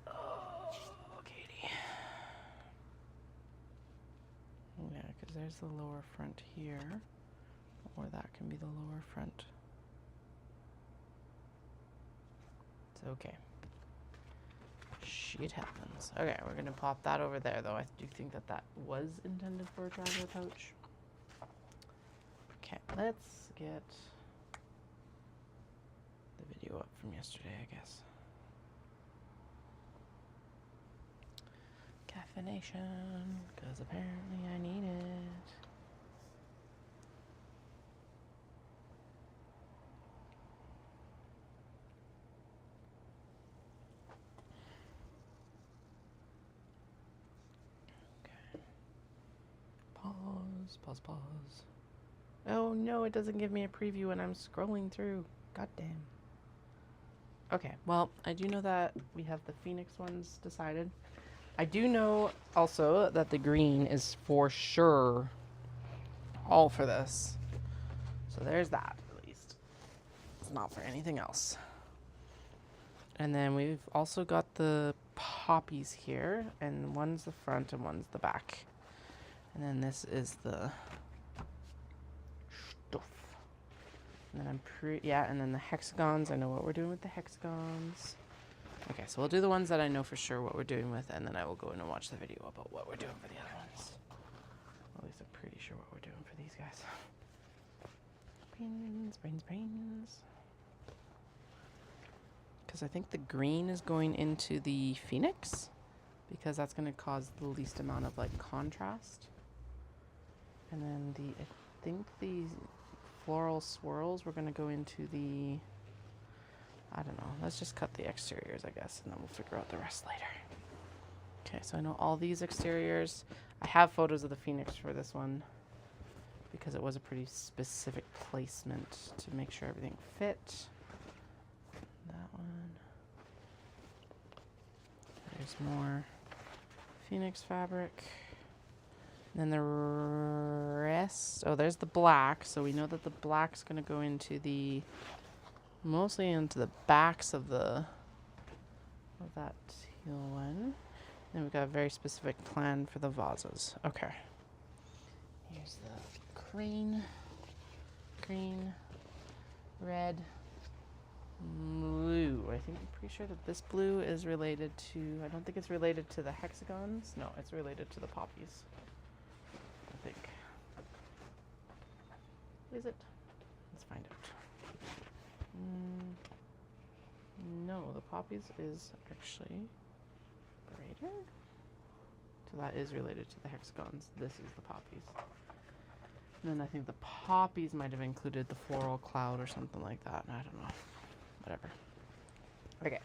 Oh, Katie. Yeah, because there's the lower front here, or that can be the lower front. It's okay. Shit happens. Okay, we're gonna pop that over there, though. I do think that that was intended for a traveler pouch. Okay, let's get the video up from yesterday, I guess. Caffeination, because apparently I need it. Pause. Oh no, it doesn't give me a preview when I'm scrolling through. God damn. Okay, well, I do know that we have the Phoenix ones decided. I do know also that the green is for sure all for this. So there's that, at least. It's not for anything else. And then we've also got the poppies here, and one's the front and one's the back. And then this is the stuff. And then and then the hexagons. I know what we're doing with the hexagons. Okay, so we'll do the ones that I know for sure what we're doing with, and then I will go in and watch the video about what we're doing for the other ones. At least I'm pretty sure what we're doing for these guys. Brains. Because I think the green is going into the Phoenix, because that's going to cause the least amount of like contrast. And then I think the floral swirls we're going to go into the, I don't know, let's just cut the exteriors, I guess, and then we'll figure out the rest later. Okay, so I know all these exteriors. I have photos of the Phoenix for this one because it was a pretty specific placement to make sure everything fit. That one. There's more Phoenix fabric. And then the rest, oh, there's the black. So we know that the black's going to go into the, mostly into the backs of that teal one. Then we've got a very specific plan for the vases. Okay. Here's the green, red, blue. I think I'm pretty sure that this blue is related to, I don't think it's related to the hexagons. No, it's related to the poppies. I think. Is it? Let's find out. No, the poppies is actually greater. So that is related to the hexagons. This is the poppies. And then I think the poppies might have included the floral cloud or something like that. I don't know. Whatever. Okay.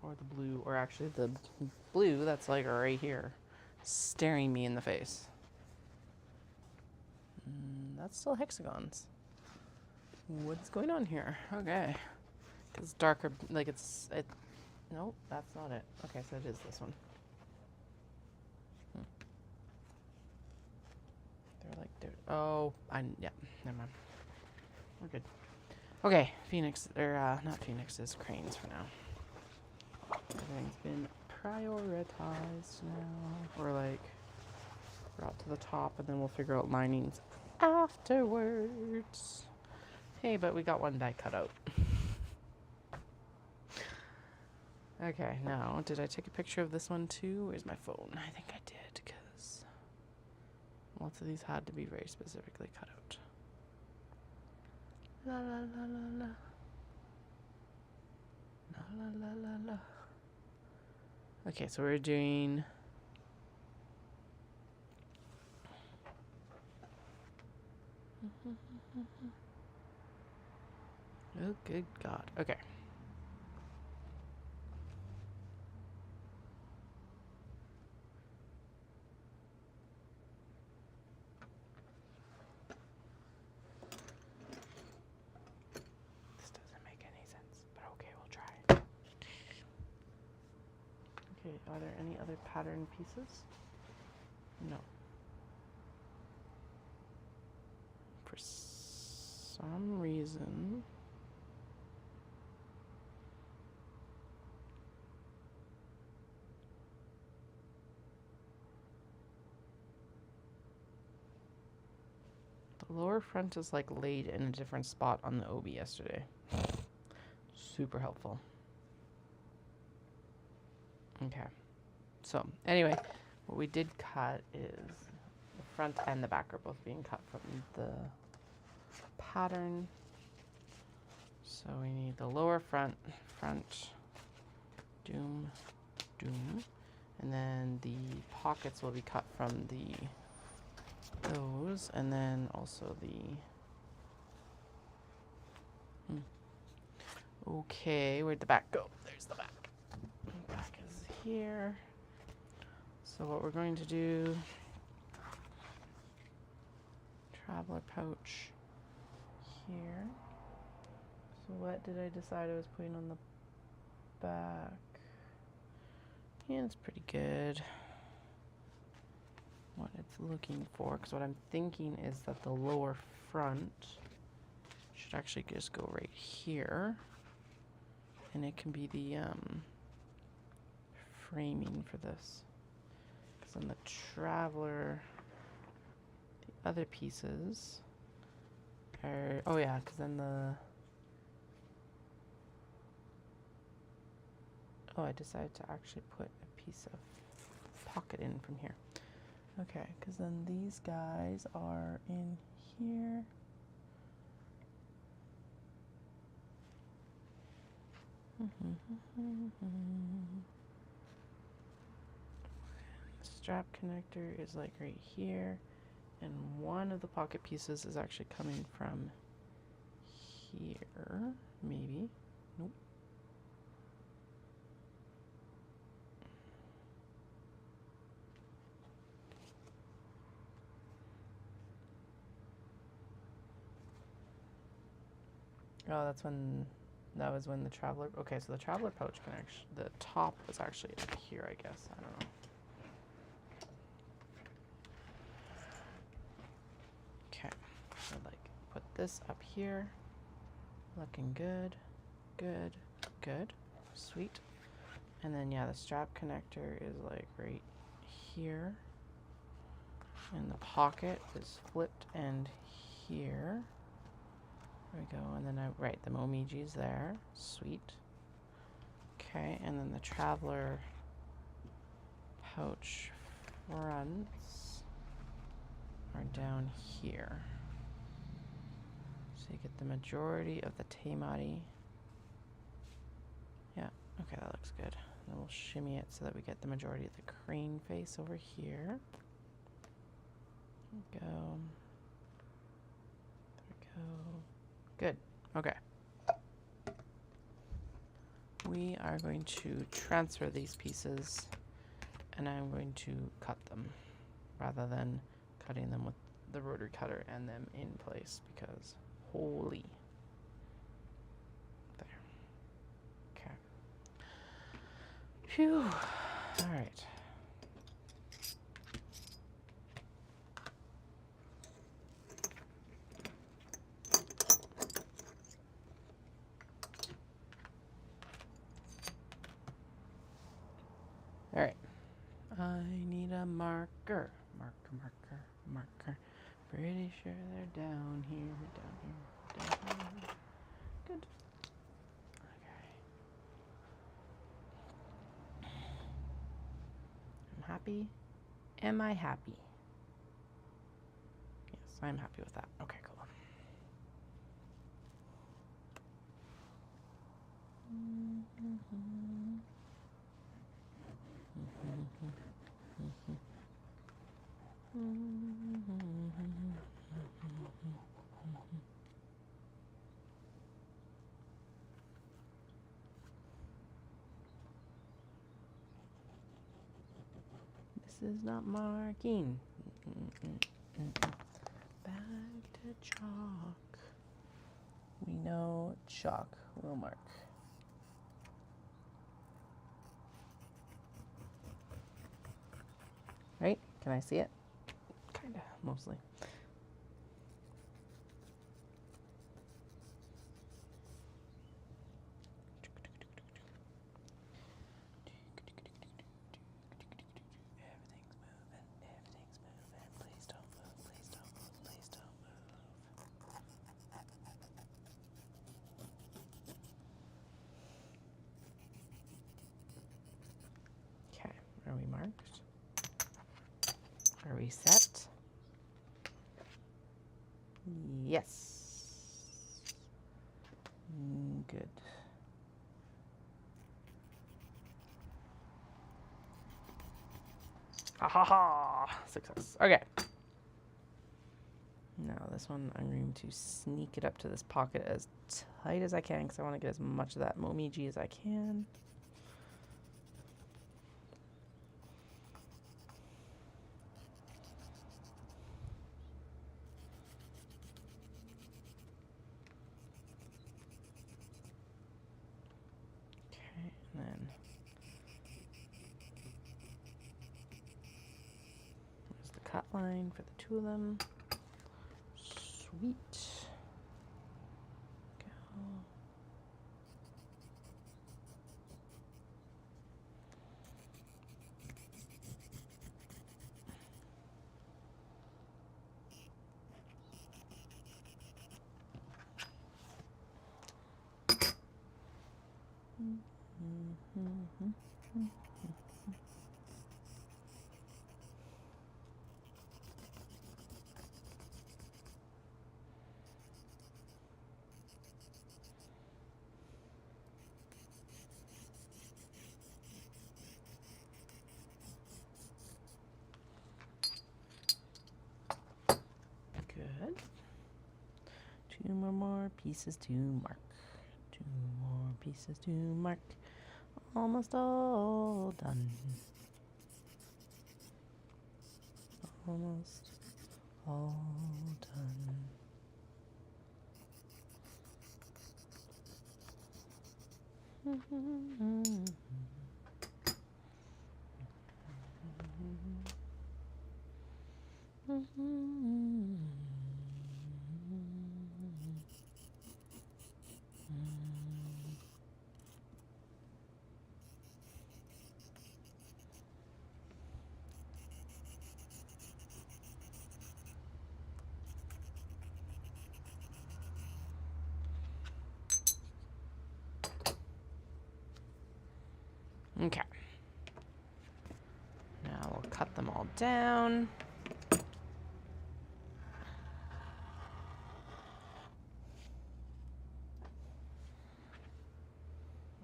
Or the blue, or actually the blue that's like right here, staring me in the face. That's still hexagons. What's going on here? Okay. It's darker, like nope, that's not it. Okay, so it is this one. They're like, oh, yeah, never mind. We're good. Okay, Phoenix, or not Phoenixes, cranes for now. Everything's been prioritized now. We're like brought to the top, and then we'll figure out linings afterwards. Hey, but we got one die cut out. Okay, now, did I take a picture of this one too? Where's my phone? I think I did, because lots of these had to be very specifically cut out. La la la la la. La la la la la. Okay, so we're doing... Oh, good God. Okay. This doesn't make any sense, but okay, we'll try. Okay, are there any other pattern pieces? No. For some reason... the lower front is like laid in a different spot on the OB yesterday. Super helpful. Okay. So, anyway, what we did cut is the front and the back are both being cut from the pattern. So we need the lower front, doom, and then the pockets will be cut from those, and then also the, okay, where'd the back go? There's the back. The back is here. So what we're going to do, traveler pouch here. So what did I decide I was putting on the back? Yeah, it's pretty good. What it's looking for, because what I'm thinking is that the lower front should actually just go right here, and it can be the framing for this. Because on the traveler, the other pieces are, oh yeah, because then I decided to actually put a piece of pocket in from here. Okay, because then these guys are in here. Strap connector is like right here, and one of the pocket pieces is actually coming from here, maybe. Nope. Oh, that was when the traveler, okay, so the traveler pouch connection, the top was actually up here, I guess, I don't know. Okay, so like put this up here, looking good, sweet. And then yeah, the strap connector is like right here, and the pocket is flipped and here. There we go, and then the Momiji's there, sweet. Okay, and then the traveler pouch fronts are down here. So you get the majority of the Taimari. Yeah, okay, that looks good. And we'll shimmy it so that we get the majority of the crane face over here. There we go. There we go. Good. Okay. We are going to transfer these pieces, and I'm going to cut them rather than cutting them with the rotary cutter and them in place, because holy. There. Okay. Phew. All right. All right. I need a marker. Marker. Pretty sure they're down here. Good. Okay. happy? Am I happy? Yes, I'm happy with that. Okay, cool. This is not marking. Back to chalk. We know chalk will mark. Right? Can I see it? Kinda, mostly. Are we marked? Are we set? Yes. Good. Ha ha ha! Success. Okay. Now this one, I'm going to sneak it up to this pocket as tight as I can because I want to get as much of that momiji as I can. And then there's the cut line for the two of them. Sweet. Go. Good. Two more pieces to mark. Two more pieces to mark. Almost all done. Almost all done. Okay. Now we'll cut them all down.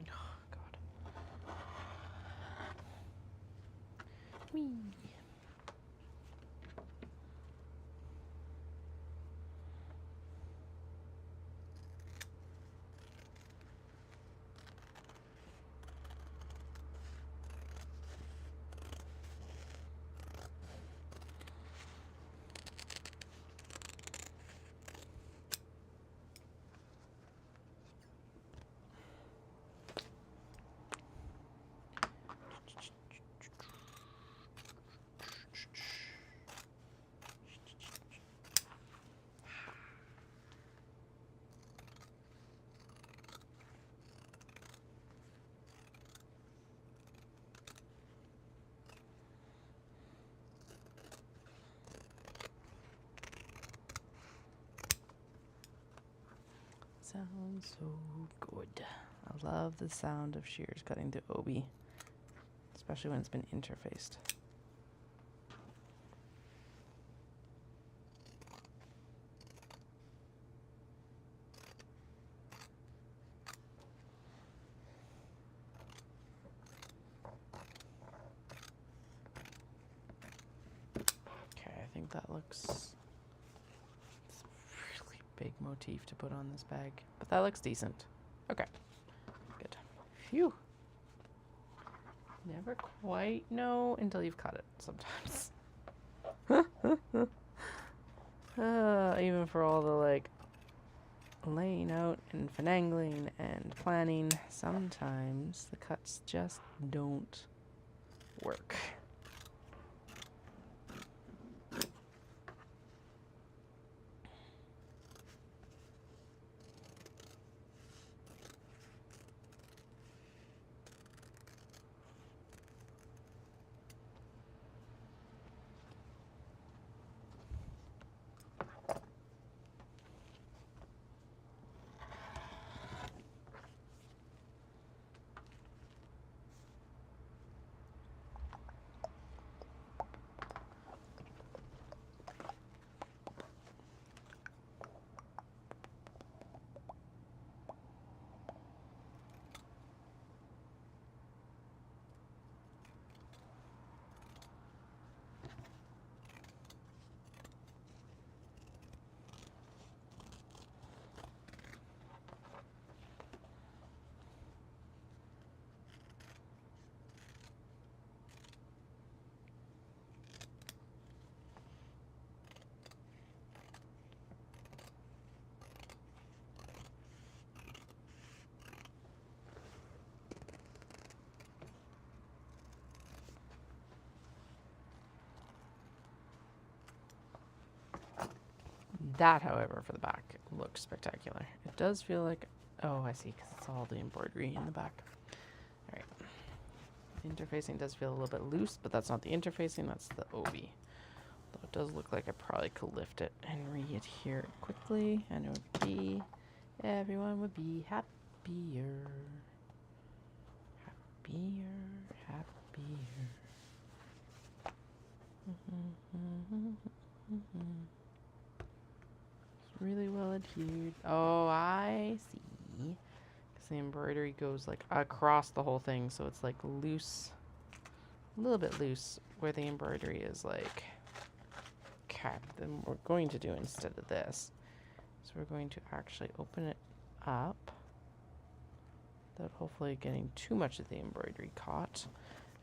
Oh, God. Whee. Sounds so good. I love the sound of shears cutting through obi, especially when it's been interfaced. think that looks... It's a really big motif to put on this bag. But that looks decent. Okay. Good. Phew. Never quite know until you've cut it sometimes. Even for all the like laying out and finagling and planning, sometimes the cuts just don't work. That, however, for the back, looks spectacular. It does feel like... Oh, I see, because it's all the embroidery in the back. All right. The interfacing does feel a little bit loose, but that's not the interfacing, that's the obi. Though it does look like I probably could lift it and re-adhere it quickly, and it would be... Everyone would be happier. Happier, happier. Really well adhered. Oh, I see. Because the embroidery goes like across the whole thing, so it's like loose, a little bit loose, where the embroidery is like capped. Then we're going to do instead of this, so we're going to actually open it up without hopefully getting too much of the embroidery caught,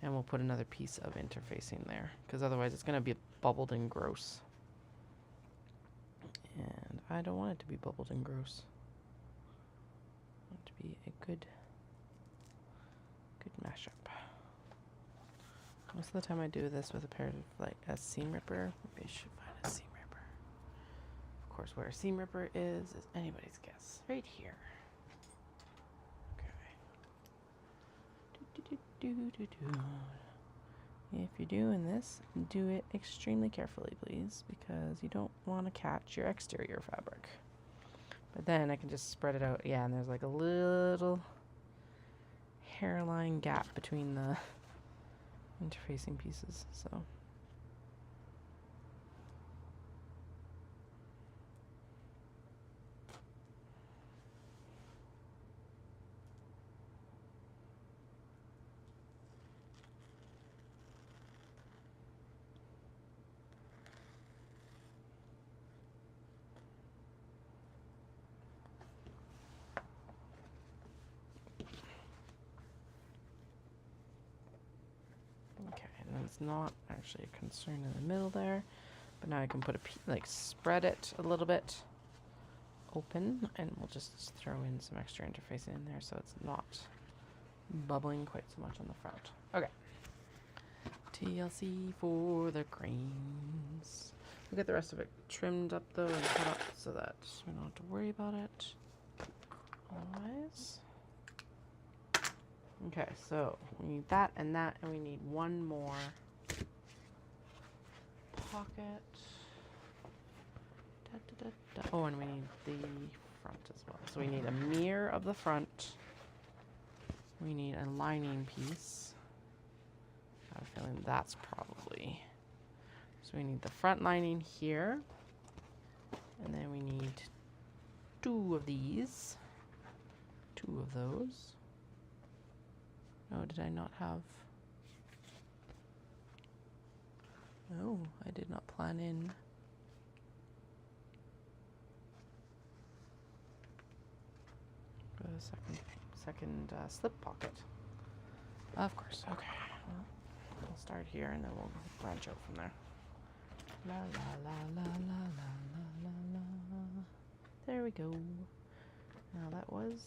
and we'll put another piece of interfacing there, because otherwise it's going to be bubbled and gross. And I don't want it to be bubbled and gross. I want it to be a good mashup. Most of the time I do this with a pair of like a seam ripper. Maybe I should find a seam ripper. Of course, where a seam ripper is anybody's guess. Right here. Okay. If you're doing this, do it extremely carefully, please, because you don't want to catch your exterior fabric. But then I can just spread it out. Yeah, and there's like a little hairline gap between the interfacing pieces, so... It's not actually a concern in the middle there, but now I can put like spread it a little bit open, and we'll just throw in some extra interfacing in there so it's not bubbling quite so much on the front. Okay. TLC for the cranes. We'll get the rest of it trimmed up though and cut up so that we don't have to worry about it. Otherwise. Okay, so we need that, and we need one more pocket. Oh, and we need the front as well. So we need a mirror of the front. We need a lining piece. I have a feeling that's probably... So we need the front lining here. And then we need 2 of these. 2 of those. Oh, did I not have... Oh, I did not plan in. The second slip pocket. Of course. Okay. Well, we'll start here and then we'll branch out from there. La la la la la la la la la. There we go. Now that was...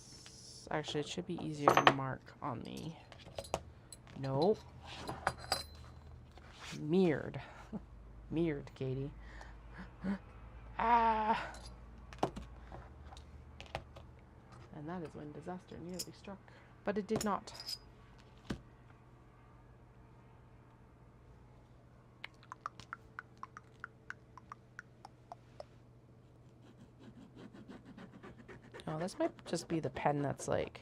Actually, it should be easier to mark on the... Nope. Mirrored. Mirrored, Katie. Ah! And that is when disaster nearly struck. But it did not. Oh, this might just be the pen that's like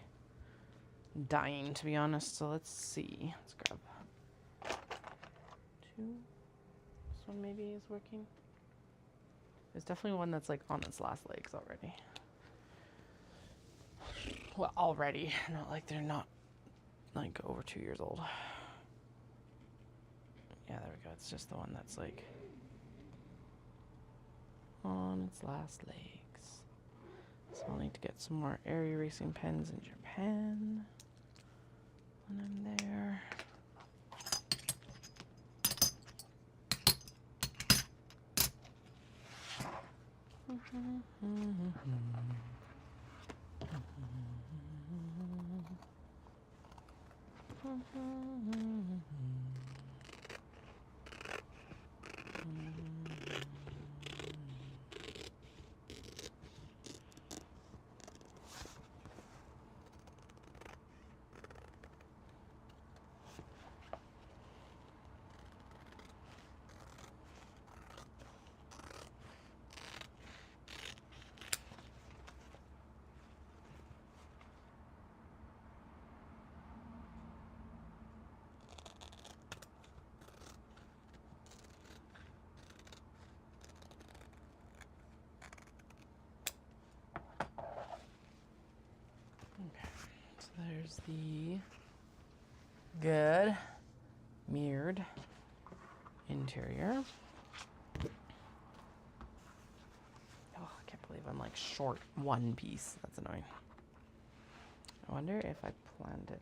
dying, to be honest. So let's see. Let's grab 2. This one maybe is working. There's definitely one that's like on its last legs already. Well, already. Not like they're not like over 2 years old. Yeah, there we go. It's just the one that's like on its last legs. So I'll need to get some more air erasing pens in Japan when I'm there. There's the good mirrored interior. Oh, I can't believe I'm like short one piece. That's annoying. I wonder if I planned it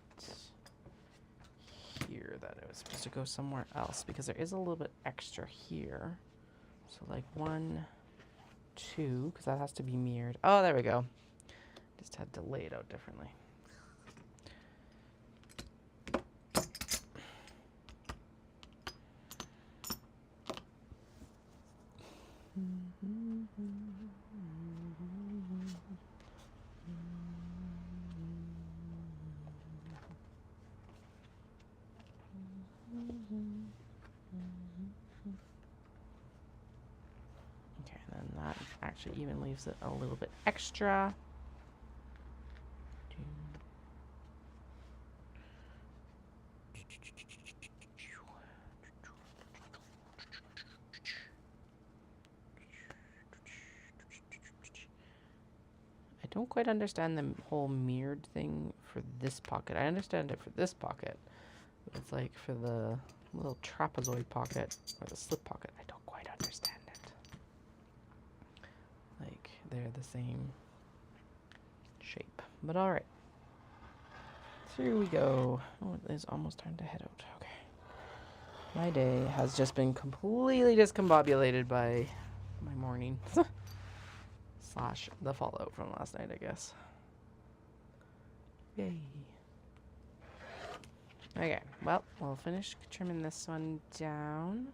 here that it was supposed to go somewhere else, because there is a little bit extra here. So like 1, 2, because that has to be mirrored. Oh, there we go. Just had to lay it out differently. Okay, and then that actually even leaves it a little bit extra. I don't quite understand the whole mirrored thing for this pocket. I understand it for this pocket, but it's like for the little trapezoid pocket or the slip pocket, I don't quite understand it. Like they're the same shape, but all right. So here we go. Oh, it is almost time to head out. Okay. My day has just been completely discombobulated by my morning. Slash the fallout from last night, I guess. Yay. Okay, well, we'll finish trimming this one down.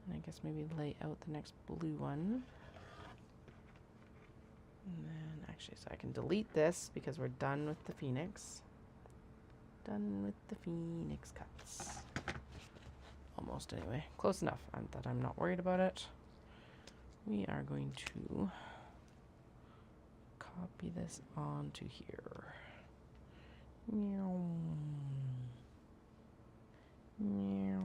And I guess maybe lay out the next blue one. And then, actually, so I can delete this because we're done with the Phoenix. Done with the Phoenix cuts. Almost, anyway. Close enough that I'm not worried about it. We are going to copy this onto here. Meow. Meow.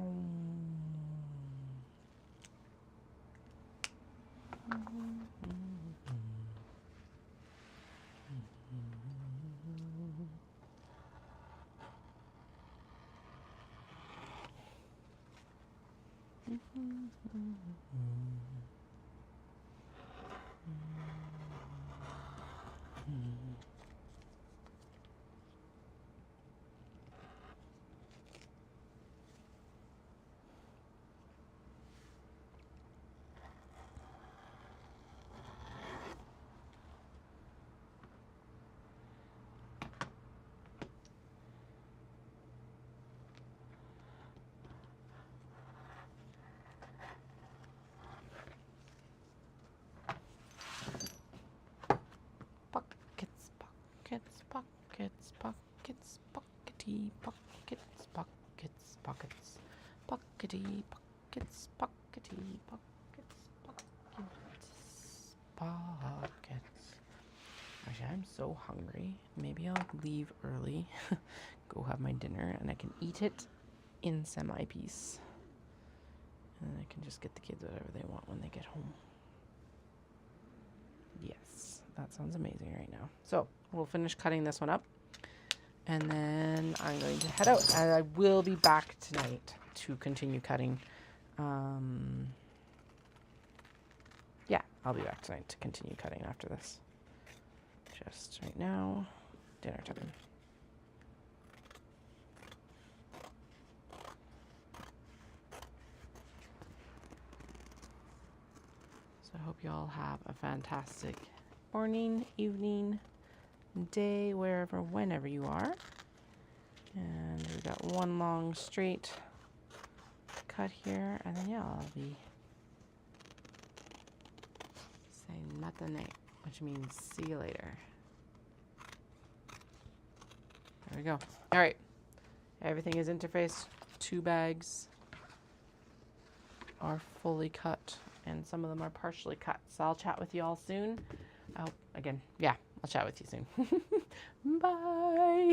Pockets, pockets, pockety, pockets, pockets, pockets, pockety, pockets, pockety, pockets, pockets, pockets. Actually, I'm so hungry. Maybe I'll leave early, go have my dinner, and I can eat it in semi-peace. And then I can just get the kids whatever they want when they get home. Yes, that sounds amazing right now. So we'll finish cutting this one up, and then I'm going to head out. And I will be back tonight to continue cutting. Yeah, I'll be back tonight to continue cutting after this. Just right now, dinner time. So I hope you all have a fantastic morning, evening, day, wherever, whenever you are. And we've got one long straight cut here, and then yeah, I'll be saying matane, which means see you later. There we go. All right, everything is interfaced. 2 bags are fully cut, and some of them are partially cut. So I'll chat with you all soon. I'll chat with you soon. Bye.